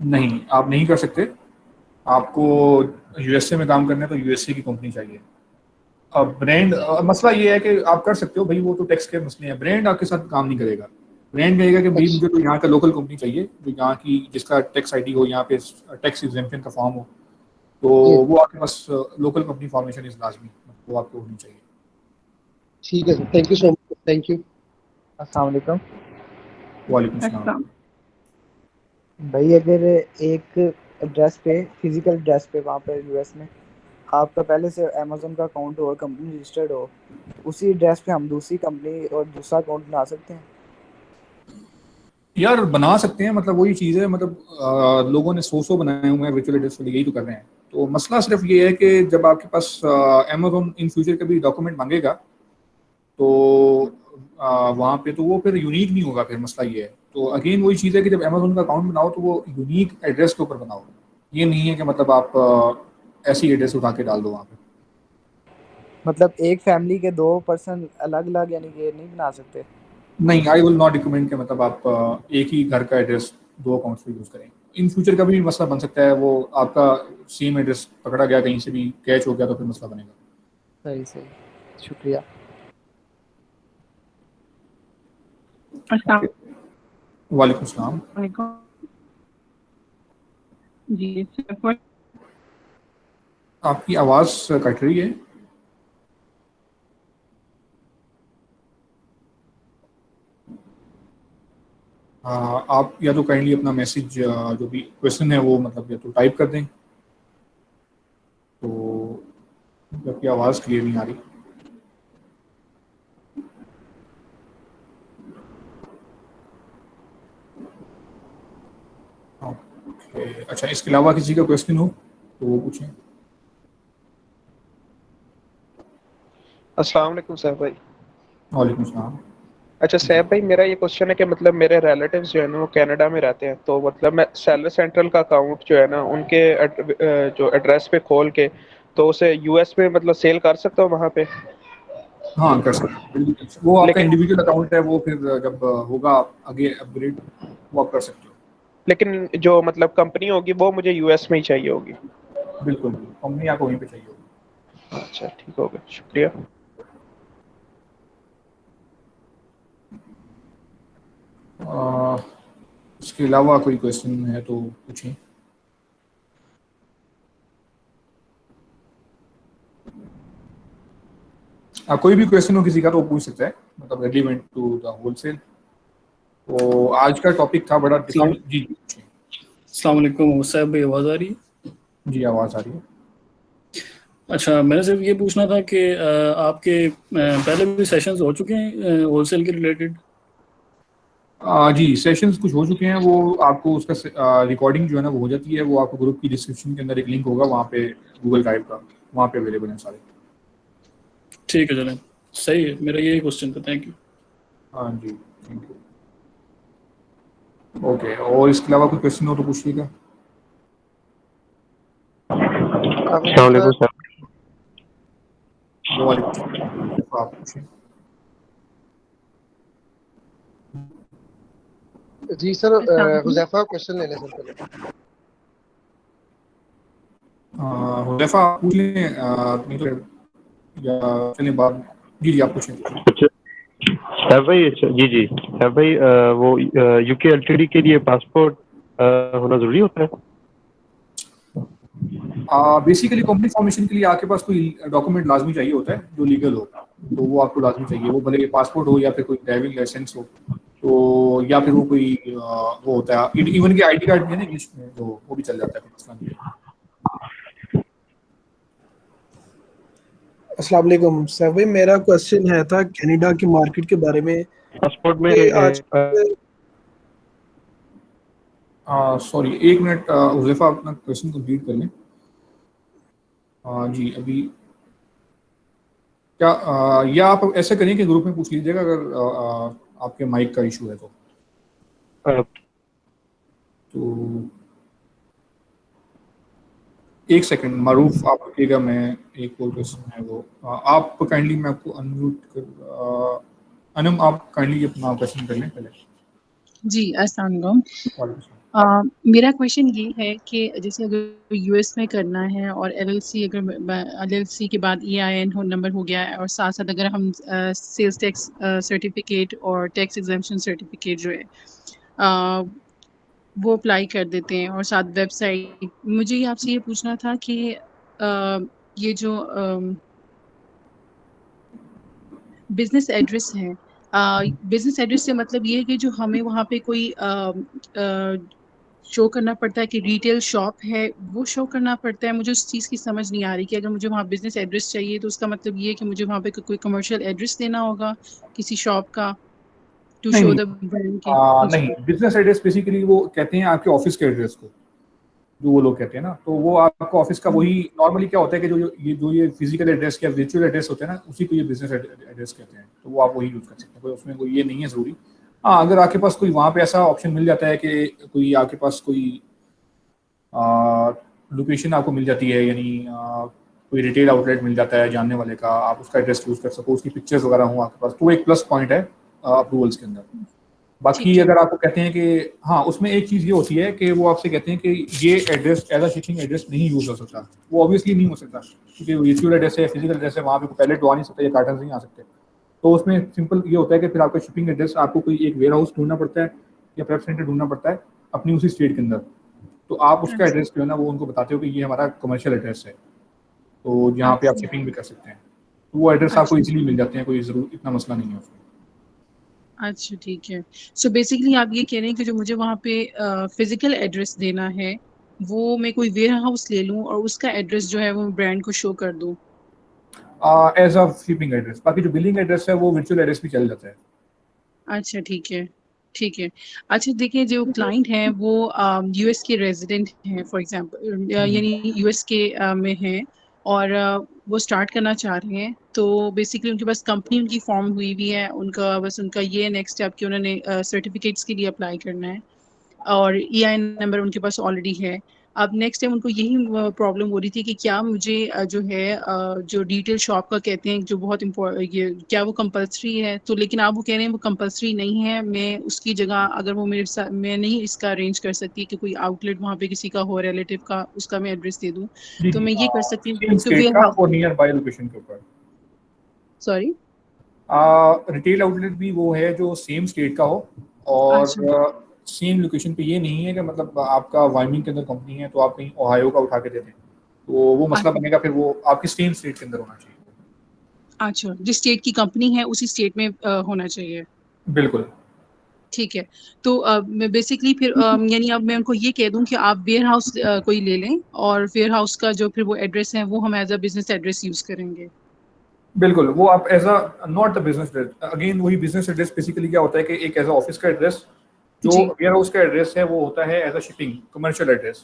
नहीं आप नहीं कर सकते। आपको यूएसए में काम करना है तो यूएसए की कंपनी चाहिए। अब ब्रांड मसला ये है कि आप कर सकते हो भाई, वो तो टैक्स के मसले हैं, ब्रांड आपके साथ काम नहीं करेगा। ब्रांड कहेगा कि भाई अच्छा। मुझे तो यहाँ का लोकल कंपनी चाहिए जो यहाँ की जिसका टैक्स आईडी हो, यहाँ पे टैक्स एग्जेम्पशन का फॉर्म हो, तो जी। वो आपके पास लोकल कंपनी फॉर्मेशन इज लाजमी, वो आपको होनी चाहिए। ठीक है sir, thank you so much, thank you. अस्सलाम वालेकुम। वालेकुम सलाम। अस्सलाम। भाई अगर एक एड्रेस पे, फिजिकल एड्रेस पे वहाँ पे यूएस में आपका पहले से अमेजोन का अकाउंट हो और कंपनी रजिस्टर्ड हो, तो उसी एड्रेस पे हम दूसरी कंपनी और दूसरा अकाउंट बना सकते हैं? यार बना सकते हैं, मतलब वही चीज़ है, मतलब लोगों ने सौ बनाए हुए हैं वर्चुअल एड्रेस के लिए, यही तो कर रहे हैं। तो मसला सिर्फ ये है कि जब आपके पास अमेजोन इन फ्यूचर कभी डॉक्यूमेंट मांगेगा तो वहाँ पे तो वो फिर यूनिक नहीं होगा, फिर मसला ये है। तो अगेन वही चीज़ है कि जब अमेजोन का अकाउंट बनाओ तो वो यूनिक एड्रेस के ऊपर बनाओ, ये नहीं है कि मतलब आप ऐसी एड्रेस उठा के डाल दो वहाँ पे। मतलब एक फैमिली के दो पर्सन अलग अलग यानी कि नहीं बना सकते? नहीं, आई विल नॉट रिकमेंड कि मतलब आप एक ही घर का एड्रेस दो अकाउंट्स पे यूज़ करें। इन फ्यूचर का भी मसला बन सकता है, वो आपका सेम एड्रेस पकड़ा गया कहीं से भी कैच हो गया तो फिर मसला बनेगा। सही सही, शुक्रिया। ओके, अस्सलाम वालेकुम सलाम। वालेकुम। जी सर, आपकी आवाज़ कट रही है। आप या तो काइंडली अपना मैसेज जो भी क्वेश्चन है वो मतलब या तो टाइप कर दें, तो जबकि आवाज़ क्लियर नहीं आ रही। ओके, अच्छा इसके अलावा किसी का क्वेश्चन हो तो वो पूछें। अस्सलाम वालेकुम सैफ भाई। वालेकुम सलाम। अच्छा सैफ भाई, मेरा ये क्वेश्चन है कि मतलब मेरे रिलेटिव्स जो है ना वो कनाडा में रहते हैं, तो मतलब मैं सेलर सेंट्रल का अकाउंट जो है ना उनके जो एड्रेस पे खोल के तो उसे यूएस में मतलब सेल कर सकता हूँ वहाँ पे? हाँ कर सकते हैं बिल्कुल, वो आपका लेकिन इंडिविजुअल अकाउंट है, वो फिर जब होगा आगे अपग्रेड वो आप कर सकते हो। लेकिन जो मतलब कंपनी होगी वो मुझे यूएस में ही चाहिए होगी? बिल्कुल, कंपनी आपको वहीं पे चाहिए होगी। अच्छा ठीक हो गया, शुक्रिया। इसके अलावा कोई क्वेश्चन है तो पूछें। कोई भी क्वेश्चन हो किसी का तो वो पूछ सकता है, मतलब रेलिवेंट टू द होलसेल। तो आज का टॉपिक था बड़ा डिफरेंट। जी जी पूछें। अस्सलाम वालेकुम हुसैब भाई, आवाज़ आ रही है? जी आवाज़ आ रही है। अच्छा, मैंने सिर्फ ये पूछना था कि आपके पहले भी सेशंस हो चुके हैं होलसेल के रिलेटेड? जी सेशंस कुछ हो चुके हैं, वो आपको उसका रिकॉर्डिंग जो है ना वो हो जाती है, वो आपको ग्रुप की डिस्क्रिप्शन के अंदर एक लिंक होगा वहाँ पे, गूगल ड्राइव का, वहाँ पे अवेलेबल है सारे। ठीक है चलें, सही है, मेरा यही क्वेश्चन था, थैंक यू। हाँ जी, थैंक यू। ओके, और इसके अलावा कोई क्वेश्चन हो तो पूछिएगा। अस्सलाम वालेकुम सर। वालेकुम सलाम। आप पूछें। जी सर, हुज़ैफा क्वेश्चन ले लें सर पहले। हुज़ैफा आप पूछ लें, नहीं तो या चलिए बाद। जी आप पूछें। अच्छा सर भाई, अच्छा जी जी सर भाई, वो यूके एलटीडी के लिए पासपोर्ट होना जरूरी होता है? बेसिकली कंपनी फॉर्मेशन के लिए आपके पास कोई डॉक्यूमेंट लाजमी चाहिए होता है जो लीगल हो, तो वो आपको लाजमी चाहिए। वो भले पासपोर्ट हो या फिर कोई ड्राइविंग लाइसेंस हो, तो या फिर वो कोई वो होता है इवन की आईडी कार्ड भी है ना इंग्लिश में, तो वो भी चल जाता है, कोई मसला नहीं है। अस्सलाम वालेकुम सर भाई, मेरा क्वेश्चन है था कनाडा की मार्केट के बारे में पासपोर्ट में कि आज सॉरी एक मिनट, हुज़ैफा अपना क्वेश्चन कंप्लीट कर लें। जी अभी क्या या आप ऐसा करें कि ग्रुप में पूछ लीजिएगा अगर आपके माइक का इशू है तो। एक सेकंड मारूफ आप रखिएगा, मैं एक और क्वेश्चन है वो आप काइंडली, मैं आपको अनम्यूट कर अनम आप काइंडली अपना क्वेश्चन कर लें पहले। जी अस्सलाम वालेकुम। वालेकुम सलाम। मेरा क्वेश्चन ये है कि जैसे अगर यूएस में करना है और एलएलसी, अगर एलएलसी के बाद ईआईएन नंबर हो गया है और साथ साथ अगर हम सेल्स टैक्स सर्टिफिकेट और टैक्स एग्जम्पशन सर्टिफिकेट जो है वो अप्लाई कर देते हैं और साथ वेबसाइट, मुझे आपसे ये पूछना था कि ये जो बिजनेस एड्रेस है, बिजनेस एड्रेस से मतलब ये है कि जो हमें वहाँ पे कोई शो करना पड़ता है कि रिटेल शॉप है, वो शो करना पड़ता है। मुझे उस चीज़ की समझ नहीं आ रही कि अगर मुझे वहाँ बिजनेस एड्रेस चाहिए तो उसका मतलब ये है कि मुझे वहाँ पे कोई कमर्शियल एड्रेस देना होगा किसी शॉप का टू नहीं शो नहीं, द ब्रांड के। जी नहीं बिजनेस एड्रेस बेसिकली वो कहते हैं आपके ऑफिस के एड्रेस को, जो वो लोग कहते हैं ना, तो वो आपका ऑफिस का वही नॉर्मली क्या होता है कि जो ये फिजिकल एड्रेस या वर्चुअल एड्रेस होते हैं ना, उसी को ये बिजनेस एड्रेस कहते हैं, तो वो आप वही यूज कर सकते हैं, कोई उसमें कोई ये नहीं है जरूरी। हाँ अगर आपके पास कोई वहाँ पे ऐसा ऑप्शन मिल जाता है कि कोई आपके पास कोई लोकेशन आपको मिल जाती है, यानी कोई रिटेल आउटलेट मिल जाता है जानने वाले का, आप उसका एड्रेस यूज कर सको, उसकी पिक्चर्स वगैरह हो आपके पास, तो एक प्लस पॉइंट है अप्रूवल्स के अंदर। बाकी अगर आपको कहते हैं कि हाँ, उसमें एक चीज़ ये होती है कि वो आपसे कहते हैं कि ये address as a shipping address नहीं यूज हो सकता। वो ऑब्वियसली नहीं हो सकता क्योंकि वर्चुअल एड्रेस है, फिजिकल एड्रेस है, वहाँ पे पैलेट तो आ नहीं सकता या कार्टन नहीं आ सकते। तो उसमें सिंपल ये होता है कि फिर आपका शिपिंग एड्रेस आपको कोई एक वेयर हाउस ढूंढना पड़ता है या प्रेप सेंटर ढूंढना पड़ता है अपनी उसी स्टेट के अंदर। तो आप उसका एड्रेस जो है ना वो उनको बताते हो कि ये हमारा कमर्शियल एड्रेस है, तो जहाँ पे आप शिपिंग भी कर सकते हैं, तो वो एड्रेस आपको इजीली मिल जाते हैं, कोई जरूर इतना मसला नहीं है उसमें। अच्छा ठीक है। सो बेसिकली आप ये कह रहे हैं कि जो मुझे वहाँ पे फिजिकल एड्रेस देना है वो मैं कोई वेयर हाउस ले लूँ और उसका एड्रेस जो है वो ब्रांड को शो कर दूँ एज अ शिपिंग एड्रेस। बाकी जो बिलिंग एड्रेस है वो वर्चुअल एड्रेस भी चल जाता है। अच्छा ठीक है, ठीक है। अच्छा देखिए, जो क्लाइंट हैं वो यूएस के रेजिडेंट हैं फॉर एग्जांपल, यानी यूएस के में हैं और वो स्टार्ट करना चाह रहे हैं, तो बेसिकली उनके पास कंपनी उनकी फॉर्म हुई भी है, उनका बस उनका ये नेक्स्ट स्टेप कि उन्होंने सर्टिफिकेट्स के लिए अप्लाई करना है और ईआईएन नंबर उनके पास ऑलरेडी है। अब नेक्स्ट टाइम उनको यही प्रॉब्लम हो रही थी कि क्या मुझे जो है जो डिटेल शॉप का कहते हैं जो बहुत ये क्या वो कंपलसरी है, तो लेकिन आप वो कह रहे हैं वो कंपलसरी नहीं है, मैं उसकी जगह अगर वो मेरे साथ, मैं नहीं इसका अरेंज कर सकती कि कोई आउटलेट वहाँ पे किसी का हो रिलेटिव का, उसका मैं एड्रेस दे दूँ, तो मैं ये कर सकती हूँ सेम कि स्टेट वेयर का हाउस। और नियर बाय लोकेशन के ऊपर। सॉरी, रिटेल आउटलेट भी वो है जो सेम स्टेट का हो और सेम लोकेशन पे। ये नहीं है कि मतलब आपका वाइमिंग के अंदर कंपनी है तो आप कहीं ओहायो का उठा के दे दें, तो वो मसला बनेगा, फिर वो आपकी सेम स्टेट के अंदर होना चाहिए। अच्छा, जिस स्टेट की कंपनी है उसी स्टेट में होना चाहिए। बिल्कुल। ठीक है, तो मैं बेसिकली फिर यानी अब मैं उनको ये कह दूं कि आप वेयर हाउस कोई ले लें और वेयर हाउस का जो फिर वो एड्रेस है वो हम as a business address use करेंगे। बिल्कुल, वो आप as a not the business address, again वही बिजनेस एड्रेस बेसिकली क्या होता है कि एक एज अ ऑफिस का एड्रेस, जो वेयर हाउस का एड्रेस है वो होता है as a shipping commercial address.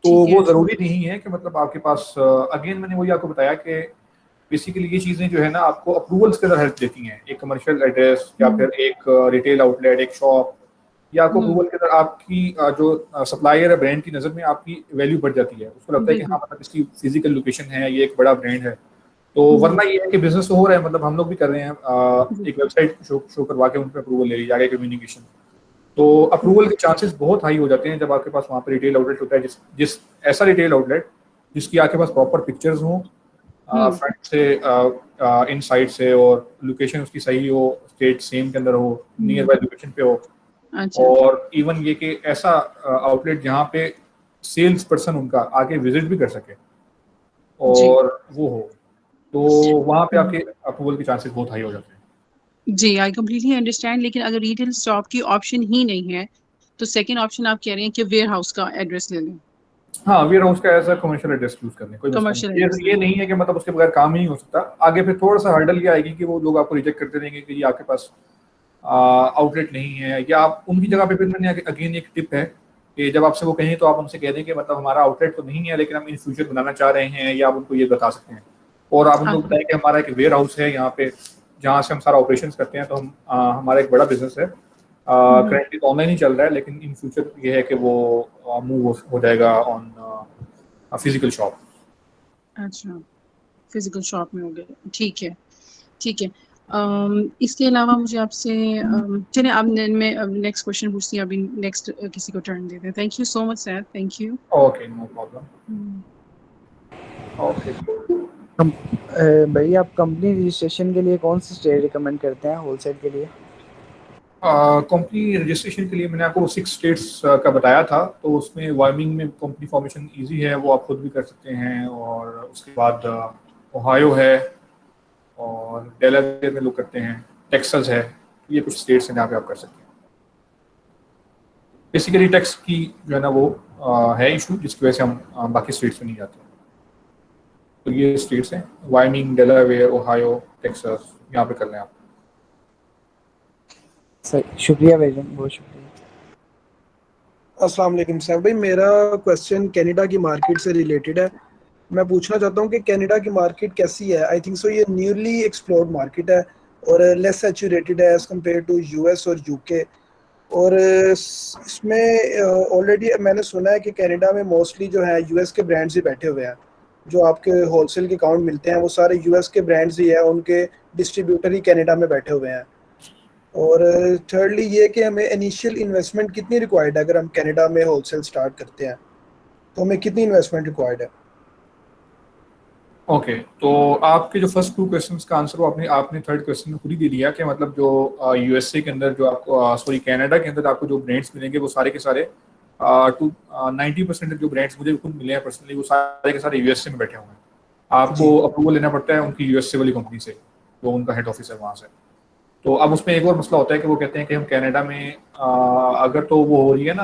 तो वो जरूरी नहीं है कि मतलब आपके पास अगेन मैंने वही आपको बताया कि बेसिकली ये चीजें जो है ना आपको अप्रूवल्स के अंदर हेल्प देती हैं, एक कमर्शियल एड्रेस या फिर एक रिटेल आउटलेट, एक शॉप, ये आपको अप्रूवल के अंदर आपकी जो सप्लायर है ब्रांड की नज़र में आपकी वैल्यू बढ़ जाती है, उसको लगता है कि हाँ मतलब इसकी फिजिकल लोकेशन है, ये एक बड़ा ब्रांड है। तो वरना ये है कि बिजनेस तो हो रहा है, मतलब हम लोग भी कर रहे हैं, एक वेबसाइट शो करवा के उन पर अप्रूवल ले लीजिए, आगे कम्युनिकेशन। तो अप्रूवल के चांसेस बहुत हाई हो जाते हैं जब आपके पास वहाँ पे रिटेल आउटलेट होता है, जिस ऐसा रिटेल आउटलेट जिसकी आपके पास प्रॉपर पिक्चर्स हों फ्रंट से इनसाइड से, और लोकेशन उसकी सही हो, स्टेट सेम के अंदर हो, नियर बाय लोकेशन पे हो। अच्छा और इवन ये कि ऐसा आउटलेट जहाँ पे सेल्स पर्सन उनका आके विजिट भी कर सके और वो हो, तो वहाँ पे आपके अप्रूवल के चांसेस बहुत हाई हो जाते हैं। जी, आई कंप्लीटली अंडरस्टैंड, लेकिन अगर रिटेल शॉप की ऑप्शन ही नहीं है तो सेकंड ऑप्शन आप कह रहे हैं कि वेयर हाउस का एड्रेस ले लें। हाँ, वेयर हाउस का as a commercial address use करने कोई मसला कमर्शियल नहीं। एड्रेस ये नहीं है कि मतलब उसके बगैर काम ही नहीं हो सकता। आगे फिर थोड़ा सा हर्डल ये आएगी कि वो लोग आपको रिजेक्ट करते रहेंगे कि ये आपके पास आउटलेट नहीं है, या आप उनकी जगह पे। फिर मैंने अगेन एक टिप है कि जब आपसे वो कहें तो आप उनसे कह दें कि मतलब हमारा आउटलेट तो नहीं है लेकिन हम इन फ्यूचर बनाना चाह रहे हैं, या आप उनको ये बता सकते हैं। और आप उनको बताएं कि हमारा एक वेयर हाउस है यहाँ पे जहाँ से हम सारा ऑपरेशन करते हैं। तो हम हमारा एक बड़ा बिजनेस है, करेंटली तो ऑनलाइन ही चल रहा है, लेकिन इन फ्यूचर ये है कि वो मूव हो जाएगा ऑन फिजिकल शॉप। अच्छा, फिजिकल शॉप में हो गया, ठीक है ठीक है। इसके अलावा मुझे आपसे चलिए अब मैं नेक्स्ट क्वेश्चन पूछती हूँ, अभी नेक्स्ट किसी को टर्न देते हैं। Thank you so much sir, thank you. Okay, no problem. Okay भाई आप कंपनी रजिस्ट्रेशन के लिए कौन सी स्टेट रिकमेंड करते हैं होलसेल के लिए? कंपनी रजिस्ट्रेशन के लिए मैंने आपको 6 स्टेट्स का बताया था, तो उसमें वायमिंग में कंपनी फॉर्मेशन इजी है, वो आप खुद भी कर सकते हैं। और उसके बाद ओहायो है, और डेलावेयर में लोग करते हैं, टेक्सास है। ये कुछ स्टेट्स हैं जहाँ पे आप कर सकते हैं। बेसिकली टैक्स की जो है ना वो है इशू, जिसकी वजह से हम बाकी स्टेट्स में नहीं जाते। तो ये स्टेट्स हैं, वायमिंग, डेलावेयर, ओहायो, टेक्सास, यहाँ पे कर लें आप। सही, शुक्रिया भाईजान, बहुत शुक्रिया। अस्सलाम वालेकुम सर भाई, मेरा क्वेश्चन कनाडा की मार्केट से रिलेटेड है। मैं पूछना चाहता हूँ कि कनाडा की मार्केट कैसी है। आई थिंक सो ये न्यूली एक्सप्लोर्ड मार्केट है और लेस सैचुरेटेड है एज कम्पेयर टू यूएस और यूके। और इसमें ऑलरेडी मैंने सुना है कि कनाडा में मोस्टली जो है यूएस के ब्रांड्स ही बैठे हुए हैं। जो आपके होलसेल के अकाउंट मिलते हैं वो सारे यूएस के ब्रांड्स ही है, उनके डिस्ट्रीब्यूटर ही कनाडा में बैठे हुए हैं। और थर्डली ये कि हमें इनिशियल इन्वेस्टमेंट कितनी रिक्वायर्ड है अगर हम कनाडा में होलसेल स्टार्ट करते हैं, तो हमें कितनी इन्वेस्टमेंट रिक्वायर्ड है? ओके, तो आपके जो फर्स्ट 2 क्वेश्चंस का आंसर वो आपने थर्ड क्वेश्चन में खुद ही दे दिया कि मतलब जो यूएसए के अंदर जो आपको सॉरी कनाडा के अंदर आपको जो ब्रांड्स मिलेंगे वो सारे के सारे 90% जो ब्रांड्स मुझे खुद मिले हैं पर्सनली, वो सारे के सारे यूएसए में बैठे हुए हैं। आपको अप्रूवल लेना पड़ता है उनकी यूएसए वाली कंपनी से, वो उनका हेड ऑफिस है वहाँ से। तो अब उसमें एक और मसला होता है कि वो कहते हैं कि हम कनाडा में अगर तो वो हो रही है ना,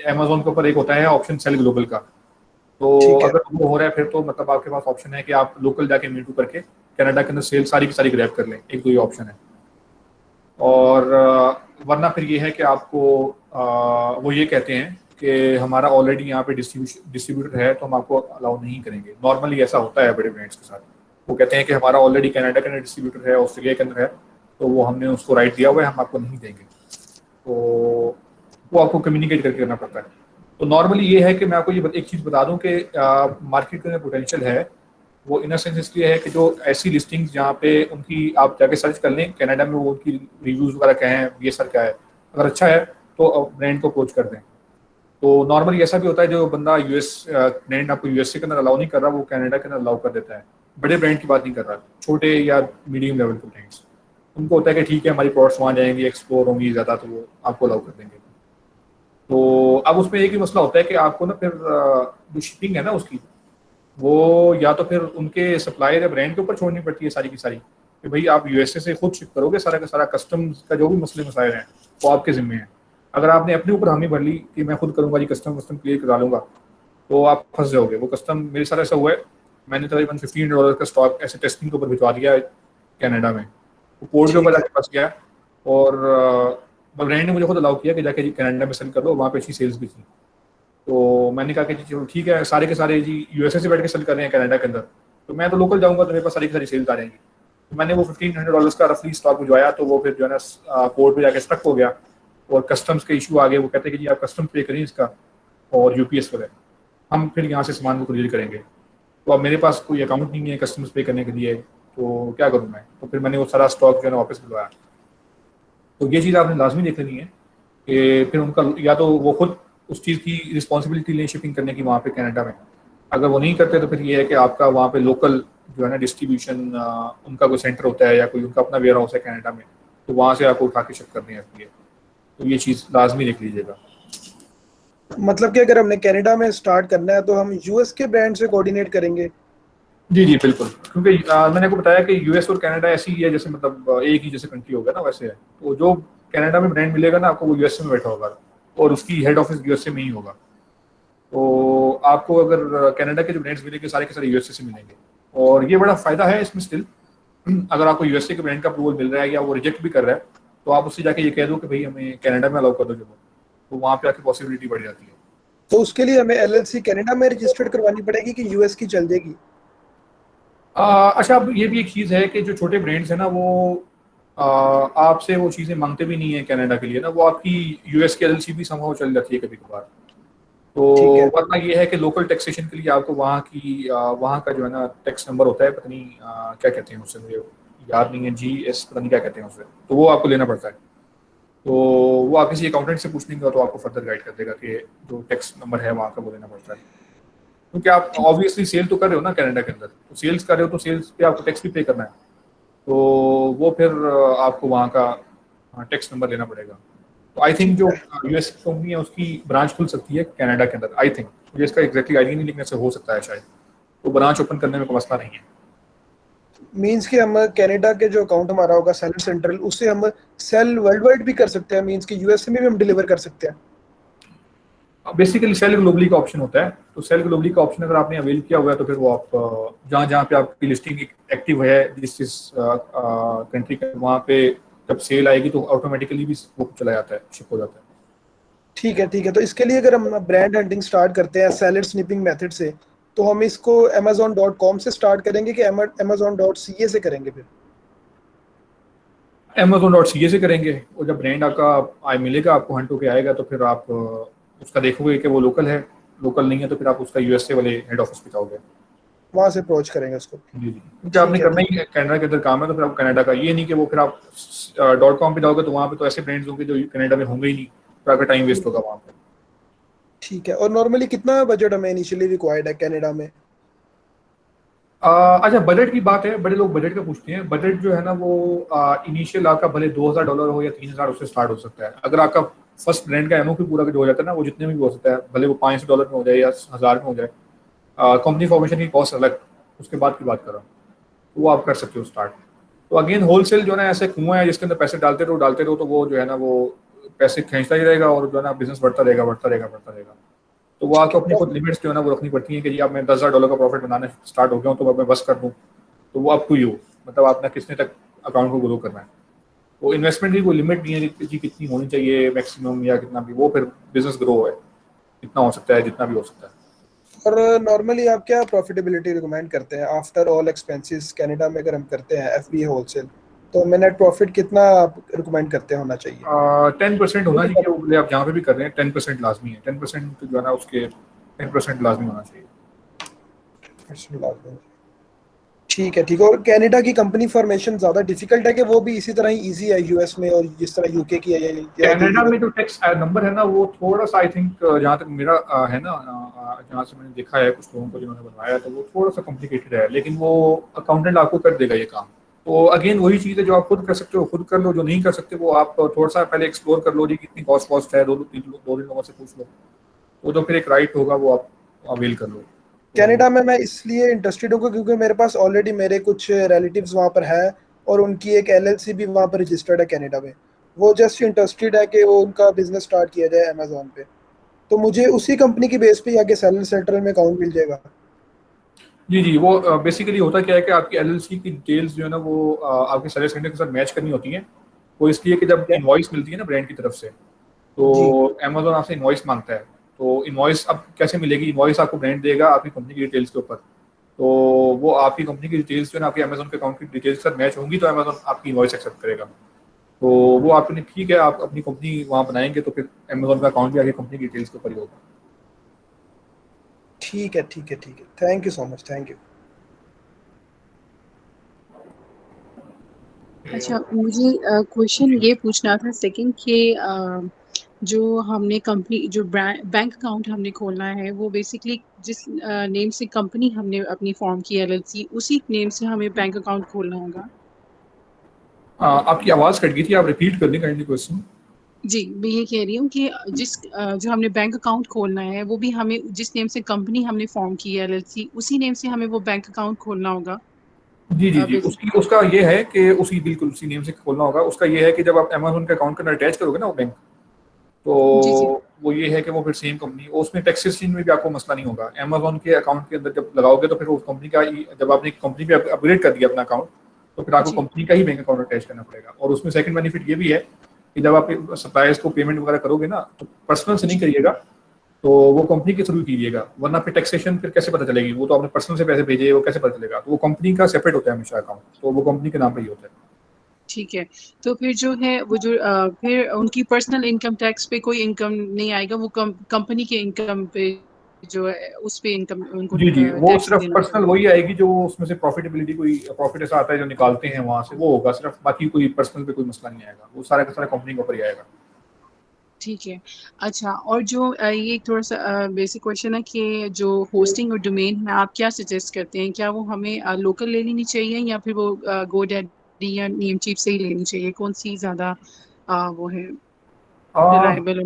अमेज़न के ऊपर एक होता है ऑप्शन सेल ग्लोबल का, तो अगर वो हो रहा है फिर तो मतलब आपके पास ऑप्शन है कि आप लोकल जाके मीटू करके कनाडा के अंदर सेल सारी की सारी ग्रैब कर लें। एक तो ये ऑप्शन है। और वरना फिर ये है कि आपको वो ये कहते हैं कि हमारा ऑलरेडी यहाँ पे डिस्ट्रीब्यूटर है तो हम आपको अलाउ नहीं करेंगे। नॉर्मली ऐसा होता है बड़े ब्रांड्स के साथ, वो कहते हैं कि हमारा ऑलरेडी कनाडा के अंदर डिस्ट्रीब्यूटर है, ऑस्ट्रेलिया के अंदर है, तो वो हमने उसको राइट दिया हुआ है, हम आपको नहीं देंगे। तो वो आपको कम्युनिकेट करके करना पड़ता है। तो नॉर्मली ये है कि मैं आपको ये एक चीज़ बता दूं कि मार्केट के अंदर पोटेंशियल है। वो इन सेंस इसलिए है कि जो ऐसी लिस्टिंग्स जहाँ पे उनकी आप जाके सर्च कर लें कनाडा में, वो उनकी रिव्यूज़ वगैरह क्या हैं, ये सर क्या है, अगर अच्छा है तो ब्रांड को अप्रोच कर दें। तो नॉर्मली ऐसा भी होता है जो बंदा ब्रांड आपको यूएसए के अंदर अलाउ नहीं कर रहा, वो कनाडा के अंदर अलाउ कर देता है। बड़े ब्रांड की बात नहीं कर रहा, छोटे या मीडियम लेवल के ब्रांड्स, उनको होता है कि ठीक है हमारी प्रोडक्ट्स वहाँ जाएंगी, एक्सप्लोर होंगी ज़्यादा, तो वो आपको अलाउ कर देंगे। तो अब उसमें एक ही मसला होता है कि आपको ना फिर जो शिपिंग है ना उसकी, वो या तो फिर उनके सप्लायर या ब्रांड के ऊपर छोड़नी पड़ती है सारी की सारी, कि भाई आप यूएसए से खुद शिप करोगे, सारा का सारा कस्टम्स का जो भी मसले मसाइल हैं वो आपके ज़िम्मे हैं। अगर आपने अपने ऊपर हामी भर ली कि मैं खुद करूँगा जी, कस्टम क्लियर करा लूँगा, तो आप फंस जाओगे। वो कस्टम मेरे साथ ऐसा हुआ है, मैंने तकरीबन $15 का स्टॉक ऐसे टेस्टिंग के ऊपर भिजवा दिया कनाडा में, वो पोर्ट के ऊपर जाके फंस गया। और ब्रांड ने मुझे खुद अलाउ किया कि जाके जी कनाडा में सेल कर लो, वहाँ पे अच्छी सेल्स भी थी। तो मैंने कहा कि जी चलो ठीक है, सारे के सारे जी यूएसए से बैठ के सेल कर रहे हैं कनाडा के अंदर, तो मैं तो लोकल जाऊँगा तो मेरे पास सारी की सारी सेल्स आ जाएंगी। तो मैंने वो $1500 का रफली स्टॉक भिजवाया, तो वो फिर जो है ना पोर्ट पर जाके स्टक हो गया। और कस्टम्स के इशू आ गए, वो कहते हैं कि जी आप कस्टम पे करें इसका और यूपीएस पर है, हम फिर यहाँ से सामान को क्लियर करेंगे। तो अब मेरे पास कोई अकाउंट नहीं है कस्टम्स पे करने के लिए, तो क्या करूँ मैं? तो फिर मैंने वो सारा स्टॉक जो है ना वापस बुलवाया। तो ये चीज़ आपने लाजमी देख लेनी है कि फिर उनका या तो वो खुद उस चीज़ की रिस्पॉन्सिबिलिटी लें शिपिंग करने की वहाँ पे कनाडा में। अगर वो नहीं करते तो फिर ये है कि आपका वहाँ पे लोकल जो है ना डिस्ट्रीब्यूशन उनका कोई सेंटर होता है या कोई उनका अपना वेयर हाउस है कनाडा में, तो वहाँ से आपको उठा के शिप करनी है इसलिए। तो ये चीज़ लाजमी देख लीजिएगा। मतलब कि अगर हमने कनाडा में स्टार्ट करना है तो हम यूएस के ब्रांड से कोऑर्डिनेट करेंगे? जी जी बिल्कुल, क्योंकि मैंने आपको बताया कि यूएस और कनाडा ऐसी ही है जैसे मतलब एक ही जैसे कंट्री होगा ना वैसे है। तो जो कनाडा में ब्रांड मिलेगा ना आपको वो यूएसए में बैठा होगा और उसकी हेड ऑफिस यूएसए में ही होगा। तो आपको अगर कनाडा के जो ब्रांड्स मिलेंगे सारे के सारे यूएसए से मिलेंगे, और ये बड़ा फ़ायदा है इसमें स्टिल। अगर आपको यूएसए के ब्रांड का अप्रूवल मिल रहा है या वो रिजेक्ट भी कर रहा है तो आप उससे जाके ये कह दो कि भाई हमें कनाडा में अलाउ कर दो जब, तो वहाँ पे आके पॉसिबिलिटी बढ़ जाती है। तो उसके लिए हमें एलएलसी कनाडा में रजिस्टर्ड करवानी पड़ेगी कि यूएस की चल जाएगी? अच्छा, अब ये भी एक चीज़ है कि जो छोटे ब्रांड्स हैं ना वो आपसे वो चीज़ें मांगते भी नहीं है कनाडा के लिए ना, वो आपकी यूएस की एलएलसी भी संभव चल जाती है कभी कभार। तो ठीक है। वरना ये है कि लोकल टैक्सेशन के लिए आपको वहाँ का जो है ना टैक्स नंबर होता है, पता नहीं क्या कहते हैं उससे, मुझे याद नहीं है, GS पता नहीं क्या कहते हैं उससे, तो वो आपको लेना पड़ता है। तो वो आप किसी अकाउंटेंट से पूछ लेंगे तो आपको फर्दर गाइड कर देगा कि जो टैक्स नंबर है वहाँ का वो लेना पड़ता है। क्योंकि आप ऑब्वियसली सेल तो कर रहे हो ना कनाडा के अंदर, तो सेल्स कर रहे हो तो सेल्स पे आपको टैक्स भी पे करना है, तो वो फिर आपको वहाँ का टैक्स नंबर लेना पड़ेगा। तो आई थिंक जो यूएस कंपनी है उसकी ब्रांच खुल सकती है कनाडा के अंदर। आई थिंक मुझे इसका एग्जैक्टली आइडिया नहीं, लेकिन ऐसे हो सकता है शायद, तो ब्रांच ओपन करने में कोई मसला नहीं है। मींस कि हम कनाडा के जो अकाउंट हमारा होगा सेलर सेंट्रल, उससे हम सेल वर्ल्ड वाइड भी कर सकते हैं, मींस कि यूएसए में भी हम डिलीवर कर सकते हैं। बेसिकली सेल ग्लोबली का ऑप्शन होता है, तो सेल ग्लोबली का ऑप्शन अगर आपने अवेल किया हुआ है तो फिर वो आप जहाँ जहाँ पे आपकी लिस्टिंग एक्टिव है जिस कंट्री का, वहाँ पे जब सेल आएगी तो ऑटोमेटिकली भी वो चला जाता है, शिप हो जाता है। ठीक है ठीक है। तो इसके लिए अगर हम ब्रांड हंटिंग स्टार्ट करते हैं सेलर स्निपिंग मेथड से, तो हम इसको amazon.com से स्टार्ट करेंगे कि amazon.ca से करेंगे? फिर amazon.ca से करेंगे, और जब ब्रांड आपका मिलेगा आपको हंट होके आएगा तो फिर आप उसका देखोगे कि वो लोकल है, लोकल नहीं है तो फिर आप उसका यूएसए वाले हेड ऑफिस पे जाओगे, वहां से अप्रोच करेंगे उसको। जी जी, क्योंकि आपने करना ही कनाडा के अंदर काम है तो फिर आप कनाडा का, ये नहीं कि वो फिर आप .com पे जाओगे तो वहाँ पे तो ऐसे ब्रांड्स होंगे जो कनाडा में होंगे ही नहीं, तो आपका टाइम वेस्ट होगा वहाँ पे। ठीक है। और नॉर्मली कितना बजट हमें इनिशियली रिक्वायर्ड है कनाडा में? अच्छा, बजट की बात है, बड़े लोग बजट का पूछते हैं। बजट जो है ना वो इनिशियल आपका भले $2,000 हो या 3,000 उससे स्टार्ट हो सकता है। अगर आपका फर्स्ट ब्रांड का एमओपी पूरा जो हो जाता है ना, वो जितने में भी हो सकता है, भले वो $500 में हो जाए या 1,000 में हो जाए। कंपनी फॉर्मेशन की कॉस्ट अलग, उसके बाद की बात कर रहा हूँ, तो वो आप कर सकते हो स्टार्ट। तो अगेन होलसेल जो है ना ऐसे कुआं है जिसके अंदर पैसे डालते रहो तो वो जो है ना वो पैसे खींचता ही रहेगा और जो है ना बिजनेस बढ़ता रहेगा। तो वो आपको अपनी खुद लिमिट्स जो है ना वो रखनी पड़ती है कि जी अब मैं $10,000 का प्रॉफिट बनाना स्टार्ट हो गया हूँ तो अब मैं बस कर दूँ, तो वो अप टू यू, मतलब आपने कितने तक अकाउंट को ग्रो करना है। वो इन्वेस्टमेंट की कोई लिमिट नहीं है कि जी कितनी होनी चाहिए मैक्सिमम या कितना भी, वो फिर बिजनेस ग्रो है, कितना हो सकता है जितना भी हो सकता है। और नॉर्मली आप क्या प्रॉफिटेबिलिटी रिकमेंड करते हैं आफ्टर ऑल एक्सपेंसेस कनाडा में? अगर हम करते हैं एफबीए होलसेल, तो हमें नेट प्रॉफिट कितना आप रिकमेंड करते हैं होना चाहिए? 10% होना चाहिए, वो बोले आप जहाँ पे भी कर रहे हैं 10% लाजमी है। 10% जो है ना उसके 10% लाजमी होना चाहिए। ठीक है ठीक है। और कनाडा की कंपनी फॉर्मेशन ज़्यादा डिफिकल्ट है कि वो भी इसी तरह ही इजी है यूएस में, और जिस तरह यूके की है? कनाडा में जो टैक्स नंबर है ना वो थोड़ा सा, आई थिंक जहाँ तक मेरा है ना, जहाँ से मैंने देखा है कुछ लोगों को जिन्होंने बनवाया, तो वो थोड़ा सा कॉम्प्लिकेटेड है, लेकिन वो अकाउंटेंट आपको कर देगा ये काम। तो अगेन वही चीज़ है, जो आप खुद कर सकते हो खुद कर लो, जो नहीं कर सकते वो आप थोड़ा सा पहले एक्सप्लोर कर लो जी कितनी कॉस्ट है, दो तीन लोगों से पूछ लो, तो जो फिर एक राइट होगा वो आप अवेल कर लो। कनाडा में मैं इसलिए इंटरेस्टेड हूँ क्योंकि मेरे पास ऑलरेडी मेरे कुछ रिलेटिव्स वहाँ पर है, और उनकी एक एलएलसी भी वहाँ पर रजिस्टर्ड है कनाडा में। वो जस्ट इंटरेस्टेड है कि वो उनका बिजनेस स्टार्ट किया जाए अमेजोन पे, तो मुझे उसी कंपनी की बेस पे आगे सेलर सेंट्रल में अकाउंट मिल जाएगा? जी जी, वो बेसिकली होता क्या है कि आपकी एलएलसी की डिटेल्स जो है ना वो आपके सेलर सेंटर के साथ मैच करनी होती हैं। वो इसलिए कि जब इनवॉइस मिलती है ना ब्रांड की तरफ से, तो अमेजोन आपसे इनवॉइस मांगता है। तो इनवॉइस अब कैसे मिलेगी? इनवॉइस आपको ब्रांड देगा आपकी कंपनी की डिटेल्स के ऊपर, तो वो आपकी कंपनी की डिटेल्स जो है ना आपके अमेजोन के अकाउंट की डिटेल्स के साथ मैच होंगी तो अमेजोन आपकी इनवॉइस एक्सेप्ट करेगा। तो वो आपने ठीक है, आप अपनी कंपनी वहाँ बनाएंगे तो फिर अमेजोन का अकाउंट भी आगे कंपनी की डिटेल्स के ऊपर ही होगा। ठीक है, ठीक है, ठीक है, thank you so much, thank you. अच्छा, मुझे क्वेश्चन ये पूछना था सेकंड कि जो हमने कंपनी जो बैंक अकाउंट हमने खोलना है वो बेसिकली जिस नेम से कंपनी हमने अपनी फॉर्म की एलएलसी उसी नेम से हमें बैंक अकाउंट खोलना होगा। आपकी आवाज़ कट गई थी, आप रिपीट कर दें काइंडली क्वेश्चन। जी, मैं ये कह रही हूँ कि जिस जो हमने बैंक अकाउंट खोलना है वो भी हमें जिस नेम से कंपनी हमने फॉर्म की है एलएलसी उसी नेम से हमें वो बैंक अकाउंट खोलना होगा। जी जी जी, बेसिकली उसका ये है कि उसी बिल्कुल उसी नेम से खोलना होगा। उसका ये है कि जब आप अमेजोन के अकाउंट के अंदर अटैच करोगे ना वो बैंक, तो जी जी वो ये है कि वो फिर सेम कंपनी, उसमें टैक्सेशन में भी आपको मसला नहीं होगा। अमेजोन के अकाउंट के अंदर जब लगाओगे तो फिर उस कंपनी का जब आपने कंपनी पे अपग्रेड कर दिया अपना अकाउंट, तो फिर आपको जी कंपनी का ही बैंक अकाउंट अटैच करना पड़ेगा। और उसमें सेकंड बेनिफिट ये भी है कि जब आप सप्लायर्स को पेमेंट वगैरह करोगे ना, तो पर्सनल से नहीं जी करिएगा, तो वो कंपनी के थ्रू कीजिएगा, वरना फिर टैक्सेशन फिर कैसे पता चलेगी? वो तो आपने पर्सनल से पैसे भेजे, वो कैसे पता चलेगा? तो वो कंपनी का सेपरेट होता है हमेशा अकाउंट, तो वो कंपनी के नाम पे ही होता है। ठीक है। तो फिर जो है वो जो फिर उनकी पर्सनल इनकम टैक्स पे कोई इनकम नहीं आएगा, वो कंपनी के इनकम पे जो है उस पे इनकम उनको जी जी, वो टैक्स सिर्फ देना पर्सनल पड़ेगा। वही आएगी जो उसमें से प्रॉफिटेबिलिटी, कोई प्रॉफिट ऐसा आता है जो निकालते हैं वहां से, वो होगा सिर्फ। बाकी कोई पर्सनल पे कोई मसला नहीं आएगा, वो सारा का सारा कंपनी के ऊपर ही आएगा। ठीक है। अच्छा, और जो ये थोड़ा सा बेसिक क्वेश्चन है कि जो होस्टिंग और डोमेन है आप क्या सजेस्ट करते हैं? क्या वो हमें लोकल ले लेनी चाहिए या फिर वो गोडैडी या नेमचीप से ही लेनी चाहिए? कौन सी ज्यादा वो है रिलायबल?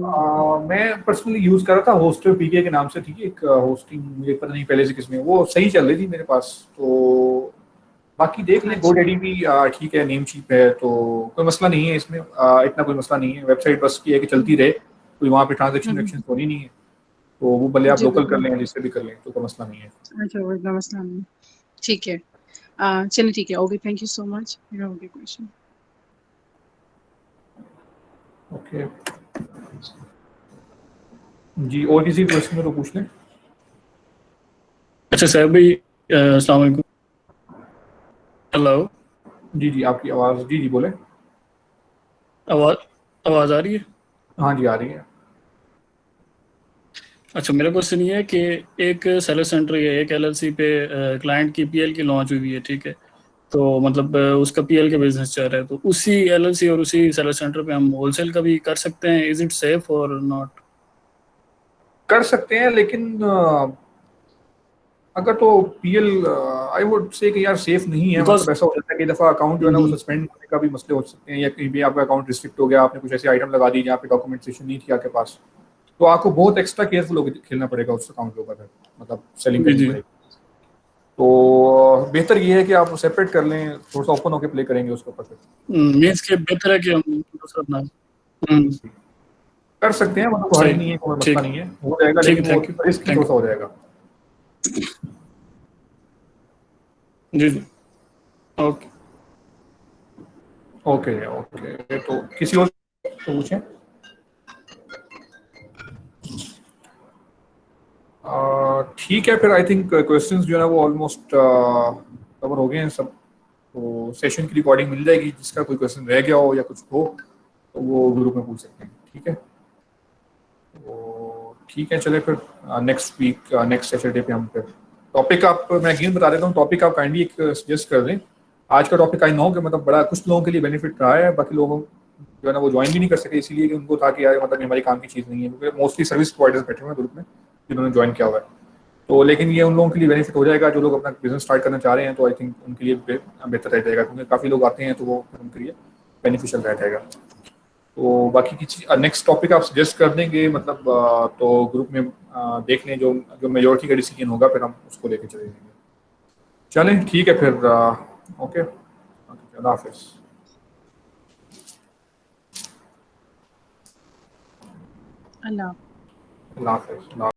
मैं पर्सनली यूज कर रहा था होस्टर पीके के नाम से थी एक होस्टिंग, मुझे पता नहीं पहले से किसमें, वो सही चल रही थी मेरे पास। तो बाकी देख लें, अच्छा गोडैडी भी ठीक है, नेम चीप है, तो कोई मसला नहीं है इसमें, इतना कोई मसला नहीं है। वेबसाइट बस की है कि चलती रहे, कोई वहाँ पे ट्रांजेक्शन हम्म, वेक्शन होनी नहीं है, तो वो भले आप जी लोकल कर बिल्कुल। लें जिससे भी कर लें, तो कोई मसला नहीं है। अच्छा, वो इतना मसला नहीं। ठीक है। चलिए ठीक है, okay, thank you so much. मेरा हो गया क्वेश्चन। ओके जी, और किसी क्वेश्चन में तो पूछ लें। अच्छा साहब भाई, अस्सलाम वालेकुम। हेलो, जी जी, आपकी आवाज़, जी जी बोले। आवाज आवाज आ रही है? हाँ जी, आ रही है। अच्छा, मेरा क्वेश्चन ये है कि एक सेलर सेंटर या एक एलएलसी पे क्लाइंट की पीएल की लॉन्च हुई है, ठीक है? तो मतलब उसका पीएल का बिजनेस चल रहा है, तो उसी एलएलसी और उसी सेलर सेंटर पे हम होलसेल का भी कर सकते हैं? इज इट सेफ और नॉट? कर सकते हैं, लेकिन अगर तो पीएल, आई वुड से कि यार सेफ नहीं है। बिकॉज मतलब ऐसा हो जाता है कई दफ़ा अकाउंट जो है ना वो सस्पेंड होने का भी मसले हो सकते हैं, या कहीं भी आपका अकाउंट रिस्ट्रिक्ट हो गया, आपने कुछ ऐसी आइटम लगा दी जहाँ पे डॉक्यूमेंटेशन नहीं थी आपके पास, तो आपको बहुत एक्स्ट्रा केयरफुल होकर खेलना पड़ेगा उस अकाउंट के ऊपर, मतलब सेलिंग जी करनी जी। पड़ेगी। तो बेहतर ये है कि आप सेपरेट कर लें, थोड़ा सा ओपन होकर प्ले करेंगे उसके ऊपर फिर। मीन्स के बेहतर है कि हम दूसरा अपना। हम्म, कर सकते हैं, मतलब हर्ज सही। नहीं है, कोई मसला ठीक नहीं है, हो जाएगा, ठीक है, लेकिन वो थैंक यू। रिस्क थैंक थोड़ा सा हो जाएगा। यू जी जी। ओके। ओके ओके, तो किसी और तो पूछें। ठीक है, फिर आई थिंक क्वेश्चंस जो है ना वो ऑलमोस्ट कवर हो गए हैं सब। तो सेशन की रिकॉर्डिंग मिल जाएगी, जिसका कोई क्वेश्चन रह गया हो या कुछ हो तो वो ग्रुप में पूछ सकते हैं, ठीक है? तो ठीक है, चले फिर नेक्स्ट वीक, नेक्स्ट सैटरडे पे हम फिर टॉपिक, आप मैं अगेन बता देता हूँ, टॉपिक आप काइंडली एक सजेस्ट कर दें। आज का टॉपिक आई नो कि मतलब बड़ा कुछ लोगों के लिए बेनिफिट रहा है, बाकी लोगों जो है ना वो ज्वाइन भी नहीं कर सके, इसीलिए कि उनको था कि यार मतलब ये हमारी काम की चीज़ नहीं है, क्योंकि मोस्टली सर्विस प्रोवाइडर्स बैठे हुए हैं ग्रुप में जिन्होंने ज्वाइन किया हुआ है। तो लेकिन ये उन लोगों के लिए बेनिफिट हो जाएगा जो लोग अपना बिजनेस स्टार्ट करना चाह रहे हैं, तो आई थिंक उनके लिए बेहतर रह जाएगा, क्योंकि काफ़ी लोग आते हैं तो वो उनके लिए बेनिफिशियल रह जाएगा। तो बाकी की चीज नेक्स्ट टॉपिक आप सजेस्ट कर देंगे, मतलब तो ग्रुप में देख लें, जो जो मेजोरिटी का डिसीजन होगा फिर हम उसको लेके चले जाएंगे। चलें ठीक है फिर, ओके, अल्लाह हाफिज़। अल्लाह। अल्लाह हाफिज़।